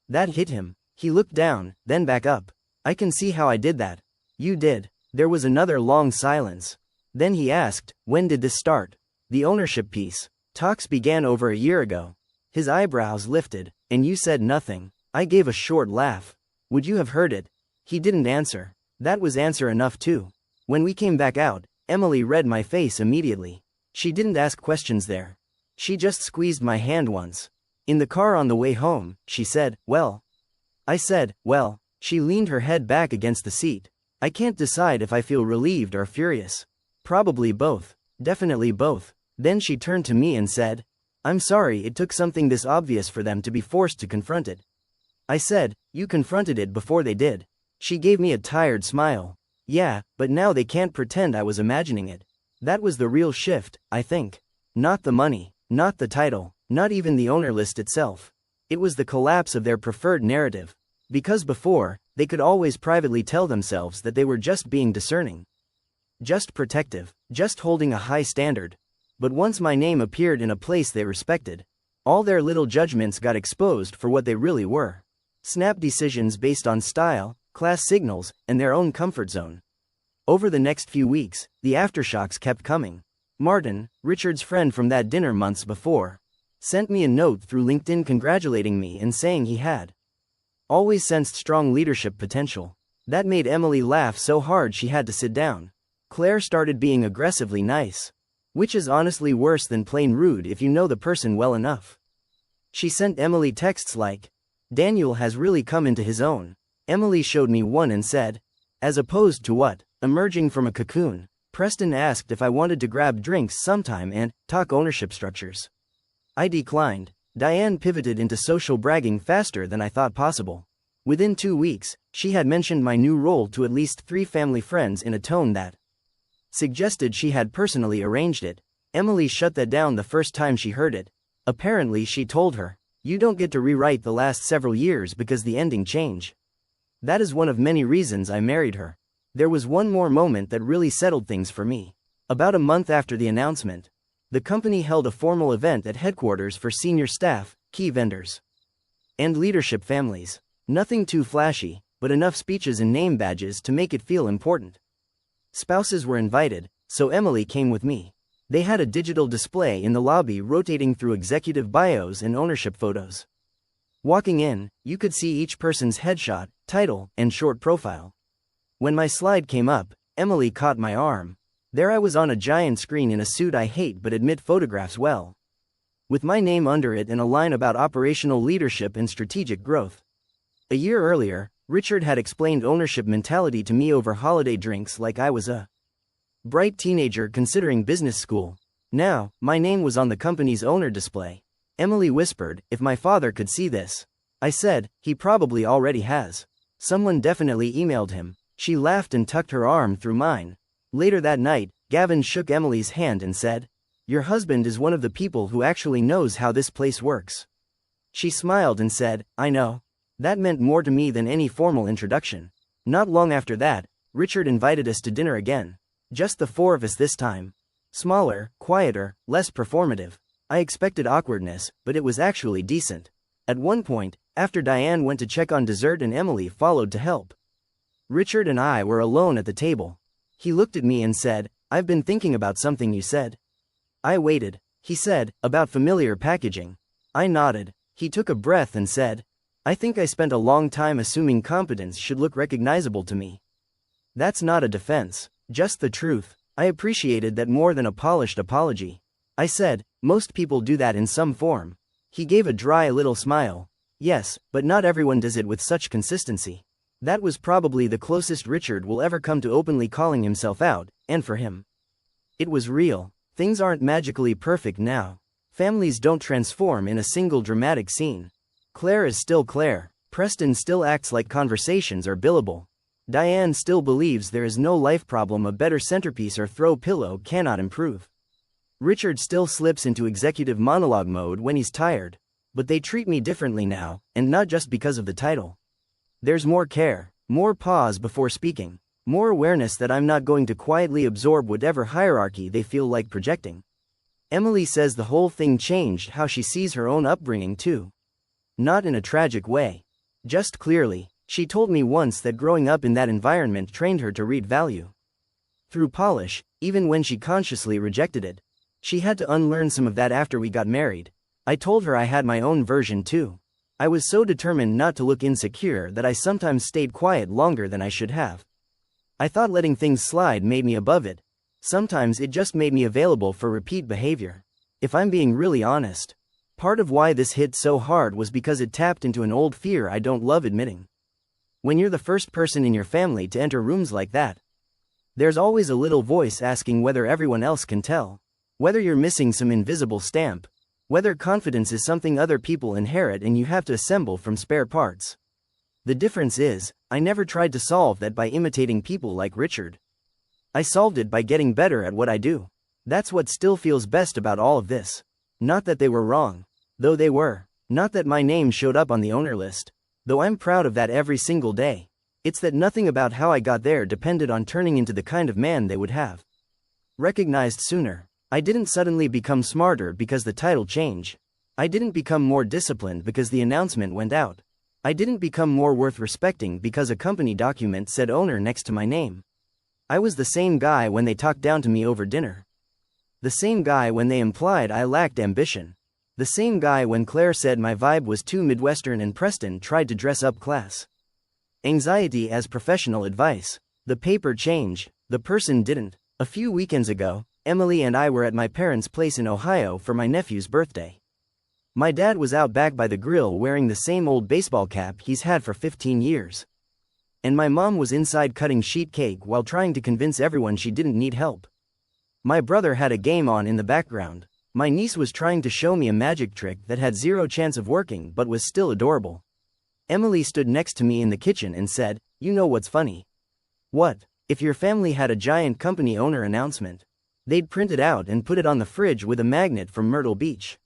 [SPEAKER 1] That hit him. He looked down, then back up. I can see how I did that. You did. There was another long silence. Then he asked, when did this start? The ownership piece. Talks began over a year ago. His eyebrows lifted. And you said nothing. I gave a short laugh. Would you have heard it? He didn't answer. That was answer enough too. When we came back out, Emily read my face immediately. She didn't ask questions there. She just squeezed my hand once. In the car on the way home, she said, well. I said, well. She leaned her head back against the seat. I can't decide if I feel relieved or furious. Probably both. Definitely both. Then she turned to me and said, I'm sorry it took something this obvious for them to be forced to confront it. I said, you confronted it before they did. She gave me a tired smile. Yeah, but now they can't pretend I was imagining it. That was the real shift, I think. Not the money, not the title, not even the owner list itself. It was the collapse of their preferred narrative. Because before, they could always privately tell themselves that they were just being discerning. Just protective, just holding a high standard. But once my name appeared in a place they respected, all their little judgments got exposed for what they really were. Snap decisions based on style, class signals, and their own comfort zone. Over the next few weeks, the aftershocks kept coming. Martin, Richard's friend from that dinner months before, sent me a note through LinkedIn congratulating me and saying he had always sensed strong leadership potential. That made Emily laugh so hard she had to sit down. Claire started being aggressively nice. Which is honestly worse than plain rude if you know the person well enough. She sent Emily texts like, Daniel has really come into his own. Emily showed me one and said, as opposed to what? Emerging from a cocoon. Preston asked if I wanted to grab drinks sometime and talk ownership structures. I declined. Diane pivoted into social bragging faster than I thought possible. Within 2 weeks, she had mentioned my new role to at least 3 family friends in a tone that suggested she had personally arranged it. Emily shut that down the first time she heard it. Apparently she told her, you don't get to rewrite the last several years because the ending changed. That is one of many reasons I married her. There was one more moment that really settled things for me. About a month after the announcement, the company held a formal event at headquarters for senior staff, key vendors, and leadership families. Nothing too flashy, but enough speeches and name badges to make it feel important. Spouses were invited, so Emily came with me. They had a digital display in the lobby rotating through executive bios and ownership photos. Walking in, you could see each person's headshot, title, and short profile. When my slide came up, Emily caught my arm. There I was on a giant screen in a suit I hate but admit photographs well. with my name under it and a line about operational leadership and strategic growth. A year earlier, Richard had explained ownership mentality to me over holiday drinks like I was a bright teenager considering business school. Now, my name was on the company's owner display. Emily whispered, "If my father could see this." I said, "He probably already has. Someone definitely emailed him." She laughed and tucked her arm through mine. Later that night, Gavin shook Emily's hand and said, "Your husband is one of the people who actually knows how this place works." She smiled and said, "I know." That meant more to me than any formal introduction. Not long after that, Richard invited us to dinner again. Just the four of us this time. Smaller, quieter, less performative. I expected awkwardness, but it was actually decent. At one point, after Diane went to check on dessert and Emily followed to help, Richard and I were alone at the table. He looked at me and said, "I've been thinking about something you said." I waited. He said, "About familiar packaging." I nodded. He took a breath and said, "I think I spent a long time assuming competence should look recognizable to me." That's not a defense, just the truth. I appreciated that more than a polished apology. I said, "Most people do that in some form." He gave a dry little smile. "Yes, but not everyone does it with such consistency." That was probably the closest Richard will ever come to openly calling himself out, and for him, it was real. Things aren't magically perfect now. Families don't transform in a single dramatic scene. Claire is still Claire. Preston still acts like conversations are billable. Diane still believes there is no life problem a better centerpiece or throw pillow cannot improve. Richard still slips into executive monologue mode when he's tired. But they treat me differently now, and not just because of the title. There's more care, more pause before speaking, more awareness that I'm not going to quietly absorb whatever hierarchy they feel like projecting. Emily says the whole thing changed how she sees her own upbringing too. Not in a tragic way. Just clearly, she told me once that growing up in that environment trained her to read value through polish, even when she consciously rejected it. She had to unlearn some of that after we got married. I told her I had my own version too. I was so determined not to look insecure that I sometimes stayed quiet longer than I should have. I thought letting things slide made me above it. Sometimes it just made me available for repeat behavior. If I'm being really honest, part of why this hit so hard was because it tapped into an old fear I don't love admitting. When you're the first person in your family to enter rooms like that, there's always a little voice asking whether everyone else can tell, whether you're missing some invisible stamp, whether confidence is something other people inherit and you have to assemble from spare parts. The difference is, I never tried to solve that by imitating people like Richard. I solved it by getting better at what I do. That's what still feels best about all of this. Not that they were wrong, though they were. Not that my name showed up on the owner list, though I'm proud of that every single day. It's that nothing about how I got there depended on turning into the kind of man they would have recognized sooner. I didn't suddenly become smarter because the title changed. I didn't become more disciplined because the announcement went out. I didn't become more worth respecting because a company document said owner next to my name. I was the same guy when they talked down to me over dinner. The same guy when they implied I lacked ambition. The same guy when Claire said my vibe was too Midwestern and Preston tried to dress up class. Anxiety as professional advice. The paper changed, the person didn't. A few weekends ago, Emily and I were at my parents' place in Ohio for my nephew's birthday. My dad was out back by the grill wearing the same old baseball cap he's had for 15 years. And my mom was inside cutting sheet cake while trying to convince everyone she didn't need help. My brother had a game on in the background. My niece was trying to show me a magic trick that had zero chance of working but was still adorable. Emily stood next to me in the kitchen and said, "You know what's funny? What? If your family had a giant company owner announcement, they'd print it out and put it on the fridge with a magnet from Myrtle Beach."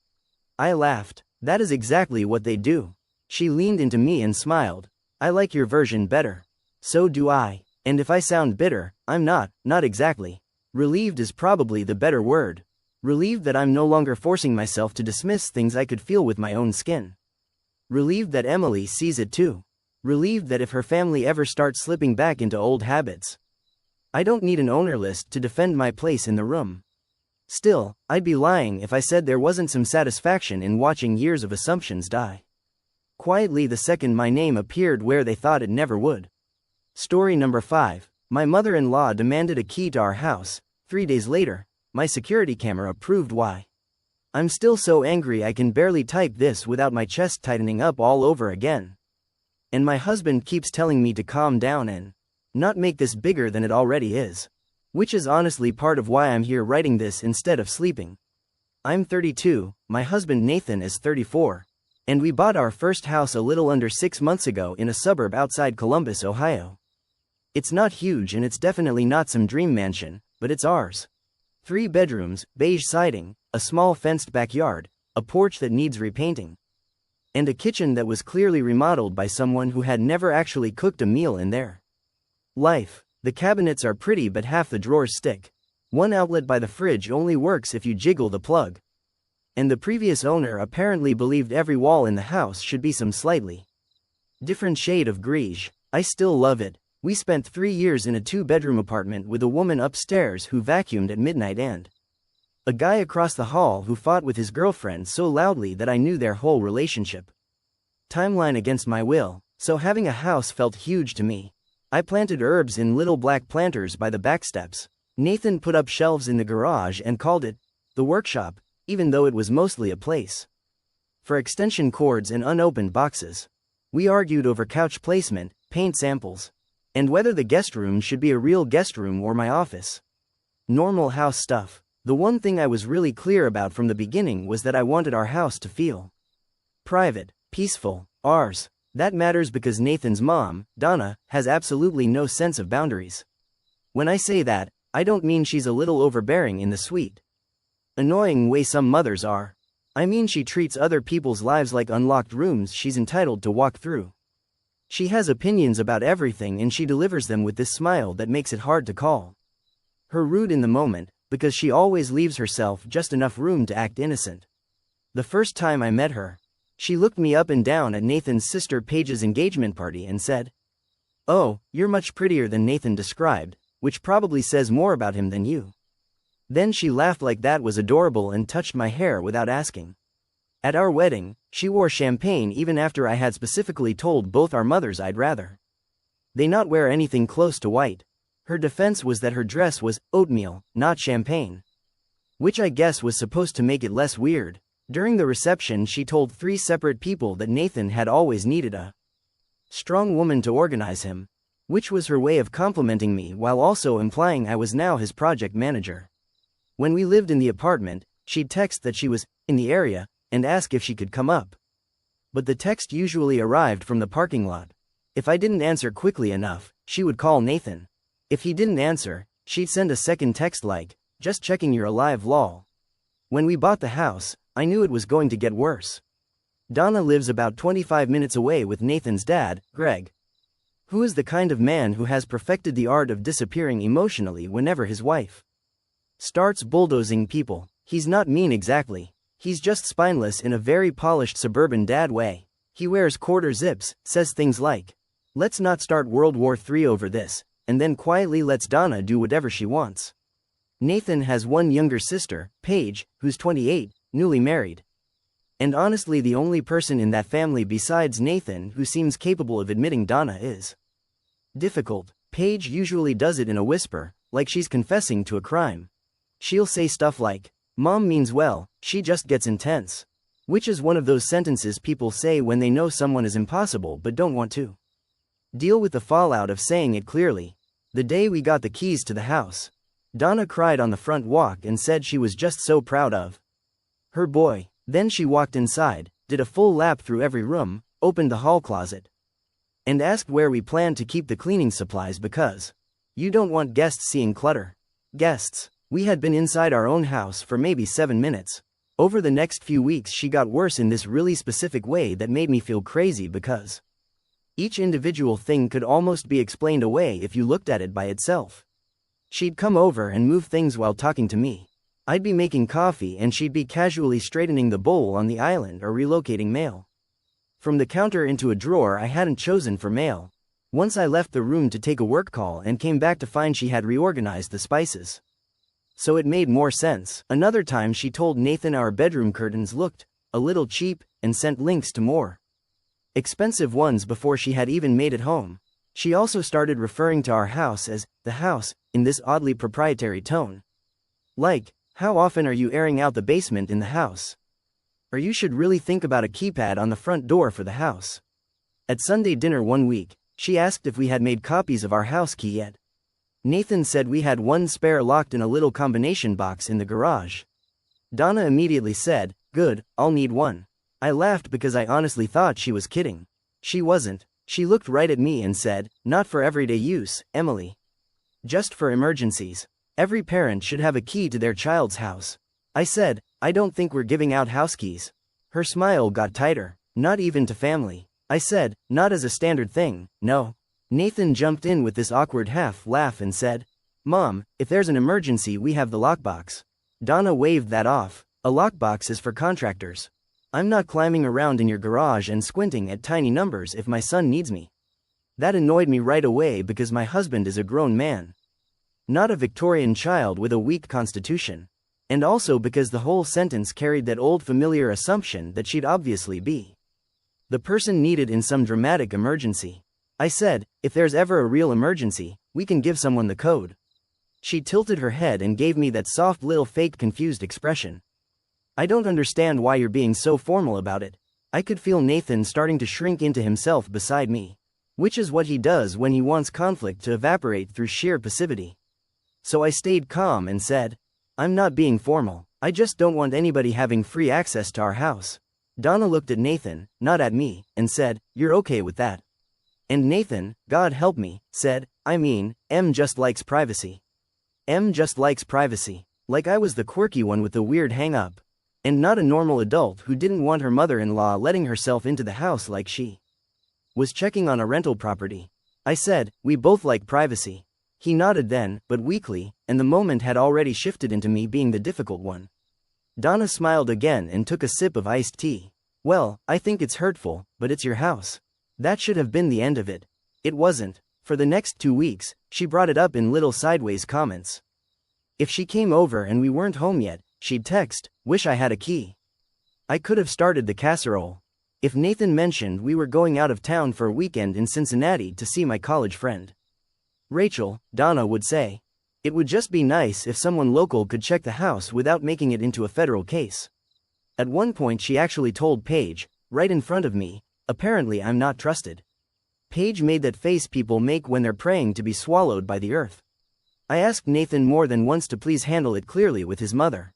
[SPEAKER 1] I laughed. That is exactly what they do. She leaned into me and smiled. I like your version better. So do I. And if I sound bitter, I'm not exactly. Relieved is probably the better word. Relieved that I'm no longer forcing myself to dismiss things I could feel with my own skin. Relieved that Emily sees it too. Relieved that if her family ever starts slipping back into old habits, I don't need an owner list to defend my place in the room. Still, I'd be lying if I said there wasn't some satisfaction in watching years of assumptions die quietly the second my name appeared where they thought it never would. Story number 5. My mother-in-law demanded a key to our house. 3 days later, my security camera proved why. I'm still so angry I can barely type this without my chest tightening up all over again. And my husband keeps telling me to calm down and not make this bigger than it already is. Which is honestly part of why I'm here writing this instead of sleeping. I'm 32, my husband Nathan is 34. And we bought our first house a little under 6 months ago in a suburb outside Columbus, Ohio. It's not huge and it's definitely not some dream mansion, but it's ours. 3 bedrooms, beige siding, a small fenced backyard, a porch that needs repainting, and a kitchen that was clearly remodeled by someone who had never actually cooked a meal in their life. The cabinets are pretty but half the drawers stick. One outlet by the fridge only works if you jiggle the plug. And the previous owner apparently believed every wall in the house should be some slightly different shade of greige. I still love it. We spent 3 years in a 2-bedroom apartment with a woman upstairs who vacuumed at midnight and a guy across the hall who fought with his girlfriend so loudly that I knew their whole relationship timeline against my will, so having a house felt huge to me. I planted herbs in little black planters by the back steps. Nathan put up shelves in the garage and called it the workshop, even though it was mostly a place for extension cords and unopened boxes. We argued over couch placement, paint samples, and whether the guest room should be a real guest room or my office. Normal house stuff. The one thing I was really clear about from the beginning was that I wanted our house to feel private, peaceful, ours. That matters because Nathan's mom, Donna, has absolutely no sense of boundaries. When I say that, I don't mean she's a little overbearing in the sweet, annoying way some mothers are. I mean she treats other people's lives like unlocked rooms she's entitled to walk through. She has opinions about everything and she delivers them with this smile that makes it hard to call her rude in the moment, because she always leaves herself just enough room to act innocent. The first time I met her, she looked me up and down at Nathan's sister Paige's engagement party and said, "Oh, you're much prettier than Nathan described, which probably says more about him than you." Then she laughed like that was adorable and touched my hair without asking. At our wedding, she wore champagne even after I had specifically told both our mothers I'd rather they not wear anything close to white. Her defense was that her dress was oatmeal, not champagne, which I guess was supposed to make it less weird. During the reception she told 3 separate people that Nathan had always needed a strong woman to organize him, which was her way of complimenting me while also implying I was now his project manager. When we lived in the apartment, she'd text that she was in the area and ask if she could come up. But the text usually arrived from the parking lot. If I didn't answer quickly enough, she would call Nathan. If he didn't answer, she'd send a second text like, "Just checking you're alive lol." When we bought the house, I knew it was going to get worse. Donna lives about 25 minutes away with Nathan's dad, Greg, who is the kind of man who has perfected the art of disappearing emotionally whenever his wife starts bulldozing people. He's not mean exactly. He's just spineless in a very polished suburban dad way. He wears quarter zips, says things like, "Let's not start World War III over this," and then quietly lets Donna do whatever she wants. Nathan has one younger sister, Paige, who's 28, newly married. And honestly the only person in that family besides Nathan who seems capable of admitting Donna is difficult. Paige usually does it in a whisper, like she's confessing to a crime. She'll say stuff like, "Mom means well, she just gets intense." Which is one of those sentences people say when they know someone is impossible but don't want to deal with the fallout of saying it clearly. The day we got the keys to the house, Donna cried on the front walk and said she was just so proud of her boy. Then she walked inside, did a full lap through every room, opened the hall closet, and asked where we planned to keep the cleaning supplies because you don't want guests seeing clutter. Guests. We had been inside our own house for maybe 7 minutes. Over the next few weeks she got worse in this really specific way that made me feel crazy because each individual thing could almost be explained away if you looked at it by itself. She'd come over and move things while talking to me. I'd be making coffee and she'd be casually straightening the bowl on the island or relocating mail from the counter into a drawer I hadn't chosen for mail. Once I left the room to take a work call and came back to find she had reorganized the spices, so it made more sense. Another time she told Nathan our bedroom curtains looked a little cheap and sent links to more expensive ones before she had even made it home. She also started referring to our house as the house in this oddly proprietary tone. Like, How often are you airing out the basement in the house? Or you should really think about a keypad on the front door for the house. At Sunday dinner one week, she asked if we had made copies of our house key yet. Nathan said we had one spare locked in a little combination box in the garage. Donna immediately said, "Good, I'll need one." I laughed because I honestly thought she was kidding. She wasn't. She looked right at me and said, "Not for everyday use, Emily. Just for emergencies. Every parent should have a key to their child's house." I said, "I don't think we're giving out house keys." Her smile got tighter. "Not even to family." I said, "Not as a standard thing, no." Nathan jumped in with this awkward half laugh and said, "Mom, if there's an emergency we have the lockbox." Donna waved that off. "A lockbox is for contractors. I'm not climbing around in your garage and squinting at tiny numbers if my son needs me." That annoyed me right away because my husband is a grown man. Not a Victorian child with a weak constitution. And also because the whole sentence carried that old familiar assumption that she'd obviously be the person needed in some dramatic emergency. I said, "If there's ever a real emergency, we can give someone the code." She tilted her head and gave me that soft little fake confused expression. "I don't understand why you're being so formal about it." I could feel Nathan starting to shrink into himself beside me. Which is what he does when he wants conflict to evaporate through sheer passivity. So I stayed calm and said, "I'm not being formal. I just don't want anybody having free access to our house." Donna looked at Nathan, not at me, and said, "You're okay with that?" And Nathan, God help me, said, "I mean, M just likes privacy." M just likes privacy. Like I was the quirky one with the weird hang-up. And not a normal adult who didn't want her mother-in-law letting herself into the house like she was checking on a rental property. I said, "We both like privacy." He nodded then, but weakly, and the moment had already shifted into me being the difficult one. Donna smiled again and took a sip of iced tea. "Well, I think it's hurtful, but it's your house." That should have been the end of it. It wasn't. For the next 2 weeks, she brought it up in little sideways comments. If she came over and we weren't home yet, she'd text, "Wish I had a key." I could have started the casserole. If Nathan mentioned we were going out of town for a weekend in Cincinnati to see my college friend Rachel, Donna would say, "It would just be nice if someone local could check the house without making it into a federal case." At one point she actually told Paige, right in front of me, "Apparently I'm not trusted." Paige made that face people make when they're praying to be swallowed by the earth. I asked Nathan more than once to please handle it clearly with his mother.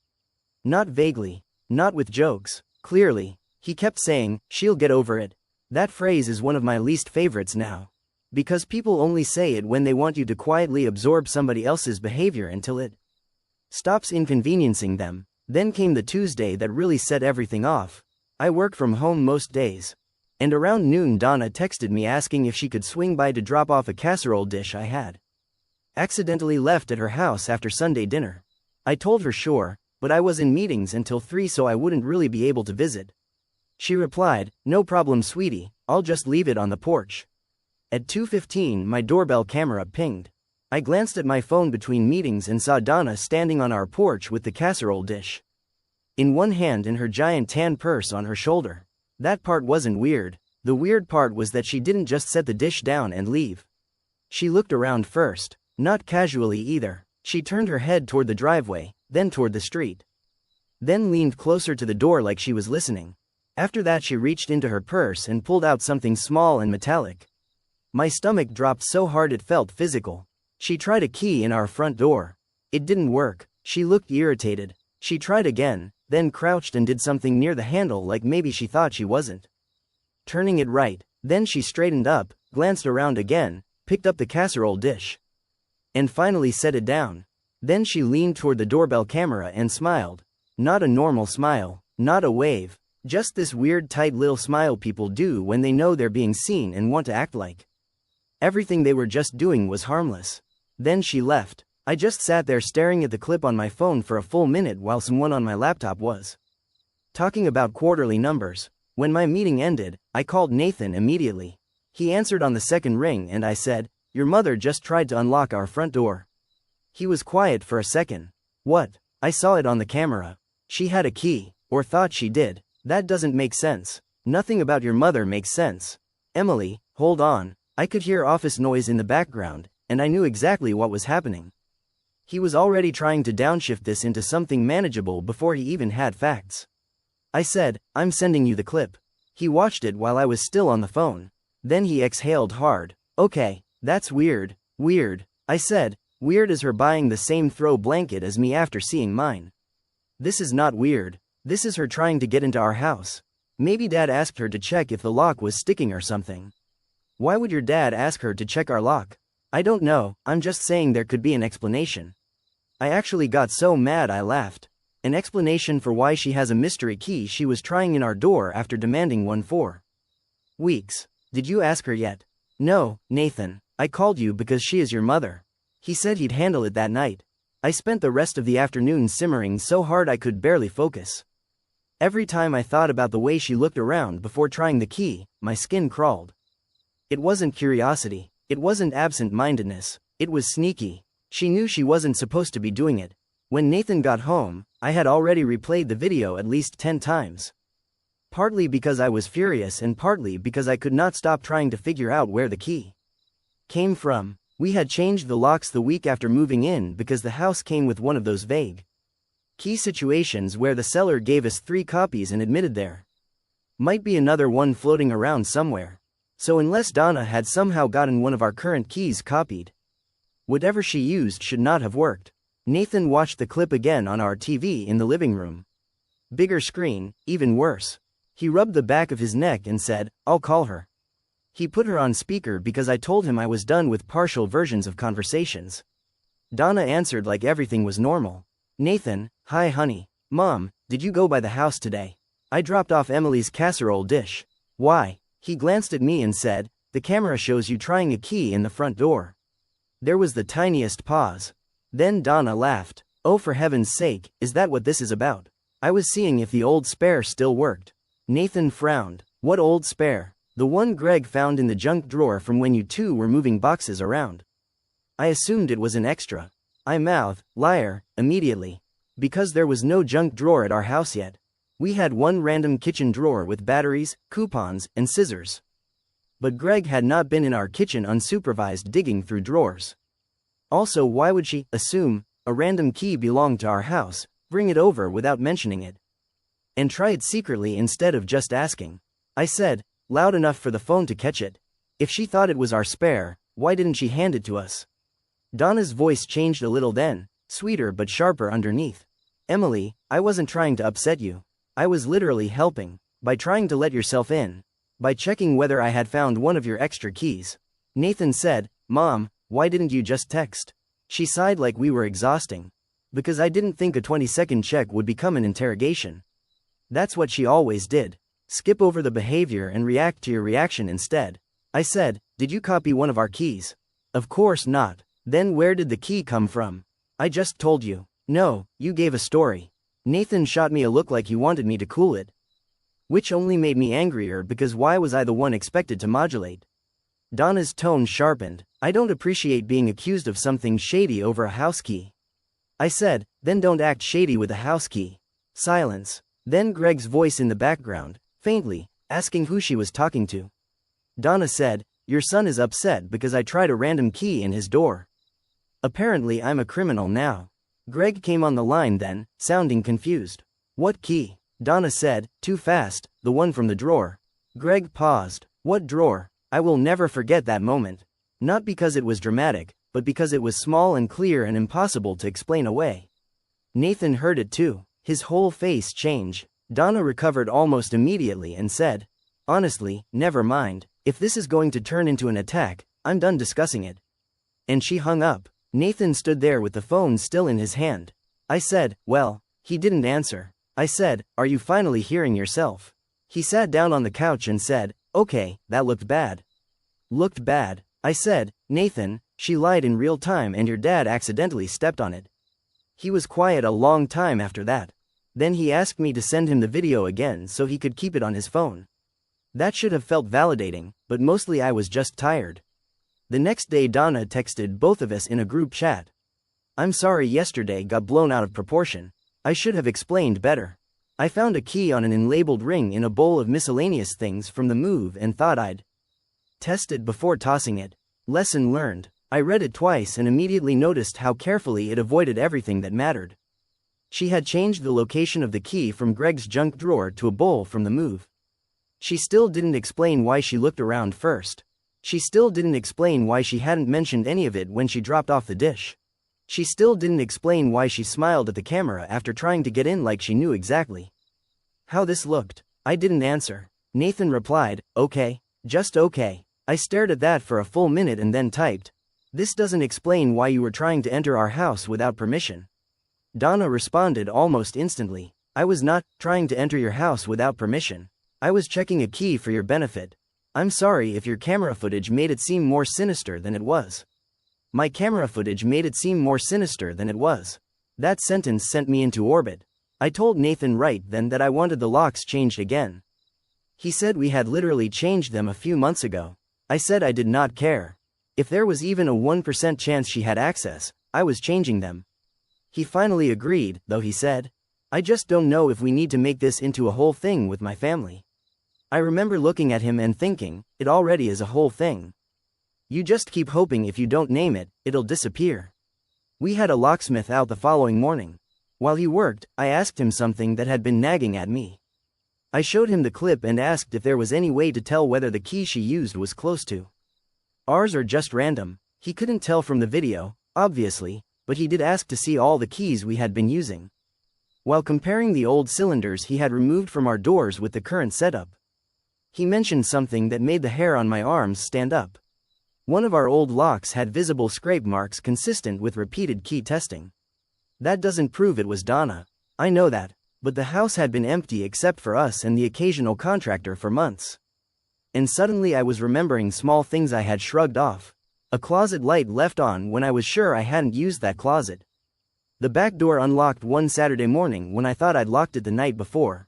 [SPEAKER 1] Not vaguely. Not with jokes. Clearly. He kept saying, "She'll get over it." That phrase is one of my least favorites now. Because people only say it when they want you to quietly absorb somebody else's behavior until it stops inconveniencing them. Then came the Tuesday that really set everything off. I work from home most days. And around noon Donna texted me asking if she could swing by to drop off a casserole dish I had accidentally left at her house after Sunday dinner. I told her sure, but I was in meetings until 3 so I wouldn't really be able to visit. She replied, "No problem sweetie, I'll just leave it on the porch." At 2:15 my doorbell camera pinged. I glanced at my phone between meetings and saw Donna standing on our porch with the casserole dish in one hand and her giant tan purse on her shoulder. That part wasn't weird. The weird part was that she didn't just set the dish down and leave. She looked around first. Not casually either. She turned her head toward the driveway, then toward the street. Then leaned closer to the door like she was listening. After that she reached into her purse and pulled out something small and metallic. My stomach dropped so hard it felt physical. She tried a key in our front door. It didn't work. She looked irritated. She tried again, then crouched and did something near the handle like maybe she thought she wasn't turning it right. Then she straightened up, glanced around again, picked up the casserole dish, and finally set it down. Then she leaned toward the doorbell camera and smiled. Not a normal smile, not a wave, just this weird tight little smile people do when they know they're being seen and want to act like everything they were just doing was harmless. Then she left. I just sat there staring at the clip on my phone for a full minute while someone on my laptop was talking about quarterly numbers. When my meeting ended, I called Nathan immediately. He answered on the second ring and I said, "Your mother just tried to unlock our front door." He was quiet for a second. "What?" I saw it on the camera. "She had a key, or thought she did." "That doesn't make sense." "Nothing about your mother makes sense." "Emily, hold on." I could hear office noise in the background, and I knew exactly what was happening. He was already trying to downshift this into something manageable before he even had facts. I said, I'm sending you the clip. He watched it while I was still on the phone. Then he exhaled hard. Okay, that's weird. Weird. I said, weird as her buying the same throw blanket as me after seeing mine. This is not weird. This is her trying to get into our house. Maybe Dad asked her to check if the lock was sticking or something. Why would your dad ask her to check our lock? I don't know, I'm just saying there could be an explanation. I actually got so mad I laughed. An explanation for why she has a mystery key she was trying in our door after demanding one for weeks. Did you ask her yet? No, Nathan. I called you because she is your mother. He said he'd handle it that night. I spent the rest of the afternoon simmering so hard I could barely focus. Every time I thought about the way she looked around before trying the key, my skin crawled. It wasn't curiosity. It wasn't absent-mindedness. It was sneaky. She knew she wasn't supposed to be doing it. When Nathan got home, I had already replayed the video at least 10 times. Partly because I was furious and partly because I could not stop trying to figure out where the key came from. We had changed the locks the week after moving in because the house came with one of those vague key situations where the seller gave us 3 copies and admitted there might be another one floating around somewhere. So unless Donna had somehow gotten one of our current keys copied, whatever she used should not have worked. Nathan watched the clip again on our TV in the living room. Bigger screen, even worse. He rubbed the back of his neck and said, I'll call her. He put her on speaker because I told him I was done with partial versions of conversations. Donna answered like everything was normal. Nathan, hi honey. Mom, did you go by the house today? I dropped off Emily's casserole dish. Why? He glanced at me and said, the camera shows you trying a key in the front door. There was the tiniest pause. Then Donna laughed. Oh, for heaven's sake, is that what this is about? I was seeing if the old spare still worked. Nathan frowned. What old spare? The one Greg found in the junk drawer from when you two were moving boxes around. I assumed it was an extra. I mouthed, liar, immediately. Because there was no junk drawer at our house yet. We had one random kitchen drawer with batteries, coupons, and scissors. But Greg had not been in our kitchen unsupervised digging through drawers. Also, why would she assume a random key belonged to our house, bring it over without mentioning it, and try it secretly instead of just asking? I said, loud enough for the phone to catch it. If she thought it was our spare, why didn't she hand it to us? Donna's voice changed a little then, sweeter but sharper underneath. Emily, I wasn't trying to upset you. I was literally helping, by trying to let yourself in, by checking whether I had found one of your extra keys. Nathan said, Mom, why didn't you just text? She sighed like we were exhausting. Because I didn't think a 20-second check would become an interrogation. That's what she always did. Skip over the behavior and react to your reaction instead. I said, did you copy one of our keys? Of course not. Then where did the key come from? I just told you. No, you gave a story. Nathan shot me a look like he wanted me to cool it. Which only made me angrier because why was I the one expected to modulate? Donna's tone sharpened. I don't appreciate being accused of something shady over a house key. I said, then don't act shady with a house key. Silence. Then Greg's voice in the background, faintly, asking who she was talking to. Donna said, your son is upset because I tried a random key in his door. Apparently I'm a criminal now. Greg came on the line then, sounding confused. What key? Donna said, too fast, the one from the drawer. Greg paused. What drawer? I will never forget that moment. Not because it was dramatic, but because it was small and clear and impossible to explain away. Nathan heard it too. His whole face changed. Donna recovered almost immediately and said, honestly, never mind. If this is going to turn into an attack, I'm done discussing it. And she hung up. Nathan stood there with the phone still in his hand. I said, well, he didn't answer. I said, are you finally hearing yourself? He sat down on the couch and said, okay, that looked bad. Looked bad. I said, Nathan, she lied in real time and your dad accidentally stepped on it. He was quiet a long time after that. Then he asked me to send him the video again so he could keep it on his phone. That should have felt validating, but mostly I was just tired. The next day Donna texted both of us in a group chat. I'm sorry yesterday got blown out of proportion. I should have explained better. I found a key on an unlabeled ring in a bowl of miscellaneous things from the move and thought I'd test it before tossing it. Lesson learned. I read it twice and immediately noticed how carefully it avoided everything that mattered. She had changed the location of the key from Greg's junk drawer to a bowl from the move. She still didn't explain why she looked around first. She still didn't explain why she hadn't mentioned any of it when she dropped off the dish. She still didn't explain why she smiled at the camera after trying to get in like she knew exactly how this looked. I didn't answer. Nathan replied, "Okay, just okay." I stared at that for a full minute and then typed, "This doesn't explain why you were trying to enter our house without permission." Donna responded almost instantly, "I was not trying to enter your house without permission. I was checking a key for your benefit. I'm sorry if your camera footage made it seem more sinister than it was." My camera footage made it seem more sinister than it was. That sentence sent me into orbit. I told Nathan right then that I wanted the locks changed again. He said we had literally changed them a few months ago. I said I did not care. If there was even a 1% chance she had access, I was changing them. He finally agreed, though he said, "I just don't know if we need to make this into a whole thing with my family." I remember looking at him and thinking, it already is a whole thing. You just keep hoping if you don't name it, it'll disappear. We had a locksmith out the following morning. While he worked, I asked him something that had been nagging at me. I showed him the clip and asked if there was any way to tell whether the key she used was close to ours or just random. He couldn't tell from the video, obviously, but he did ask to see all the keys we had been using. While comparing the old cylinders he had removed from our doors with the current setup, he mentioned something that made the hair on my arms stand up. One of our old locks had visible scrape marks consistent with repeated key testing. That doesn't prove it was Donna. I know that, but the house had been empty except for us and the occasional contractor for months. And suddenly I was remembering small things I had shrugged off. A closet light left on when I was sure I hadn't used that closet. The back door unlocked one Saturday morning when I thought I'd locked it the night before.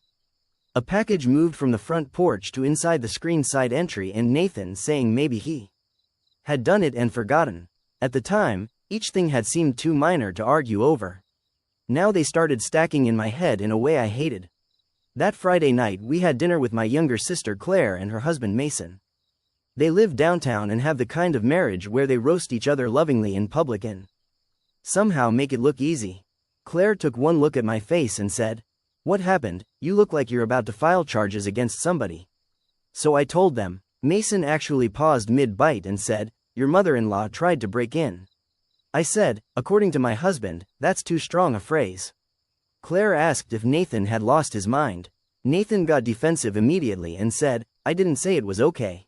[SPEAKER 1] A package moved from the front porch to inside the screen side entry and Nathan saying maybe he had done it and forgotten. At the time, each thing had seemed too minor to argue over. Now they started stacking in my head in a way I hated. That Friday night we had dinner with my younger sister Claire and her husband Mason. They live downtown and have the kind of marriage where they roast each other lovingly in public and somehow make it look easy. Claire took one look at my face and said, "What happened? You look like you're about to file charges against somebody." So I told them. Mason actually paused mid-bite and said, "Your mother-in-law tried to break in." I said, "According to my husband, that's too strong a phrase." Claire asked if Nathan had lost his mind. Nathan got defensive immediately and said, "I didn't say it was okay.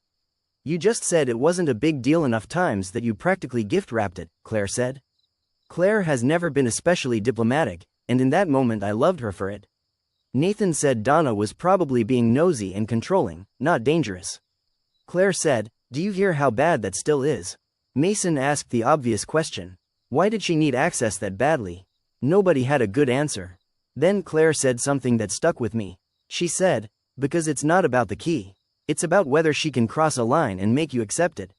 [SPEAKER 1] You just said it wasn't a big deal enough times that you practically gift-wrapped it," Claire said. Claire has never been especially diplomatic, and in that moment I loved her for it. Nathan said Donna was probably being nosy and controlling, not dangerous. Claire said, "Do you hear how bad that still is?" Mason asked the obvious question. Why did she need access that badly? Nobody had a good answer. Then Claire said something that stuck with me. She said, "Because it's not about the key. It's about whether she can cross a line and make you accept it."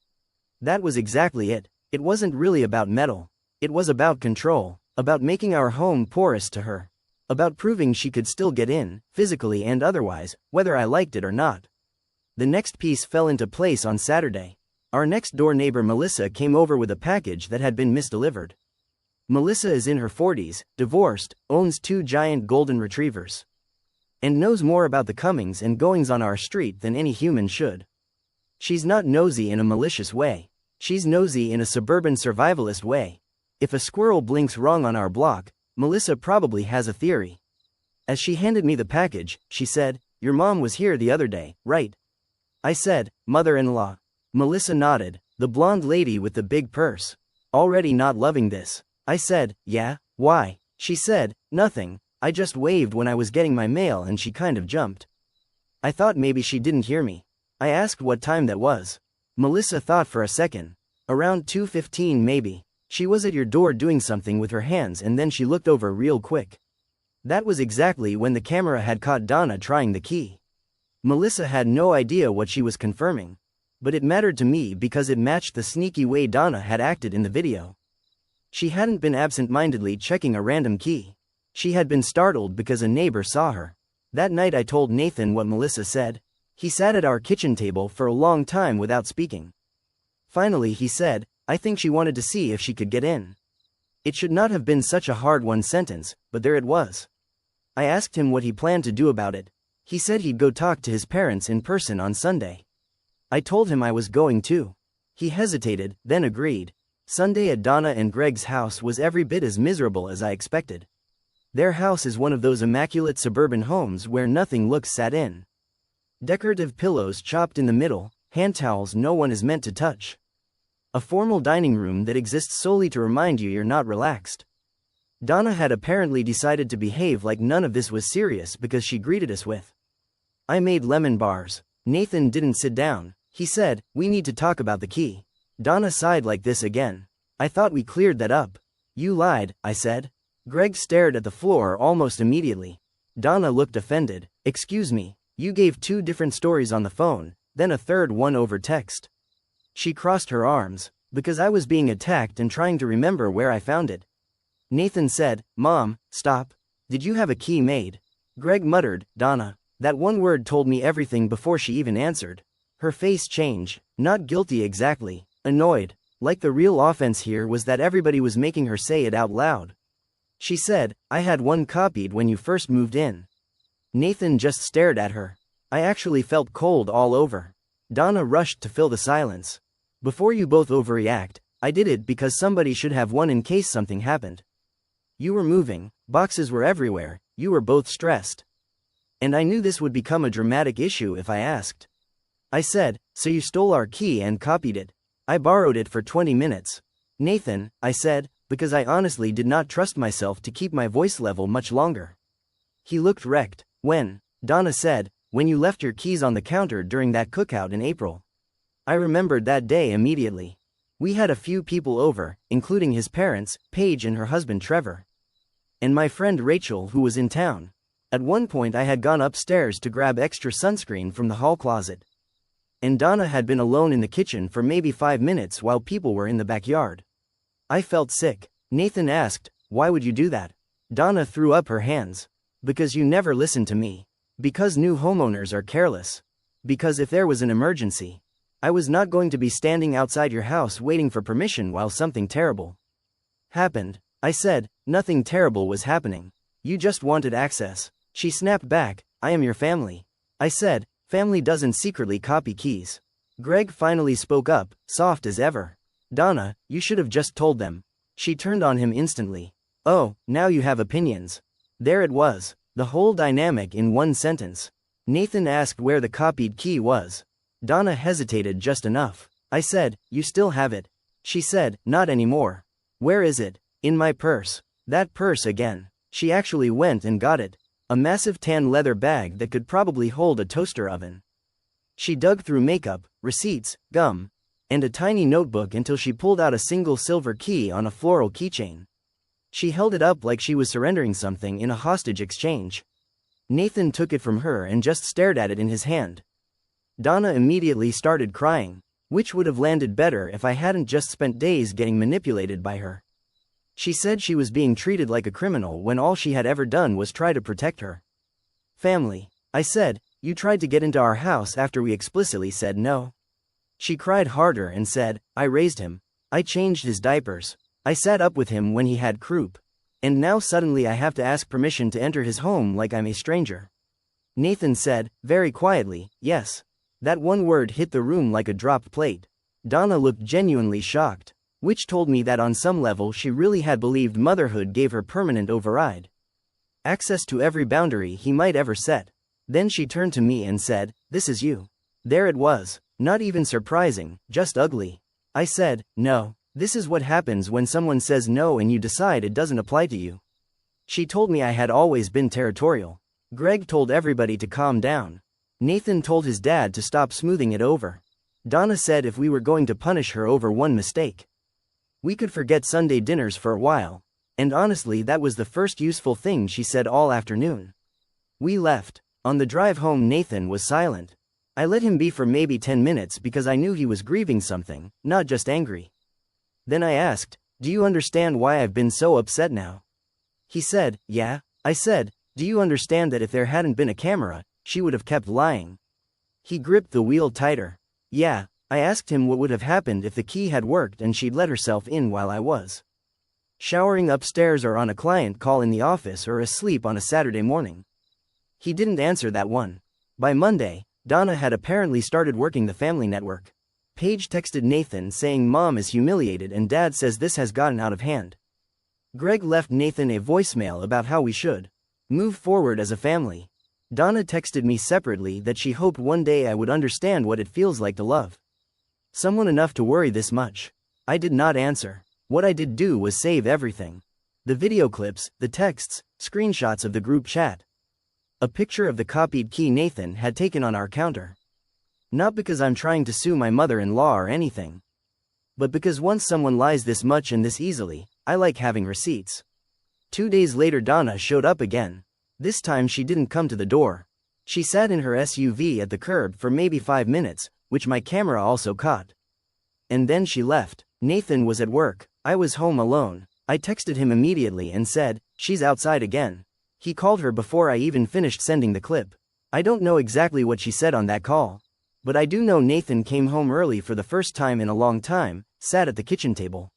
[SPEAKER 1] That was exactly it. It wasn't really about metal. It was about control, about making our home porous to her, about proving she could still get in, physically and otherwise, whether I liked it or not. The next piece fell into place on Saturday. Our next-door neighbor Melissa came over with a package that had been misdelivered. Melissa is in her 40s, divorced, owns 2 giant golden retrievers, and knows more about the comings and goings on our street than any human should. She's not nosy in a malicious way. She's nosy in a suburban survivalist way. If a squirrel blinks wrong on our block, Melissa probably has a theory. As she handed me the package, she said, "Your mom was here the other day, right?" I said, "Mother-in-law." Melissa nodded, the blonde lady with the big purse. Already not loving this. I said, "Yeah, why?" She said, "Nothing, I just waved when I was getting my mail and she kind of jumped." I thought maybe she didn't hear me. I asked what time that was. Melissa thought for a second. Around 2:15 maybe. She was at your door doing something with her hands and then she looked over real quick. That was exactly when the camera had caught Donna trying the key. Melissa had no idea what she was confirming. But it mattered to me because it matched the sneaky way Donna had acted in the video. She hadn't been absent-mindedly checking a random key. She had been startled because a neighbor saw her. That night I told Nathan what Melissa said. He sat at our kitchen table for a long time without speaking. Finally he said, I think she wanted to see if she could get in. It should not have been such a hard one sentence, but there it was. I asked him what he planned to do about it. He said he'd go talk to his parents in person on Sunday. I told him I was going too. He hesitated, then agreed. Sunday at Donna and Greg's house was every bit as miserable as I expected. Their house is one of those immaculate suburban homes where nothing looks satin. Decorative pillows chopped in the middle, hand towels no one is meant to touch. A formal dining room that exists solely to remind you you're not relaxed. Donna had apparently decided to behave like none of this was serious because she greeted us with, "I made lemon bars." Nathan didn't sit down. He said, "We need to talk about the key." Donna sighed like this again. "I thought we cleared that up." "You lied," I said. Greg stared at the floor almost immediately. Donna looked offended. "Excuse me, you gave 2 different stories on the phone, then a third one over text." She crossed her arms. "Because I was being attacked and trying to remember where I found it." Nathan said, "Mom, stop. Did you have a key made?" Greg muttered, "Donna." That one word told me everything before she even answered. Her face changed, not guilty exactly, annoyed. Like the real offense here was that everybody was making her say it out loud. She said, "I had one copied when you first moved in." Nathan just stared at her. I actually felt cold all over. Donna rushed to fill the silence. "Before you both overreact, I did it because somebody should have one in case something happened. You were moving, boxes were everywhere, you were both stressed. And I knew this would become a dramatic issue if I asked." I said, "So you stole our key and copied it?" "I borrowed it for 20 minutes. Nathan," I said, because I honestly did not trust myself to keep my voice level much longer. He looked wrecked. "When?" Donna said, "When you left your keys on the counter during that cookout in April." I remembered that day immediately. We had a few people over, including his parents, Paige and her husband Trevor. And my friend Rachel, who was in town. At one point I had gone upstairs to grab extra sunscreen from the hall closet. And Donna had been alone in the kitchen for maybe 5 minutes while people were in the backyard. I felt sick. Nathan asked, "Why would you do that?" Donna threw up her hands. "Because you never listened to me. Because new homeowners are careless. Because if there was an emergency, I was not going to be standing outside your house waiting for permission while something terrible happened." I said, "Nothing terrible was happening. You just wanted access." She snapped back, "I am your family." I said, "Family doesn't secretly copy keys." Greg finally spoke up, soft as ever. "Donna, you should have just told them." She turned on him instantly. "Oh, now you have opinions." There it was, the whole dynamic in one sentence. Nathan asked where the copied key was. Donna hesitated just enough. I said, "You still have it." She said, "Not anymore." "Where is it?" "In my purse." That purse again. She actually went and got it. A massive tan leather bag that could probably hold a toaster oven. She dug through makeup, receipts, gum, and a tiny notebook until she pulled out a single silver key on a floral keychain. She held it up like she was surrendering something in a hostage exchange. Nathan took it from her and just stared at it in his hand. Donna immediately started crying, which would have landed better if I hadn't just spent days getting manipulated by her. She said she was being treated like a criminal when all she had ever done was try to protect her family. I said, "You tried to get into our house after we explicitly said no." She cried harder and said, "I raised him. I changed his diapers. I sat up with him when he had croup. And now suddenly I have to ask permission to enter his home like I'm a stranger." Nathan said, very quietly, "Yes." That one word hit the room like a dropped plate. Donna looked genuinely shocked. Which told me that on some level she really had believed motherhood gave her permanent override. Access to every boundary he might ever set. Then she turned to me and said, "This is you." There it was. Not even surprising, just ugly. I said, "No. This is what happens when someone says no and you decide it doesn't apply to you." She told me I had always been territorial. Greg told everybody to calm down. Nathan told his dad to stop smoothing it over. Donna said if we were going to punish her over one mistake, we could forget Sunday dinners for a while. And honestly, that was the first useful thing she said all afternoon. We left. On the drive home, Nathan was silent. I let him be for maybe 10 minutes because I knew he was grieving something, not just angry. Then I asked, "Do you understand why I've been so upset now?" He said, "Yeah." I said, "Do you understand that if there hadn't been a camera, she would have kept lying?" He gripped the wheel tighter. "Yeah, I asked him what would have happened if the key had worked and she'd let herself in while I was showering upstairs or on a client call in the office or asleep on a Saturday morning. He didn't answer that one. By Monday, Donna had apparently started working the family network. Paige texted Nathan saying Mom is humiliated and Dad says this has gotten out of hand. Greg left Nathan a voicemail about how we should move forward as a family. Donna texted me separately that she hoped one day I would understand what it feels like to love someone enough to worry this much. I did not answer. What I did do was save everything. The video clips, the texts, screenshots of the group chat. A picture of the copied key Nathan had taken on our counter. Not because I'm trying to sue my mother-in-law or anything, but because once someone lies this much and this easily, I like having receipts. 2 days later Donna showed up again. This time she didn't come to the door. She sat in her SUV at the curb for maybe 5 minutes, which my camera also caught. And then she left. Nathan was at work. I was home alone. I texted him immediately and said, "She's outside again." He called her before I even finished sending the clip. I don't know exactly what she said on that call, but I do know Nathan came home early for the first time in a long time, sat at the kitchen table,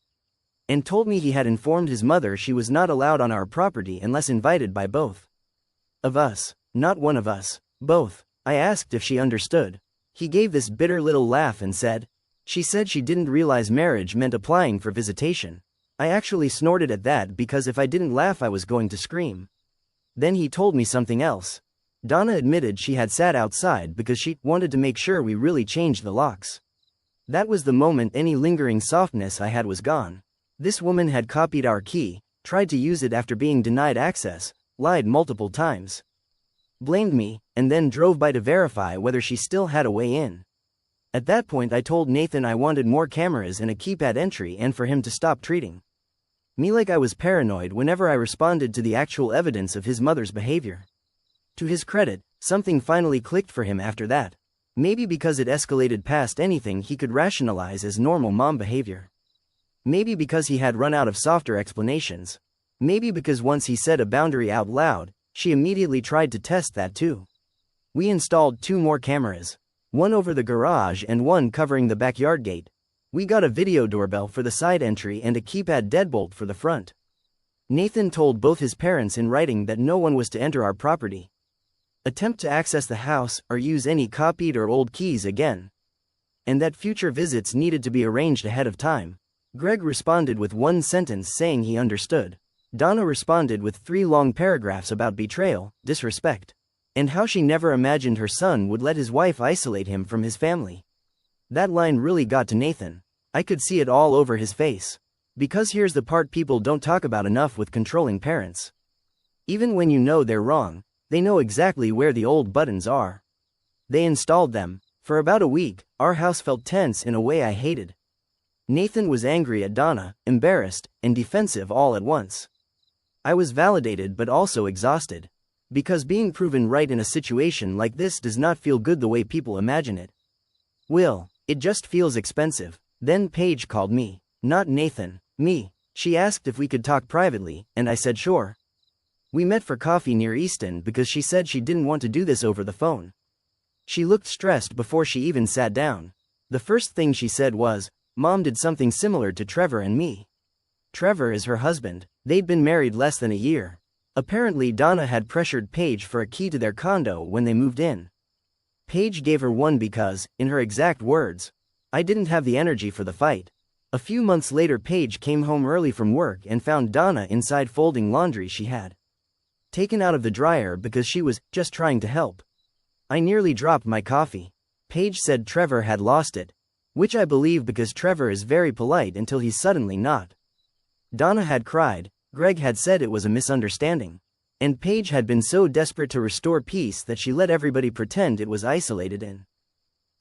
[SPEAKER 1] and told me he had informed his mother she was not allowed on our property unless invited by both of us. Not one of us. Both. I asked if she understood. He gave this bitter little laugh and said, "She said she didn't realize marriage meant applying for visitation." I actually snorted at that because if I didn't laugh I was going to scream. Then he told me something else. Donna admitted she had sat outside because she wanted to make sure we really changed the locks. That was the moment any lingering softness I had was gone. This woman had copied our key, tried to use it after being denied access, lied multiple times, blamed me, and then drove by to verify whether she still had a way in. At that point I told Nathan I wanted more cameras and a keypad entry and for him to stop treating me like I was paranoid whenever I responded to the actual evidence of his mother's behavior. To his credit, something finally clicked for him after that. Maybe because it escalated past anything he could rationalize as normal mom behavior. Maybe because he had run out of softer explanations. Maybe because once he said a boundary out loud, she immediately tried to test that too. We installed 2 more cameras. One over the garage and one covering the backyard gate. We got a video doorbell for the side entry and a keypad deadbolt for the front. Nathan told both his parents in writing that no one was to enter our property, attempt to access the house, or use any copied or old keys again, and that future visits needed to be arranged ahead of time. Greg responded with 1 sentence saying he understood. Donna responded with 3 long paragraphs about betrayal, disrespect, and how she never imagined her son would let his wife isolate him from his family. That line really got to Nathan. I could see it all over his face. Because here's the part people don't talk about enough with controlling parents. Even when you know they're wrong, they know exactly where the old buttons are. They installed them. For about a week, our house felt tense in a way I hated. Nathan was angry at Donna, embarrassed, and defensive all at once. I was validated but also exhausted. Because being proven right in a situation like this does not feel good the way people imagine it. It just feels expensive. Then Paige called me. Not Nathan, me. She asked if we could talk privately, and I said sure. We met for coffee near Easton because she said she didn't want to do this over the phone. She looked stressed before she even sat down. The first thing she said was, "Mom did something similar to Trevor and me." Trevor is her husband. They'd been married less than a year. Apparently Donna had pressured Paige for a key to their condo when they moved in. Paige gave her one because, in her exact words, "I didn't have the energy for the fight." A few months later Paige came home early from work and found Donna inside folding laundry she had taken out of the dryer because she was just trying to help. I nearly dropped my coffee. Paige said Trevor had lost it, which I believe because Trevor is very polite until he's suddenly not. Donna had cried. Greg had said it was a misunderstanding. And Paige had been so desperate to restore peace that she let everybody pretend it was isolated and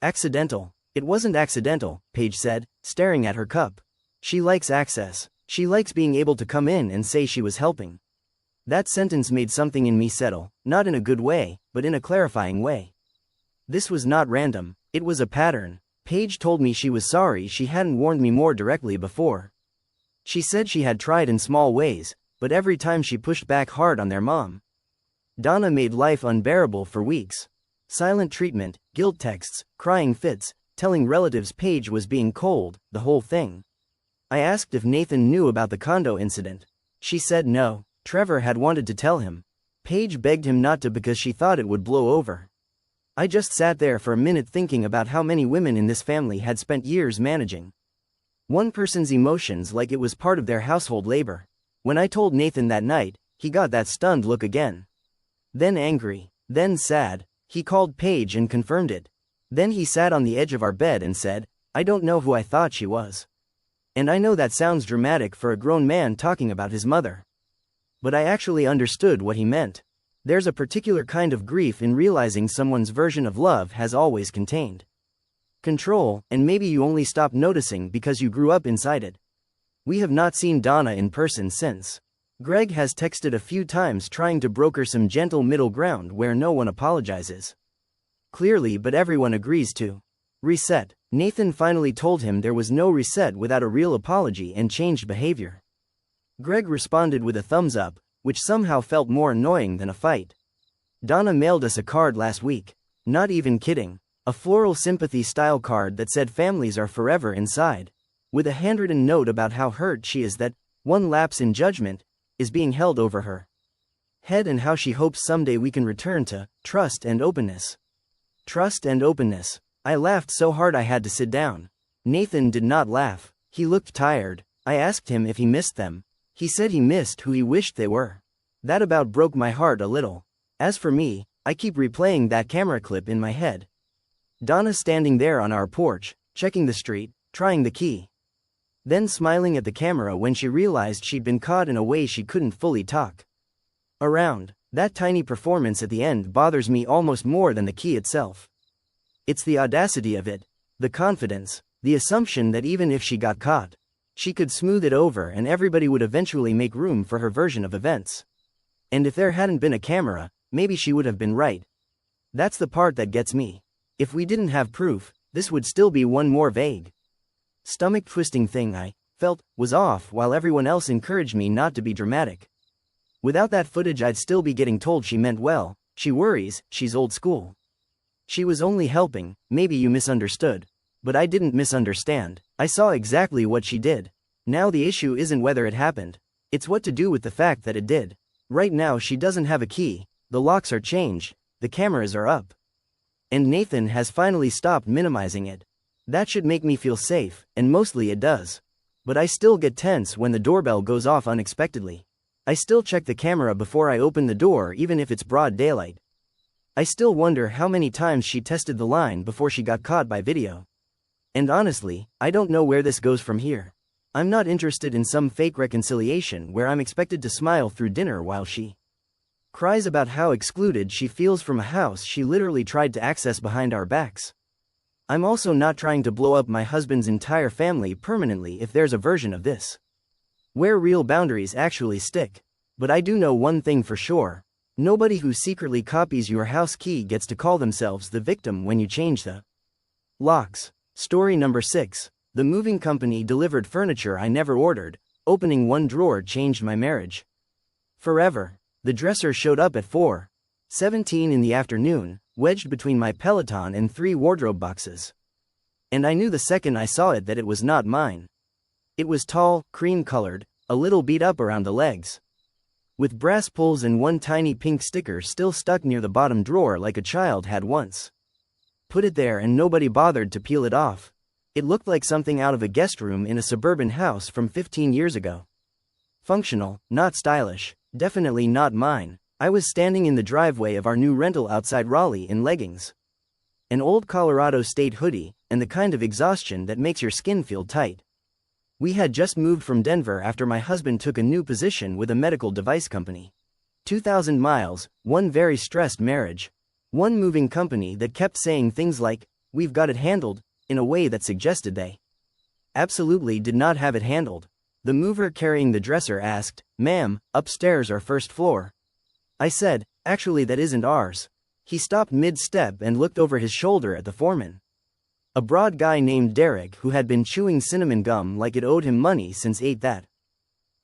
[SPEAKER 1] accidental. It wasn't accidental, Paige said, staring at her cup. She likes access. She likes being able to come in and say she was helping. That sentence made something in me settle, not in a good way, but in a clarifying way. This was not random, it was a pattern. Paige told me she was sorry she hadn't warned me more directly before. She said she had tried in small ways, but every time she pushed back hard on their mom. Donna made life unbearable for weeks. Silent treatment, guilt texts, crying fits, telling relatives Paige was being cold, the whole thing. I asked if Nathan knew about the condo incident. She said no. Trevor had wanted to tell him. Paige begged him not to because she thought it would blow over. I just sat there for a minute thinking about how many women in this family had spent years managing one person's emotions like it was part of their household labor. When I told Nathan that night, he got that stunned look again. Then angry, then sad. He called Paige and confirmed it. Then he sat on the edge of our bed and said, "I don't know who I thought she was." And I know that sounds dramatic for a grown man talking about his mother. But I actually understood what he meant. There's a particular kind of grief in realizing someone's version of love has always contained control, and maybe you only stopped noticing because you grew up inside it. We have not seen Donna in person since. Greg has texted a few times trying to broker some gentle middle ground where no one apologizes clearly but everyone agrees to reset. Nathan finally told him there was no reset without a real apology and changed behavior. Greg responded with a thumbs up, which somehow felt more annoying than a fight. Donna mailed us a card last week. Not even kidding. A floral sympathy style card that said families are forever inside, with a handwritten note about how hurt she is that one lapse in judgment is being held over her head and how she hopes someday we can return to trust and openness. Trust and openness. I laughed so hard I had to sit down. Nathan did not laugh. He looked tired. I asked him if he missed them. He said he missed who he wished they were. That about broke my heart a little. As for me, I keep replaying that camera clip in my head. Donna standing there on our porch, checking the street, trying the key. Then smiling at the camera when she realized she'd been caught in a way she couldn't fully talk around. That tiny performance at the end bothers me almost more than the key itself. It's the audacity of it, the confidence, the assumption that even if she got caught, she could smooth it over and everybody would eventually make room for her version of events. And if there hadn't been a camera, maybe she would have been right. That's the part that gets me. If we didn't have proof, this would still be one more vague, stomach-twisting thing I felt was off while everyone else encouraged me not to be dramatic. Without that footage I'd still be getting told she meant well, she worries, she's old school. She was only helping, maybe you misunderstood. But I didn't misunderstand. I saw exactly what she did. Now the issue isn't whether it happened. It's what to do with the fact that it did. Right now she doesn't have a key, the locks are changed, the cameras are up. And Nathan has finally stopped minimizing it. That should make me feel safe, and mostly it does. But I still get tense when the doorbell goes off unexpectedly. I still check the camera before I open the door even if it's broad daylight. I still wonder how many times she tested the line before she got caught by video. And honestly, I don't know where this goes from here. I'm not interested in some fake reconciliation where I'm expected to smile through dinner while she cries about how excluded she feels from a house she literally tried to access behind our backs. I'm also not trying to blow up my husband's entire family permanently if there's a version of this where real boundaries actually stick. But I do know one thing for sure. Nobody who secretly copies your house key gets to call themselves the victim when you change the locks. Story number 6. The moving company delivered furniture I never ordered. Opening one drawer changed my marriage forever. The dresser showed up at 4:17 in the afternoon, wedged between my Peloton and 3 wardrobe boxes. And I knew the second I saw it that it was not mine. It was tall, cream-colored, a little beat up around the legs, with brass pulls and one tiny pink sticker still stuck near the bottom drawer like a child had once put it there and nobody bothered to peel it off. It looked like something out of a guest room in a suburban house from 15 years ago. Functional, not stylish, definitely not mine. I was standing in the driveway of our new rental outside Raleigh in leggings, an old Colorado State hoodie, and the kind of exhaustion that makes your skin feel tight. We had just moved from Denver after my husband took a new position with a medical device company. 2,000 miles, one very stressed marriage. One moving company that kept saying things like, "We've got it handled," in a way that suggested they absolutely did not have it handled. The mover carrying the dresser asked, "Ma'am, upstairs or first floor?" I said, "Actually that isn't ours." He stopped mid-step and looked over his shoulder at the foreman, a broad guy named Derek who had been chewing cinnamon gum like it owed him money since 8 that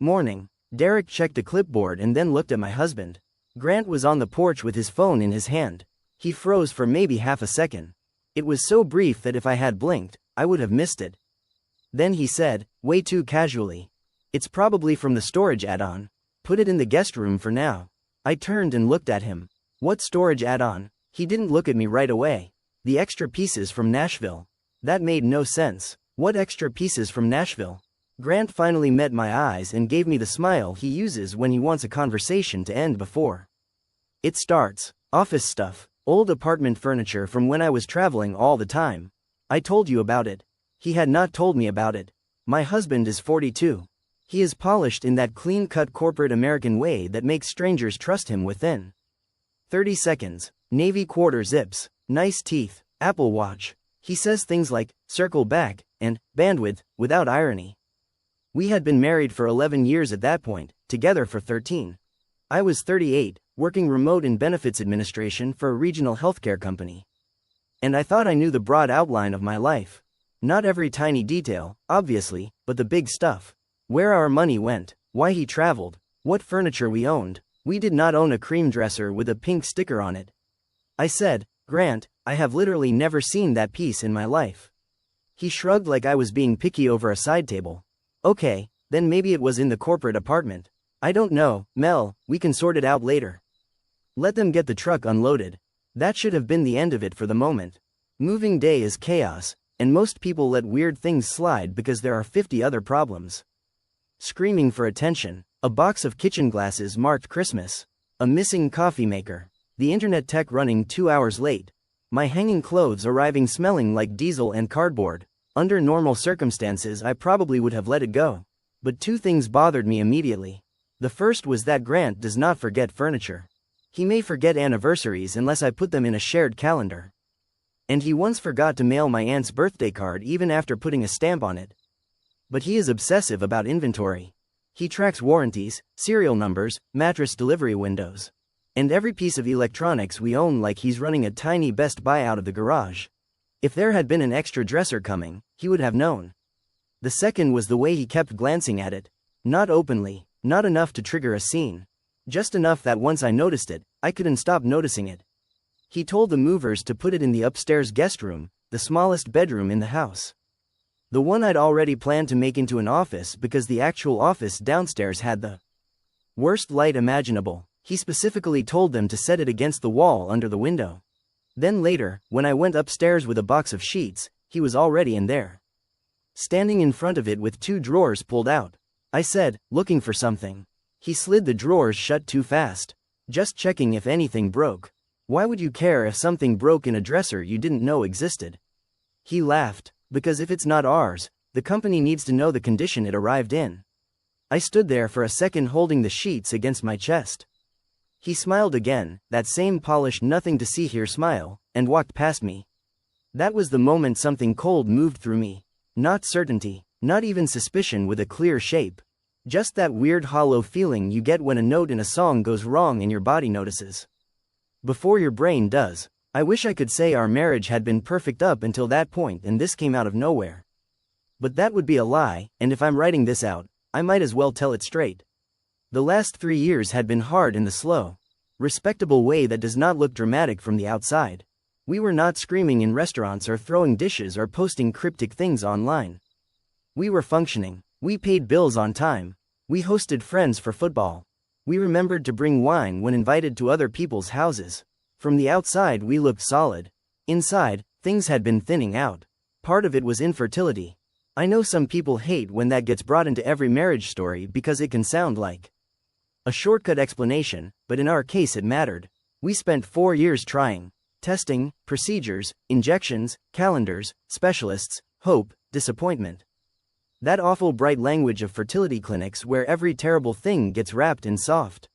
[SPEAKER 1] morning. Derek checked a clipboard and then looked at my husband. Grant was on the porch with his phone in his hand. He froze for maybe half a second. It was so brief that if I had blinked, I would have missed it. Then he said, way too casually, "It's probably from the storage add-on. Put it in the guest room for now." I turned and looked at him. What storage add-on? He didn't look at me right away. The extra pieces from Nashville. That made no sense. What extra pieces from Nashville? Grant finally met my eyes and gave me the smile he uses when he wants a conversation to end before it starts. Office stuff. Old apartment furniture from when I was traveling all the time. I told you about it. He had not told me about it. My husband is 42. He is polished in that clean-cut corporate American way that makes strangers trust him within 30 seconds. Navy quarter zips. Nice teeth. Apple Watch. He says things like, circle back, and bandwidth, without irony. We had been married for 11 years at that point, together for 13. I was 38, working remote in benefits administration for a regional healthcare company. And I thought I knew the broad outline of my life. Not every tiny detail, obviously, but the big stuff. Where our money went, why he traveled, what furniture we owned. We did not own a cream dresser with a pink sticker on it. I said, "Grant, I have literally never seen that piece in my life." He shrugged like I was being picky over a side table. "Okay, then maybe it was in the corporate apartment. I don't know, Mel, we can sort it out later. Let them get the truck unloaded." That should have been the end of it for the moment. Moving day is chaos, and most people let weird things slide because there are 50 other problems. Screaming for attention. A box of kitchen glasses marked Christmas. A missing coffee maker. The internet tech running 2 hours late. My hanging clothes arriving smelling like diesel and cardboard. Under normal circumstances I probably would have let it go. But two things bothered me immediately. The first was that Grant does not forget furniture. He may forget anniversaries unless I put them in a shared calendar. And he once forgot to mail my aunt's birthday card even after putting a stamp on it. But he is obsessive about inventory. He tracks warranties, serial numbers, mattress delivery windows, and every piece of electronics we own like he's running a tiny Best Buy out of the garage. If there had been an extra dresser coming, he would have known. The second was the way he kept glancing at it. Not openly, not enough to trigger a scene. Just enough that once I noticed it, I couldn't stop noticing it. He told the movers to put it in the upstairs guest room, the smallest bedroom in the house. The one I'd already planned to make into an office because the actual office downstairs had the worst light imaginable. He specifically told them to set it against the wall under the window. Then later, when I went upstairs with a box of sheets, he was already in there, standing in front of it with 2 drawers pulled out. I said, looking for something. He slid the drawers shut too fast. Just checking if anything broke. Why would you care if something broke in a dresser you didn't know existed? He laughed, because if it's not ours, the company needs to know the condition it arrived in. I stood there for a second holding the sheets against my chest. He smiled again, that same polished nothing to see here smile, and walked past me. That was the moment something cold moved through me. Not certainty, not even suspicion with a clear shape. Just that weird hollow feeling you get when a note in a song goes wrong and your body notices before your brain does. I wish I could say our marriage had been perfect up until that point and this came out of nowhere. But that would be a lie, and if I'm writing this out, I might as well tell it straight. The last 3 years had been hard in the slow, respectable way that does not look dramatic from the outside. We were not screaming in restaurants or throwing dishes or posting cryptic things online. We were functioning. We paid bills on time. We hosted friends for football. We remembered to bring wine when invited to other people's houses. From the outside we looked solid. Inside, things had been thinning out. Part of it was infertility. I know some people hate when that gets brought into every marriage story because it can sound like a shortcut explanation, but in our case it mattered. We spent 4 years trying. Testing, procedures, injections, calendars, specialists, hope, disappointment. That awful bright language of fertility clinics where every terrible thing gets wrapped in soft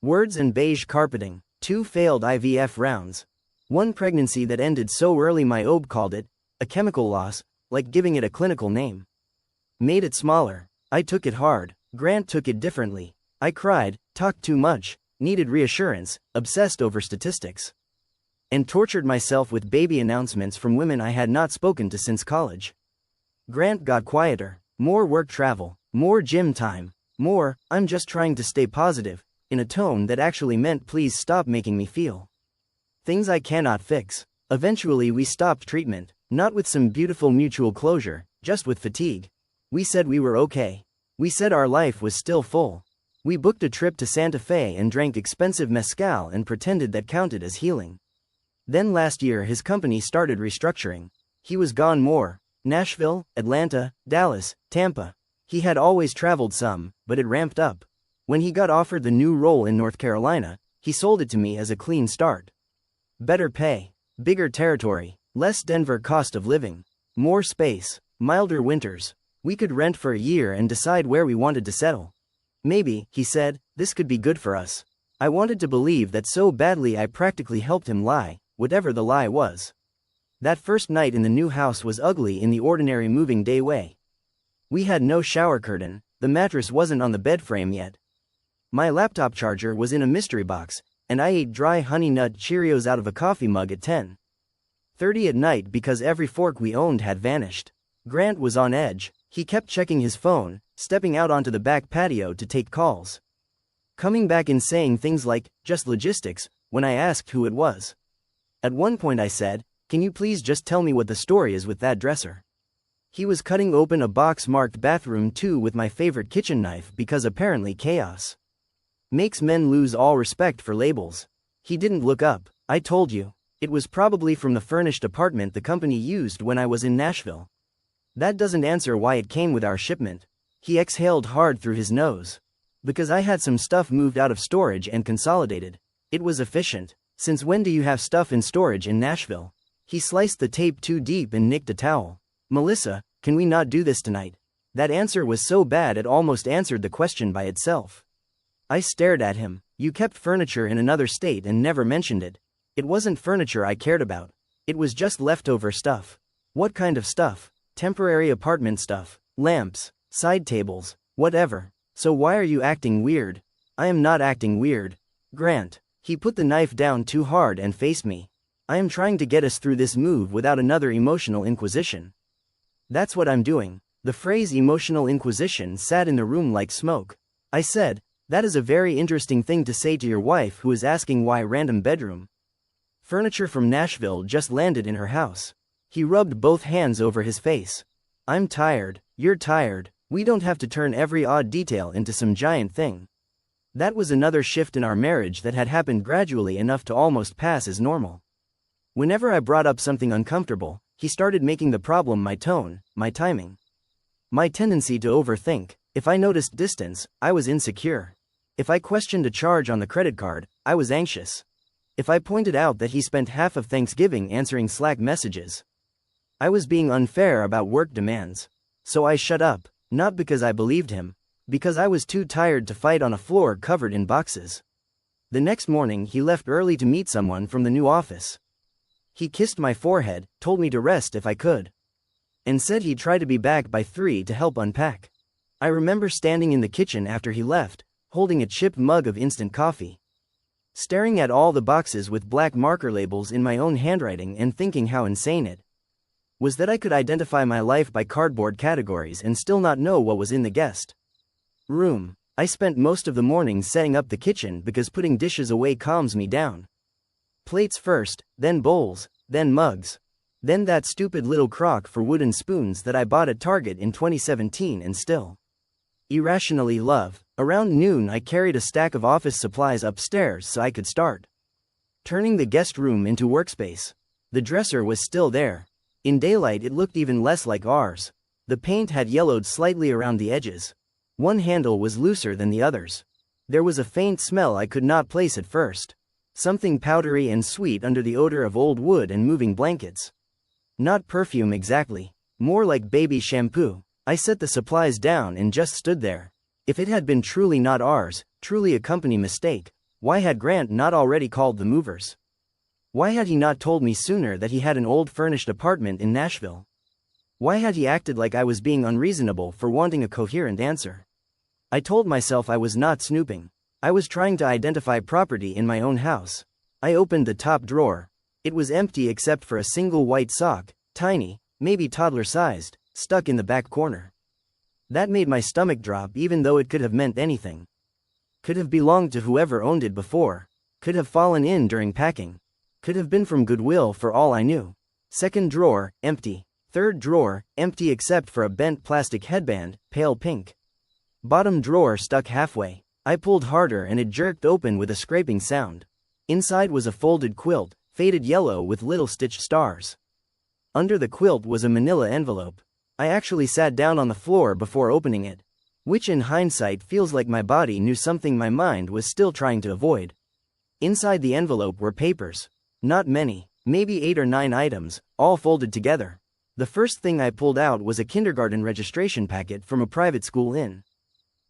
[SPEAKER 1] words and beige carpeting. 2 failed IVF rounds. 1 pregnancy that ended so early my OB called it a chemical loss, like giving it a clinical name. Made it smaller. I took it hard. Grant took it differently. I cried, talked too much, needed reassurance, obsessed over statistics, and tortured myself with baby announcements from women I had not spoken to since college. Grant got quieter. More work travel. More gym time. More, I'm just trying to stay positive, in a tone that actually meant please stop making me feel things I cannot fix. Eventually we stopped treatment, not with some beautiful mutual closure, just with fatigue. We said we were okay. We said our life was still full. We booked a trip to Santa Fe and drank expensive mezcal and pretended that counted as healing. Then last year his company started restructuring. He was gone more. Nashville, Atlanta, Dallas, Tampa. He had always traveled some, but it ramped up. When he got offered the new role in North Carolina, he sold it to me as a clean start. Better pay, bigger territory, less Denver cost of living, more space, milder winters. We could rent for a year and decide where we wanted to settle. Maybe, he said, this could be good for us. I wanted to believe that so badly I practically helped him lie, whatever the lie was. That first night in the new house was ugly in the ordinary moving day way. We had no shower curtain, the mattress wasn't on the bed frame yet. My laptop charger was in a mystery box, and I ate dry Honey Nut Cheerios out of a coffee mug at 10:30 at night because every fork we owned had vanished. Grant was on edge. He kept checking his phone, stepping out onto the back patio to take calls. Coming back and saying things like, just logistics, when I asked who it was. At one point I said, can you please just tell me what the story is with that dresser? He was cutting open a box marked bathroom 2 with my favorite kitchen knife because apparently chaos makes men lose all respect for labels. He didn't look up. I told you. It was probably from the furnished apartment the company used when I was in Nashville. That doesn't answer why it came with our shipment. He exhaled hard through his nose. Because I had some stuff moved out of storage and consolidated. It was efficient. Since when do you have stuff in storage in Nashville? He sliced the tape too deep and nicked a towel. Melissa, can we not do this tonight? That answer was so bad it almost answered the question by itself. I stared at him. You kept furniture in another state and never mentioned it. It wasn't furniture I cared about. It was just leftover stuff. What kind of stuff? Temporary apartment stuff. Lamps. Side tables. Whatever. So why are you acting weird? I am not acting weird. Grant. He put the knife down too hard and faced me. I am trying to get us through this move without another emotional inquisition. That's what I'm doing. The phrase emotional inquisition sat in the room like smoke. I said, that is a very interesting thing to say to your wife who is asking why random bedroom furniture from Nashville just landed in her house. He rubbed both hands over his face. I'm tired. You're tired. We don't have to turn every odd detail into some giant thing. That was another shift in our marriage that had happened gradually enough to almost pass as normal. Whenever I brought up something uncomfortable, he started making the problem my tone, my timing. My tendency to overthink. If I noticed distance, I was insecure. If I questioned a charge on the credit card, I was anxious. If I pointed out that he spent half of Thanksgiving answering Slack messages, I was being unfair about work demands. So I shut up, not because I believed him, because I was too tired to fight on a floor covered in boxes. The next morning he left early to meet someone from the new office. He kissed my forehead, told me to rest if I could, and said he'd try to be back by 3 to help unpack. I remember standing in the kitchen after he left, holding a chipped mug of instant coffee, staring at all the boxes with black marker labels in my own handwriting and thinking how insane it was that I could identify my life by cardboard categories and still not know what was in the guest room. I spent most of the morning setting up the kitchen because putting dishes away calms me down. Plates first, then bowls, then mugs. Then that stupid little crock for wooden spoons that I bought at Target in 2017 and still irrationally love. Around noon I carried a stack of office supplies upstairs so I could start turning the guest room into workspace. The dresser was still there. In daylight it looked even less like ours. The paint had yellowed slightly around the edges. One handle was looser than the others. There was a faint smell I could not place at first. Something powdery and sweet under the odor of old wood and moving blankets. Not perfume exactly. More like baby shampoo. I set the supplies down and just stood there. If it had been truly not ours, truly a company mistake, why had Grant not already called the movers? Why had he not told me sooner that he had an old furnished apartment in Nashville? Why had he acted like I was being unreasonable for wanting a coherent answer? I told myself I was not snooping. I was trying to identify property in my own house. I opened the top drawer. It was empty except for a single white sock, tiny, maybe toddler-sized, stuck in the back corner. That made my stomach drop even though it could have meant anything. Could have belonged to whoever owned it before. Could have fallen in during packing. Could have been from Goodwill for all I knew. Second drawer, empty. Third drawer, empty except for a bent plastic headband, pale pink. Bottom drawer stuck halfway. I pulled harder and it jerked open with a scraping sound. Inside was a folded quilt, faded yellow with little stitched stars. Under the quilt was a manila envelope. I actually sat down on the floor before opening it, which in hindsight feels like my body knew something my mind was still trying to avoid. Inside the envelope were papers. Not many, maybe 8 or 9 items, all folded together. The first thing I pulled out was a kindergarten registration packet from a private school in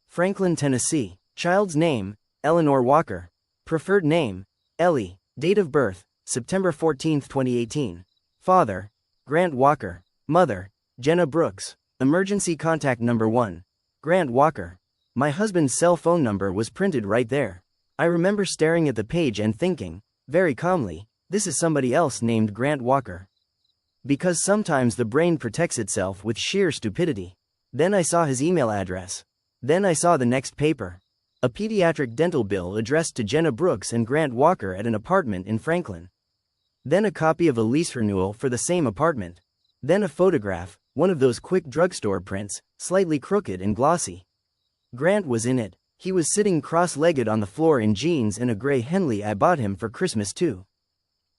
[SPEAKER 1] Franklin, Tennessee. Child's name, Eleanor Walker. Preferred name, Ellie. Date of birth, September 14, 2018. Father, Grant Walker. Mother, Jenna Brooks. Emergency contact number 1. Grant Walker. My husband's cell phone number was printed right there. I remember staring at the page and thinking, very calmly, this is somebody else named Grant Walker. Because sometimes the brain protects itself with sheer stupidity. Then I saw his email address. Then I saw the next paper. A pediatric dental bill addressed to Jenna Brooks and Grant Walker at an apartment in Franklin. Then a copy of a lease renewal for the same apartment. Then a photograph, one of those quick drugstore prints, slightly crooked and glossy. Grant was in it. He was sitting cross-legged on the floor in jeans and a gray Henley I bought him for Christmas 2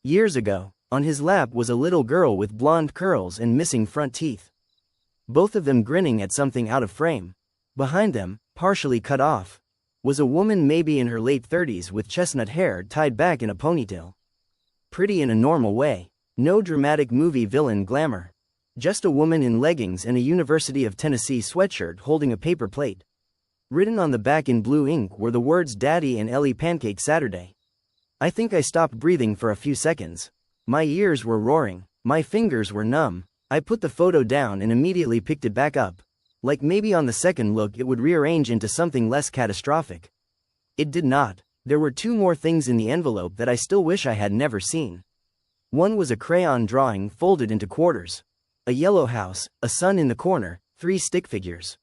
[SPEAKER 1] years ago. On his lap was a little girl with blonde curls and missing front teeth. Both of them grinning at something out of frame. Behind them, partially cut off, was a woman maybe in her late 30s with chestnut hair tied back in a ponytail. Pretty in a normal way. No dramatic movie villain glamour. Just a woman in leggings and a University of Tennessee sweatshirt holding a paper plate. Written on the back in blue ink were the words Daddy and Ellie Pancake Saturday. I think I stopped breathing for a few seconds. My ears were roaring. My fingers were numb. I put the photo down and immediately picked it back up. Like maybe on the second look it would rearrange into something less catastrophic. It did not. There were 2 more things in the envelope that I still wish I had never seen. One was a crayon drawing folded into quarters. A yellow house, a sun in the corner, 3 stick figures.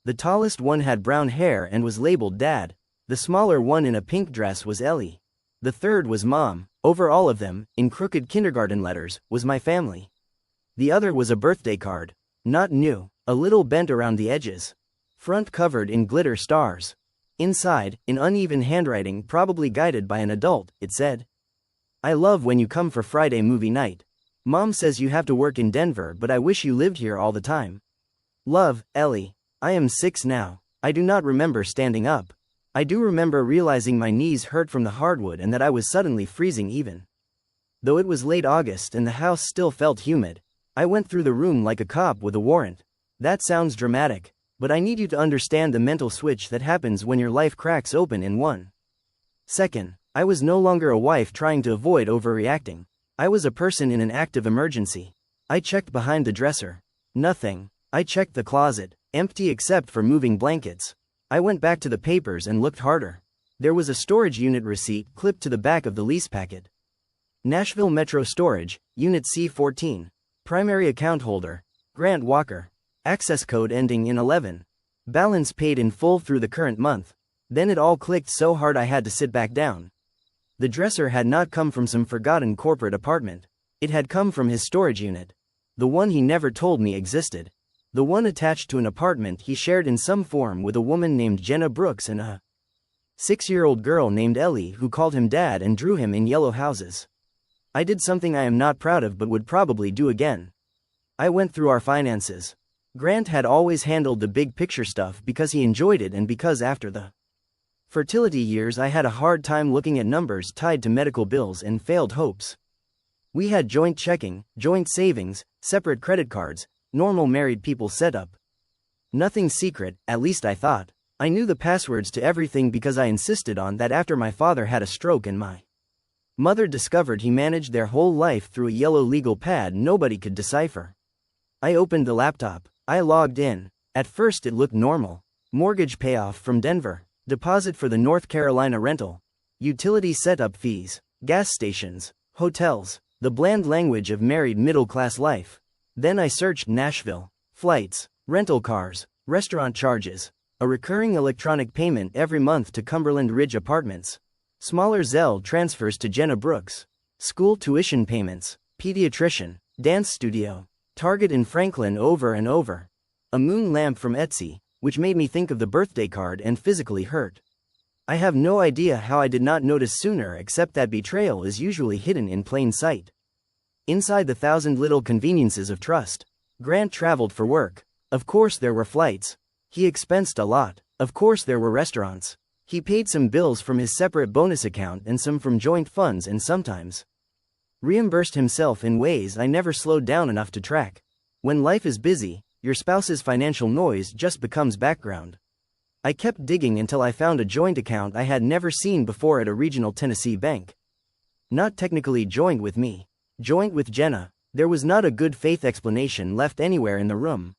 [SPEAKER 1] The tallest one had brown hair and was labeled Dad. The smaller one in a pink dress was Ellie. The third was Mom. Over all of them, in crooked kindergarten letters, was my family. The other was a birthday card. Not new, a little bent around the edges. Front covered in glitter stars. Inside, in uneven handwriting probably guided by an adult, it said, I love when you come for Friday movie night. Mom says you have to work in Denver but I wish you lived here all the time. Love, Ellie. I am 6 now. I do not remember standing up. I do remember realizing my knees hurt from the hardwood and that I was suddenly freezing even. Though it was late August and the house still felt humid, I went through the room like a cop with a warrant. That sounds dramatic, but I need you to understand the mental switch that happens when your life cracks open in 1 second. I was no longer a wife trying to avoid overreacting. I was a person in an active emergency. I checked behind the dresser. Nothing. I checked the closet, empty except for moving blankets. I went back to the papers and looked harder. There was a storage unit receipt clipped to the back of the lease packet. Nashville Metro Storage, Unit C14. Primary account holder, Grant Walker. Access code ending in 11. Balance paid in full through the current month. Then it all clicked so hard I had to sit back down. The dresser had not come from some forgotten corporate apartment. It had come from his storage unit. The one he never told me existed. The one attached to an apartment he shared in some form with a woman named Jenna Brooks and a 6-year-old girl named Ellie who called him Dad and drew him in yellow houses. I did something I am not proud of but would probably do again. I went through our finances. Grant had always handled the big picture stuff because he enjoyed it and because after the fertility years I had a hard time looking at numbers tied to medical bills and failed hopes. We had joint checking, joint savings, separate credit cards, normal married people setup. Nothing secret, at least I thought. I knew the passwords to everything because I insisted on that after my father had a stroke and my mother discovered he managed their whole life through a yellow legal pad nobody could decipher. I opened the laptop. I logged in. At first it looked normal. Mortgage payoff from Denver. Deposit for the North Carolina rental. Utility setup fees. Gas stations. Hotels. The bland language of married middle-class life. Then I searched Nashville. Flights. Rental cars. Restaurant charges. A recurring electronic payment every month to Cumberland Ridge Apartments. Smaller Zelle transfers to Jenna Brooks. school tuition payments, pediatrician, dance studio, Target in Franklin over and over. A moon lamp from Etsy, which made me think of the birthday card and physically hurt. I have no idea how I did not notice sooner, except that betrayal is usually hidden in plain sight. Inside the thousand little conveniences of trust. Grant traveled for work. Of course there were flights. He expensed a lot. Of course there were restaurants. He paid some bills from his separate bonus account and some from joint funds, and sometimes reimbursed himself in ways I never slowed down enough to track. When life is busy, your spouse's financial noise just becomes background. I kept digging until I found a joint account I had never seen before at a regional Tennessee bank. Not technically joint with me. Joint with Jenna. There was not a good faith explanation left anywhere in the room.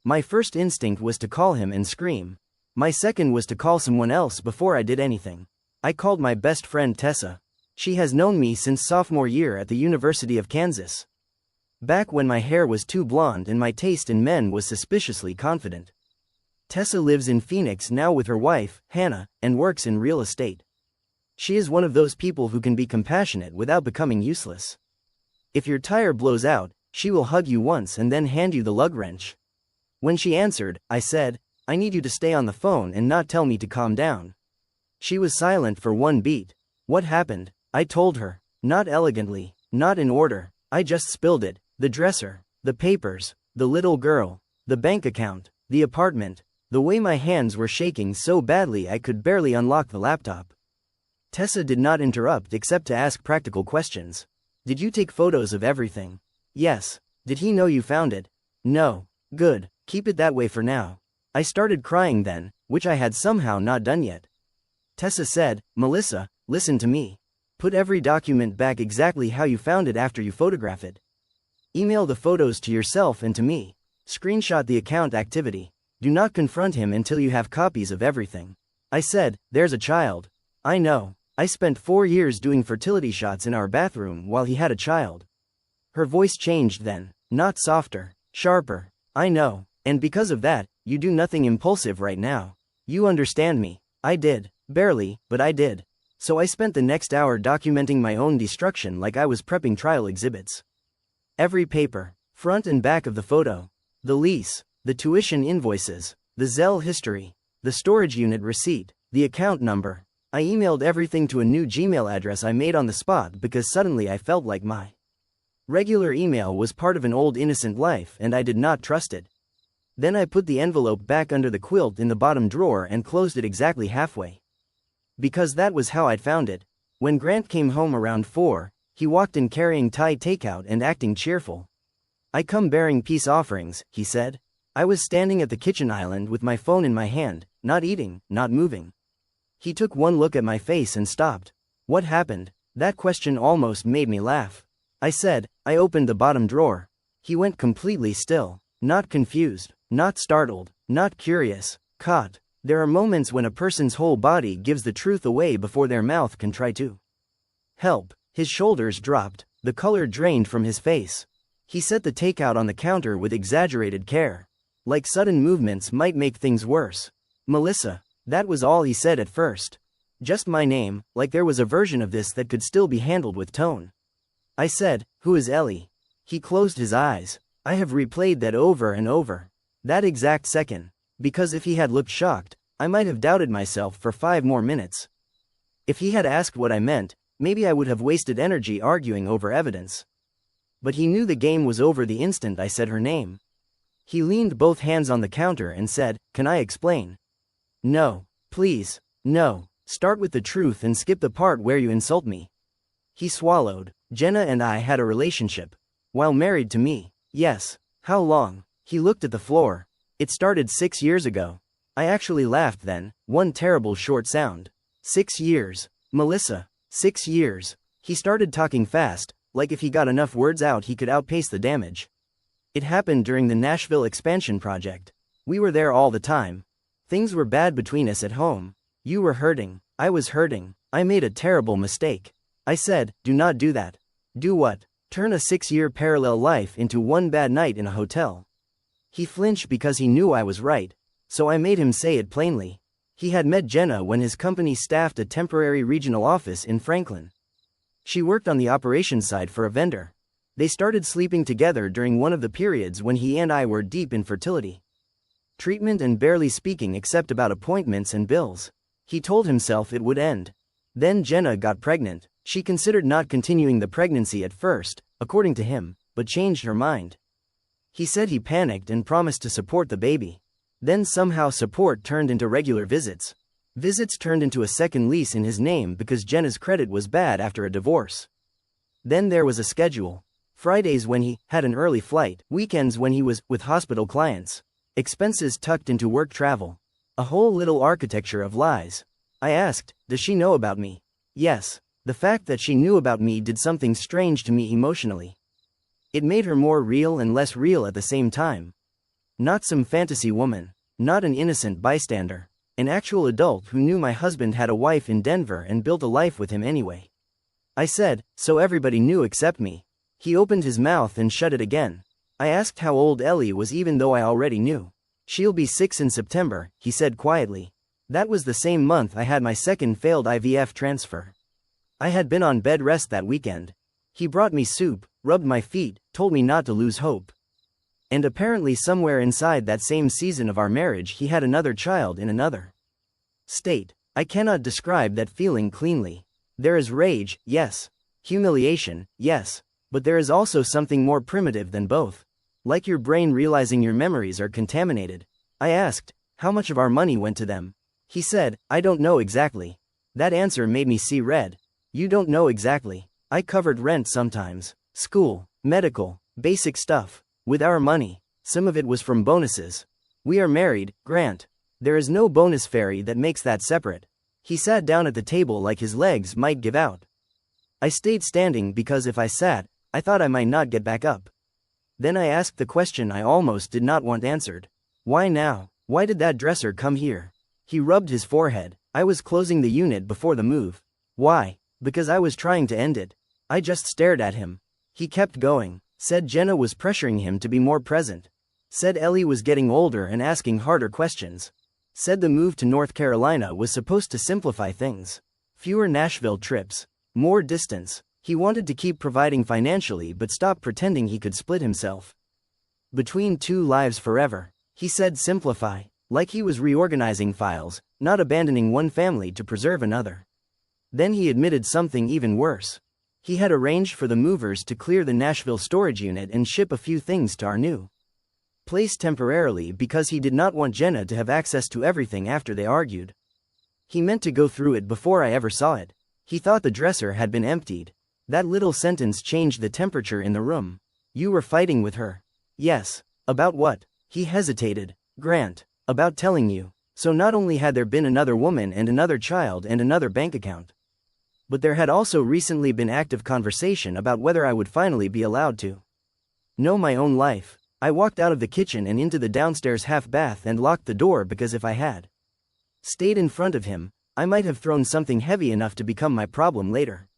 [SPEAKER 1] My first instinct was to call him and scream. My second was to call someone else before I did anything. I called my best friend Tessa. She has known me since sophomore year at the University of Kansas. Back when my hair was too blonde and my taste in men was suspiciously confident. Tessa lives in Phoenix now with her wife, Hannah, and works in real estate. She is one of those people who can be compassionate without becoming useless. If your tire blows out, she will hug you once and then hand you the lug wrench. When she answered, I said, "I need you to stay on the phone and not tell me to calm down." She was silent for one beat. What happened? I told her. Not elegantly, not in order. I just spilled it. The dresser, the papers, the little girl, the bank account, the apartment, the way my hands were shaking so badly I could barely unlock the laptop. Tessa did not interrupt except to ask practical questions. Did you take photos of everything? Yes. Did he know you found it? No. Good. Keep it that way for now. I started crying then, which I had somehow not done yet. Tessa said, "Melissa, listen to me. Put every document back exactly how you found it after you photograph it. Email the photos to yourself and to me. Screenshot the account activity. Do not confront him until you have copies of everything." I said, "There's a child." I know. I spent 4 years doing fertility shots in our bathroom while he had a child. Her voice changed then, not softer, sharper. I know. And because of that, you do nothing impulsive right now. You understand me. I did. Barely, but I did. So I spent the next hour documenting my own destruction like I was prepping trial exhibits. Every paper, front and back of the photo, the lease, the tuition invoices, the Zelle history, the storage unit receipt, the account number. I emailed everything to a new Gmail address I made on the spot because suddenly I felt like my regular email was part of an old innocent life and I did not trust it. Then I put the envelope back under the quilt in the bottom drawer and closed it exactly halfway. Because that was how I'd found it. When Grant came home around 4, he walked in carrying Thai takeout and acting cheerful. "I come bearing peace offerings," he said. I was standing at the kitchen island with my phone in my hand, not eating, not moving. He took one look at my face and stopped. What happened? That question almost made me laugh. I said, "I opened the bottom drawer." He went completely still, not confused, not startled, not curious, caught. There are moments when a person's whole body gives the truth away before their mouth can try to help. His shoulders dropped, the color drained from his face. He set the takeout on the counter with exaggerated care. Like sudden movements might make things worse. "Melissa." That was all he said at first. Just my name, like there was a version of this that could still be handled with tone. I said, "Who is Ellie?" He closed his eyes. I have replayed that over and over. That exact second. Because if he had looked shocked, I might have doubted myself for 5 more minutes. If he had asked what I meant, maybe I would have wasted energy arguing over evidence. But he knew the game was over the instant I said her name. He leaned both hands on the counter and said, "Can I explain?" "No. Please. No. Start with the truth and skip the part where you insult me." He swallowed. Jenna and I had a relationship. While married to me. Yes. How long? He looked at the floor. It started 6 years ago. I actually laughed then, one terrible short sound. 6 years. Melissa. 6 years. He started talking fast, like if he got enough words out he could outpace the damage. It happened during the Nashville expansion project. We were there all the time. Things were bad between us at home. You were hurting. I was hurting. I made a terrible mistake. I said, "Do not do that." Do what? Turn a 6-year parallel life into one bad night in a hotel. He flinched because he knew I was right. So I made him say it plainly. He had met Jenna when his company staffed a temporary regional office in Franklin. She worked on the operations side for a vendor. They started sleeping together during one of the periods when he and I were deep in fertility treatment and barely speaking except about appointments and bills. He told himself it would end. Then Jenna got pregnant. She considered not continuing the pregnancy at first, according to him, but changed her mind. He said he panicked and promised to support the baby. Then somehow support turned into regular visits. Visits turned into a second lease in his name because Jenna's credit was bad after a divorce. Then there was a schedule. Fridays when he had an early flight, weekends when he was with hospital clients. Expenses tucked into work travel. A whole little architecture of lies. I asked, does she know about me? Yes. The fact that she knew about me did something strange to me emotionally. It made her more real and less real at the same time. Not some fantasy woman. Not an innocent bystander. An actual adult who knew my husband had a wife in Denver and built a life with him anyway. I said, so everybody knew except me. He opened his mouth and shut it again. I asked how old Ellie was even though I already knew. She'll be 6 in September, he said quietly. That was the same month I had my second failed IVF transfer. I had been on bed rest that weekend. He brought me soup, rubbed my feet, told me not to lose hope. And apparently somewhere inside that same season of our marriage he had another child in another state. I cannot describe that feeling cleanly. There is rage, yes. Humiliation, yes. But there is also something more primitive than both. Like your brain realizing your memories are contaminated. I asked, how much of our money went to them? He said, I don't know exactly. That answer made me see red. You don't know exactly. I covered rent sometimes. School, medical, basic stuff. With our money. Some of it was from bonuses. We are married, Grant. There is no bonus fairy that makes that separate. He sat down at the table like his legs might give out. I stayed standing because if I sat, I thought I might not get back up. Then I asked the question I almost did not want answered. Why now? Why did that dresser come here? He rubbed his forehead. I was closing the unit before the move. Why? Because I was trying to end it. I just stared at him. He kept going. Said Jenna was pressuring him to be more present. Said Ellie was getting older and asking harder questions. Said the move to North Carolina was supposed to simplify things. Fewer Nashville trips. More distance. He wanted to keep providing financially but stop pretending he could split himself between two lives forever. He said simplify, like he was reorganizing files, not abandoning one family to preserve another. Then he admitted something even worse. He had arranged for the movers to clear the Nashville storage unit and ship a few things to our new place temporarily because he did not want Jenna to have access to everything after they argued. He meant to go through it before I ever saw it. He thought the dresser had been emptied. That little sentence changed the temperature in the room. You were fighting with her. Yes. About what? He hesitated. Grant. About telling you. So not only had there been another woman and another child and another bank account, but there had also recently been active conversation about whether I would finally be allowed to know my own life. I walked out of the kitchen and into the downstairs half bath and locked the door because if I had stayed in front of him, I might have thrown something heavy enough to become my problem later.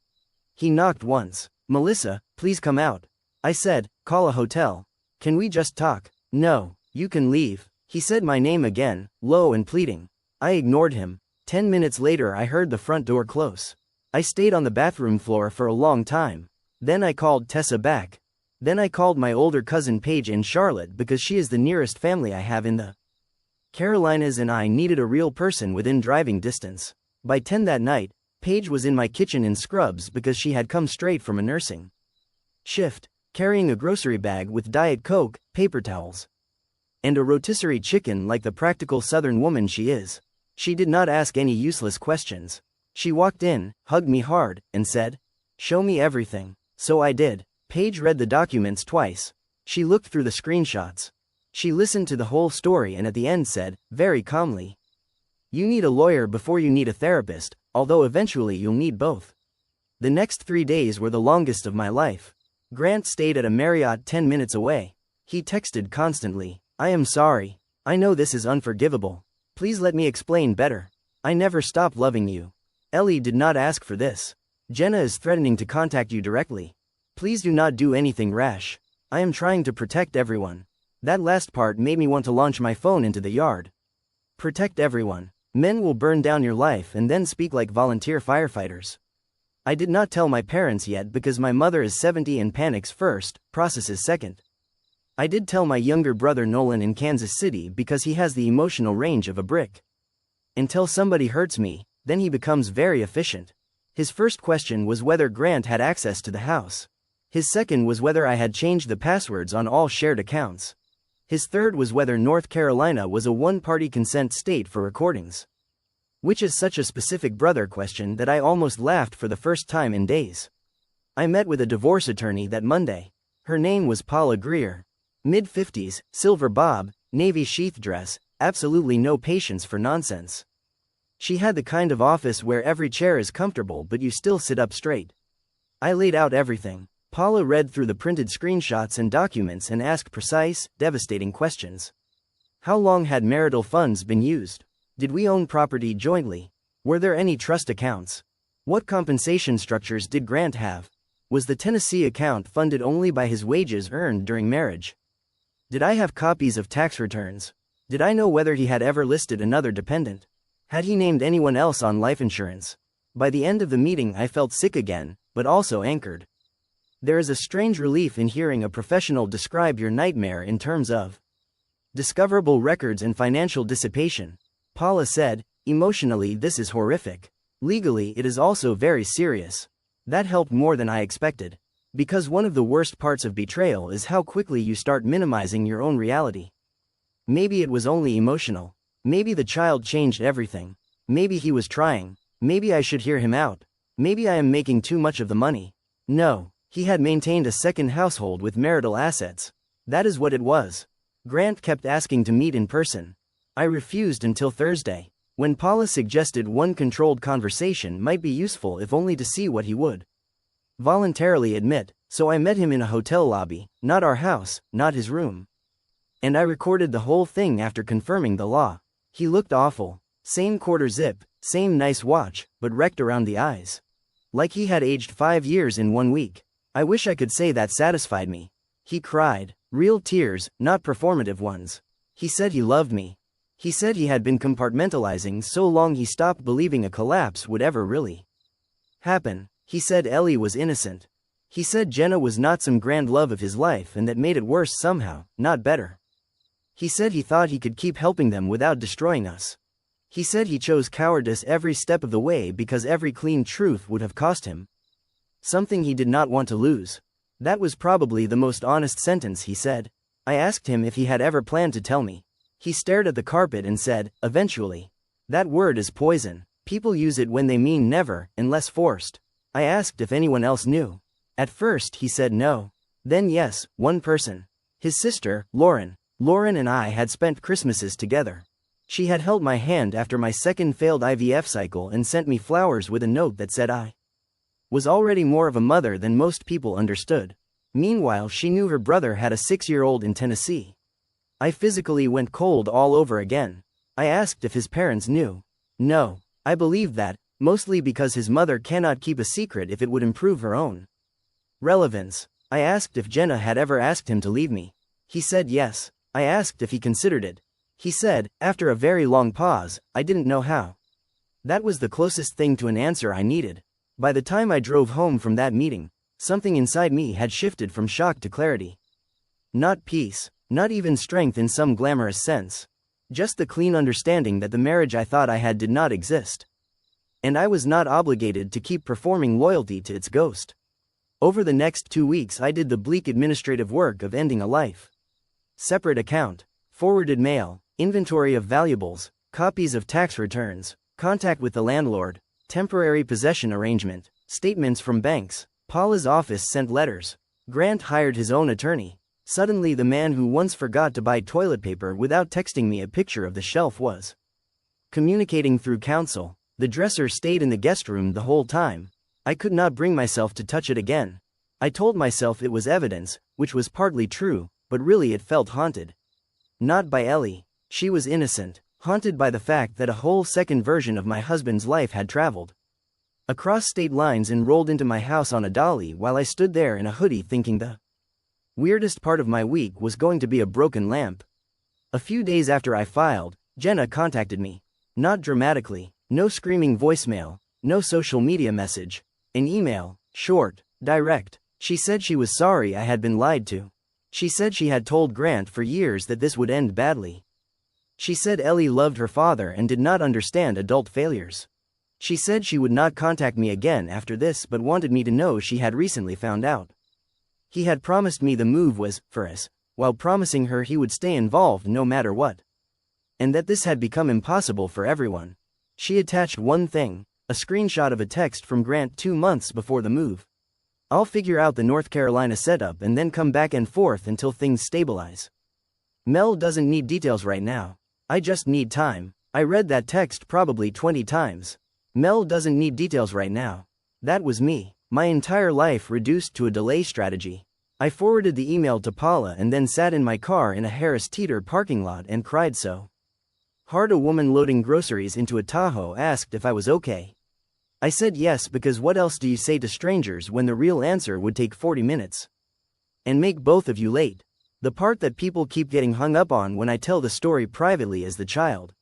[SPEAKER 1] He knocked once. Melissa, please come out. I said, call a hotel. Can we just talk? No, you can leave. He said my name again, low and pleading. I ignored him. 10 minutes later I heard the front door close. I stayed on the bathroom floor for a long time. Then I called Tessa back. Then I called my older cousin Paige in Charlotte because she is the nearest family I have in the Carolinas and I needed a real person within driving distance. By 10 that night, Paige was in my kitchen in scrubs because she had come straight from a nursing shift, carrying a grocery bag with Diet Coke, paper towels, and a rotisserie chicken like the practical Southern woman she is. She did not ask any useless questions. She walked in, hugged me hard, and said, show me everything. So I did. Paige read the documents twice. She looked through the screenshots. She listened to the whole story and at the end said, very calmly, you need a lawyer before you need a therapist, although eventually you'll need both. The next 3 days were the longest of my life. Grant stayed at a Marriott 10 minutes away. He texted constantly, I am sorry. I know this is unforgivable. Please let me explain better. I never stopped loving you. Ellie did not ask for this. Jenna is threatening to contact you directly. Please do not do anything rash. I am trying to protect everyone. That last part made me want to launch my phone into the yard. Protect everyone. Men will burn down your life and then speak like volunteer firefighters. I did not tell my parents yet because my mother is 70 and panics first, processes second. I did tell my younger brother Nolan in Kansas City because he has the emotional range of a brick. Until somebody hurts me, then he becomes very efficient. His first question was whether Grant had access to the house. His second was whether I had changed the passwords on all shared accounts. His third was whether North Carolina was a one-party consent state for recordings. Which is such a specific brother question that I almost laughed for the first time in days. I met with a divorce attorney that Monday. Her name was Paula Greer. Mid-50s, silver bob, navy sheath dress, absolutely no patience for nonsense. She had the kind of office where every chair is comfortable but you still sit up straight. I laid out everything. Paula read through the printed screenshots and documents and asked precise, devastating questions. How long had marital funds been used? Did we own property jointly? Were there any trust accounts? What compensation structures did Grant have? Was the Tennessee account funded only by his wages earned during marriage? Did I have copies of tax returns? Did I know whether he had ever listed another dependent? Had he named anyone else on life insurance? By the end of the meeting I felt sick again, but also anchored. There is a strange relief in hearing a professional describe your nightmare in terms of discoverable records and financial dissipation. Paula said, emotionally this is horrific. Legally it is also very serious. That helped more than I expected. Because one of the worst parts of betrayal is how quickly you start minimizing your own reality. Maybe it was only emotional. Maybe the child changed everything. Maybe he was trying. Maybe I should hear him out. Maybe I am making too much of the money. No, he had maintained a second household with marital assets. That is what it was. Grant kept asking to meet in person. I refused until Thursday, when Paula suggested one controlled conversation might be useful if only to see what he would voluntarily admit, so I met him in a hotel lobby, not our house, not his room. And I recorded the whole thing after confirming the law. He looked awful. Same quarter zip, same nice watch, but wrecked around the eyes. Like he had aged 5 years in 1 week. I wish I could say that satisfied me. He cried, real tears, not performative ones. He said he loved me. He said he had been compartmentalizing so long he stopped believing a collapse would ever really happen. He said Ellie was innocent. He said Jenna was not some grand love of his life and that made it worse somehow, not better. He said he thought he could keep helping them without destroying us. He said he chose cowardice every step of the way because every clean truth would have cost him something he did not want to lose. That was probably the most honest sentence he said. I asked him if he had ever planned to tell me. He stared at the carpet and said, eventually. That word is poison. People use it when they mean never, unless forced. I asked if anyone else knew. At first he said no. Then yes, one person. His sister, Lauren. Lauren and I had spent Christmases together. She had held my hand after my second failed IVF cycle and sent me flowers with a note that said I was already more of a mother than most people understood. Meanwhile she knew her brother had a 6-year-old in Tennessee. I physically went cold all over again. I asked if his parents knew. No. I believed that, mostly because his mother cannot keep a secret if it would improve her own relevance. I asked if Jenna had ever asked him to leave me. He said yes. I asked if he considered it. He said, after a very long pause, I didn't know how. That was the closest thing to an answer I needed. By the time I drove home from that meeting, something inside me had shifted from shock to clarity. Not peace, not even strength in some glamorous sense. Just the clean understanding that the marriage I thought I had did not exist. And I was not obligated to keep performing loyalty to its ghost. Over the next 2 weeks I did the bleak administrative work of ending a life. Separate account, forwarded mail, inventory of valuables, copies of tax returns, contact with the landlord, temporary possession arrangement, statements from banks. Paula's office sent letters. Grant hired his own attorney. Suddenly the man who once forgot to buy toilet paper without texting me a picture of the shelf was communicating through counsel. The dresser stayed in the guest room the whole time. I could not bring myself to touch it again. I told myself it was evidence, which was partly true, but really it felt haunted. Not by Ellie. She was innocent, haunted by the fact that a whole second version of my husband's life had traveled across state lines and rolled into my house on a dolly while I stood there in a hoodie thinking the weirdest part of my week was going to be a broken lamp. A few days after I filed, Jenna contacted me. Not dramatically, no screaming voicemail, no social media message. An email, short, direct. She said she was sorry I had been lied to. She said she had told Grant for years that this would end badly. She said Ellie loved her father and did not understand adult failures. She said she would not contact me again after this but wanted me to know she had recently found out. He had promised me the move was for us, while promising her he would stay involved no matter what. And that this had become impossible for everyone. She attached one thing, a screenshot of a text from Grant 2 months before the move. I'll figure out the North Carolina setup and then come back and forth until things stabilize. Mel doesn't need details right now. I just need time. I read that text probably 20 times. Mel doesn't need details right now. That was me. My entire life reduced to a delay strategy. I forwarded the email to Paula and then sat in my car in a Harris Teeter parking lot and cried so hard. A woman loading groceries into a Tahoe asked if I was okay. I said yes because what else do you say to strangers when the real answer would take 40 minutes? And make both of you late. The part that people keep getting hung up on when I tell the story privately is the child.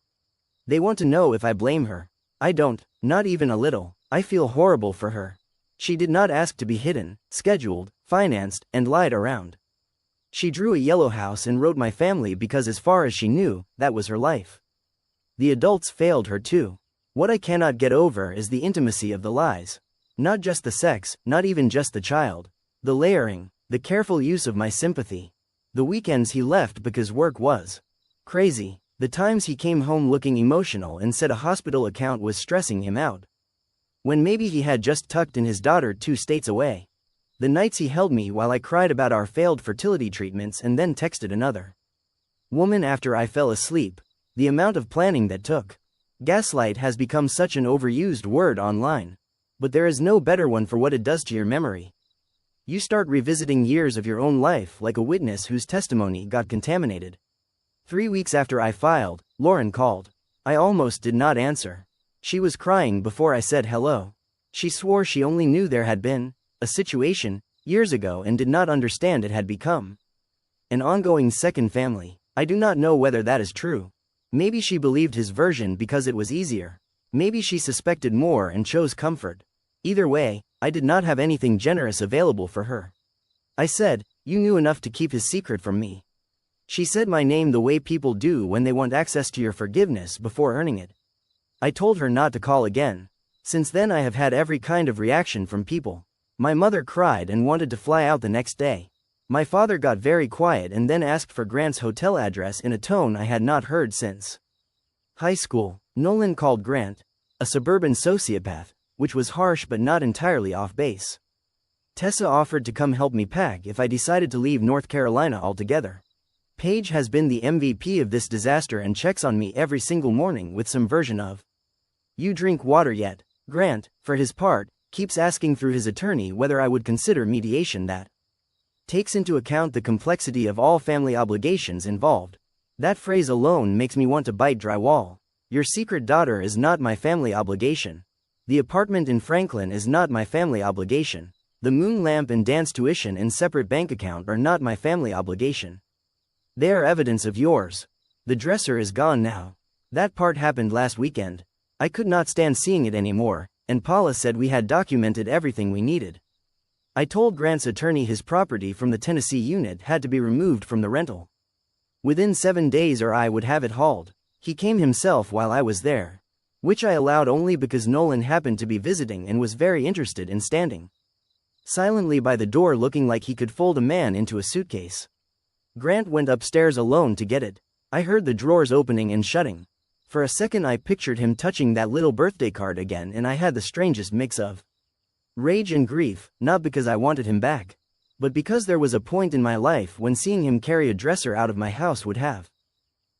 [SPEAKER 1] They want to know if I blame her. I don't, not even a little. I feel horrible for her. She did not ask to be hidden, scheduled, financed, and lied around. She drew a yellow house and wrote my family because as far as she knew, that was her life. The adults failed her too. What I cannot get over is the intimacy of the lies. Not just the sex, not even just the child. The layering, the careful use of my sympathy. The weekends he left because work was crazy. The times he came home looking emotional and said a hospital account was stressing him out. When maybe he had just tucked in his daughter 2 states away. The nights he held me while I cried about our failed fertility treatments and then texted another woman after I fell asleep. The amount of planning that took. Gaslight has become such an overused word online. But there is no better one for what it does to your memory. You start revisiting years of your own life like a witness whose testimony got contaminated. 3 weeks after I filed, Lauren called. I almost did not answer. She was crying before I said hello. She swore she only knew there had been a situation years ago and did not understand it had become an ongoing second family. I do not know whether that is true. Maybe she believed his version because it was easier. Maybe she suspected more and chose comfort. Either way, I did not have anything generous available for her. I said, "You knew enough to keep his secret from me." She said my name the way people do when they want access to your forgiveness before earning it. I told her not to call again. Since then I have had every kind of reaction from people. My mother cried and wanted to fly out the next day. My father got very quiet and then asked for Grant's hotel address in a tone I had not heard since high school. Nolan called Grant a suburban sociopath, which was harsh but not entirely off base. Tessa offered to come help me pack if I decided to leave North Carolina altogether. Paige has been the MVP of this disaster and checks on me every single morning with some version of, "You drink water yet?" Grant, for his part, keeps asking through his attorney whether I would consider mediation that takes into account the complexity of all family obligations involved. That phrase alone makes me want to bite drywall. Your secret daughter is not my family obligation. The apartment in Franklin is not my family obligation. The moon lamp and dance tuition and separate bank account are not my family obligation. They are evidence of yours. The dresser is gone now. That part happened last weekend. I could not stand seeing it anymore, and Paula said we had documented everything we needed. I told Grant's attorney his property from the Tennessee unit had to be removed from the rental within 7 days or I would have it hauled. He came himself while I was there, which I allowed only because Nolan happened to be visiting and was very interested in standing silently by the door looking like he could fold a man into a suitcase. Grant went upstairs alone to get it. I heard the drawers opening and shutting. For a second I pictured him touching that little birthday card again and I had the strangest mix of rage and grief, not because I wanted him back, but because there was a point in my life when seeing him carry a dresser out of my house would have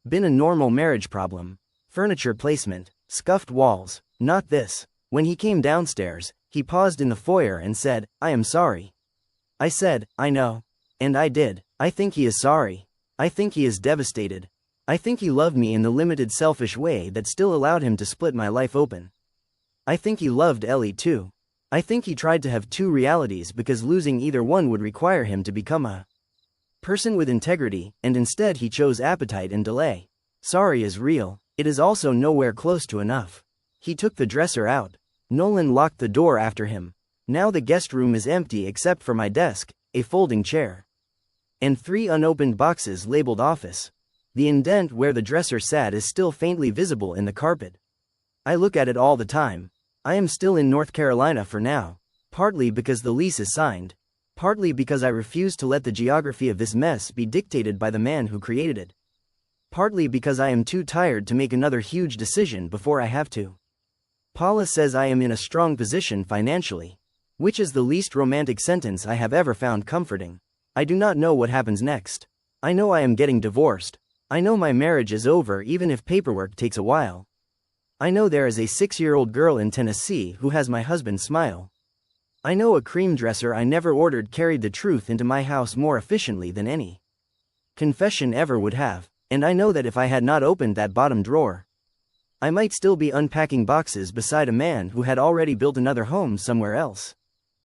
[SPEAKER 1] been a normal marriage problem. Furniture placement, scuffed walls, not this. When he came downstairs, he paused in the foyer and said, "I am sorry." I said, "I know." And I did. I think he is sorry. I think he is devastated. I think he loved me in the limited selfish way that still allowed him to split my life open. I think he loved Ellie too. I think he tried to have 2 realities because losing either one would require him to become a person with integrity, and instead he chose appetite and delay. Sorry is real. It is also nowhere close to enough. He took the dresser out. Nolan locked the door after him. Now the guest room is empty except for my desk, a folding chair, and 3 unopened boxes labeled office. The indent where the dresser sat is still faintly visible in the carpet. I look at it all the time. I am still in North Carolina for now, partly because the lease is signed, partly because I refuse to let the geography of this mess be dictated by the man who created it, partly because I am too tired to make another huge decision before I have to. Paula says I am in a strong position financially, which is the least romantic sentence I have ever found comforting. I do not know what happens next. I know I am getting divorced. I know my marriage is over even if paperwork takes a while. I know there is a 6-year-old girl in Tennessee who has my husband's smile. I know a cream dresser I never ordered carried the truth into my house more efficiently than any confession ever would have, and I know that if I had not opened that bottom drawer, I might still be unpacking boxes beside a man who had already built another home somewhere else.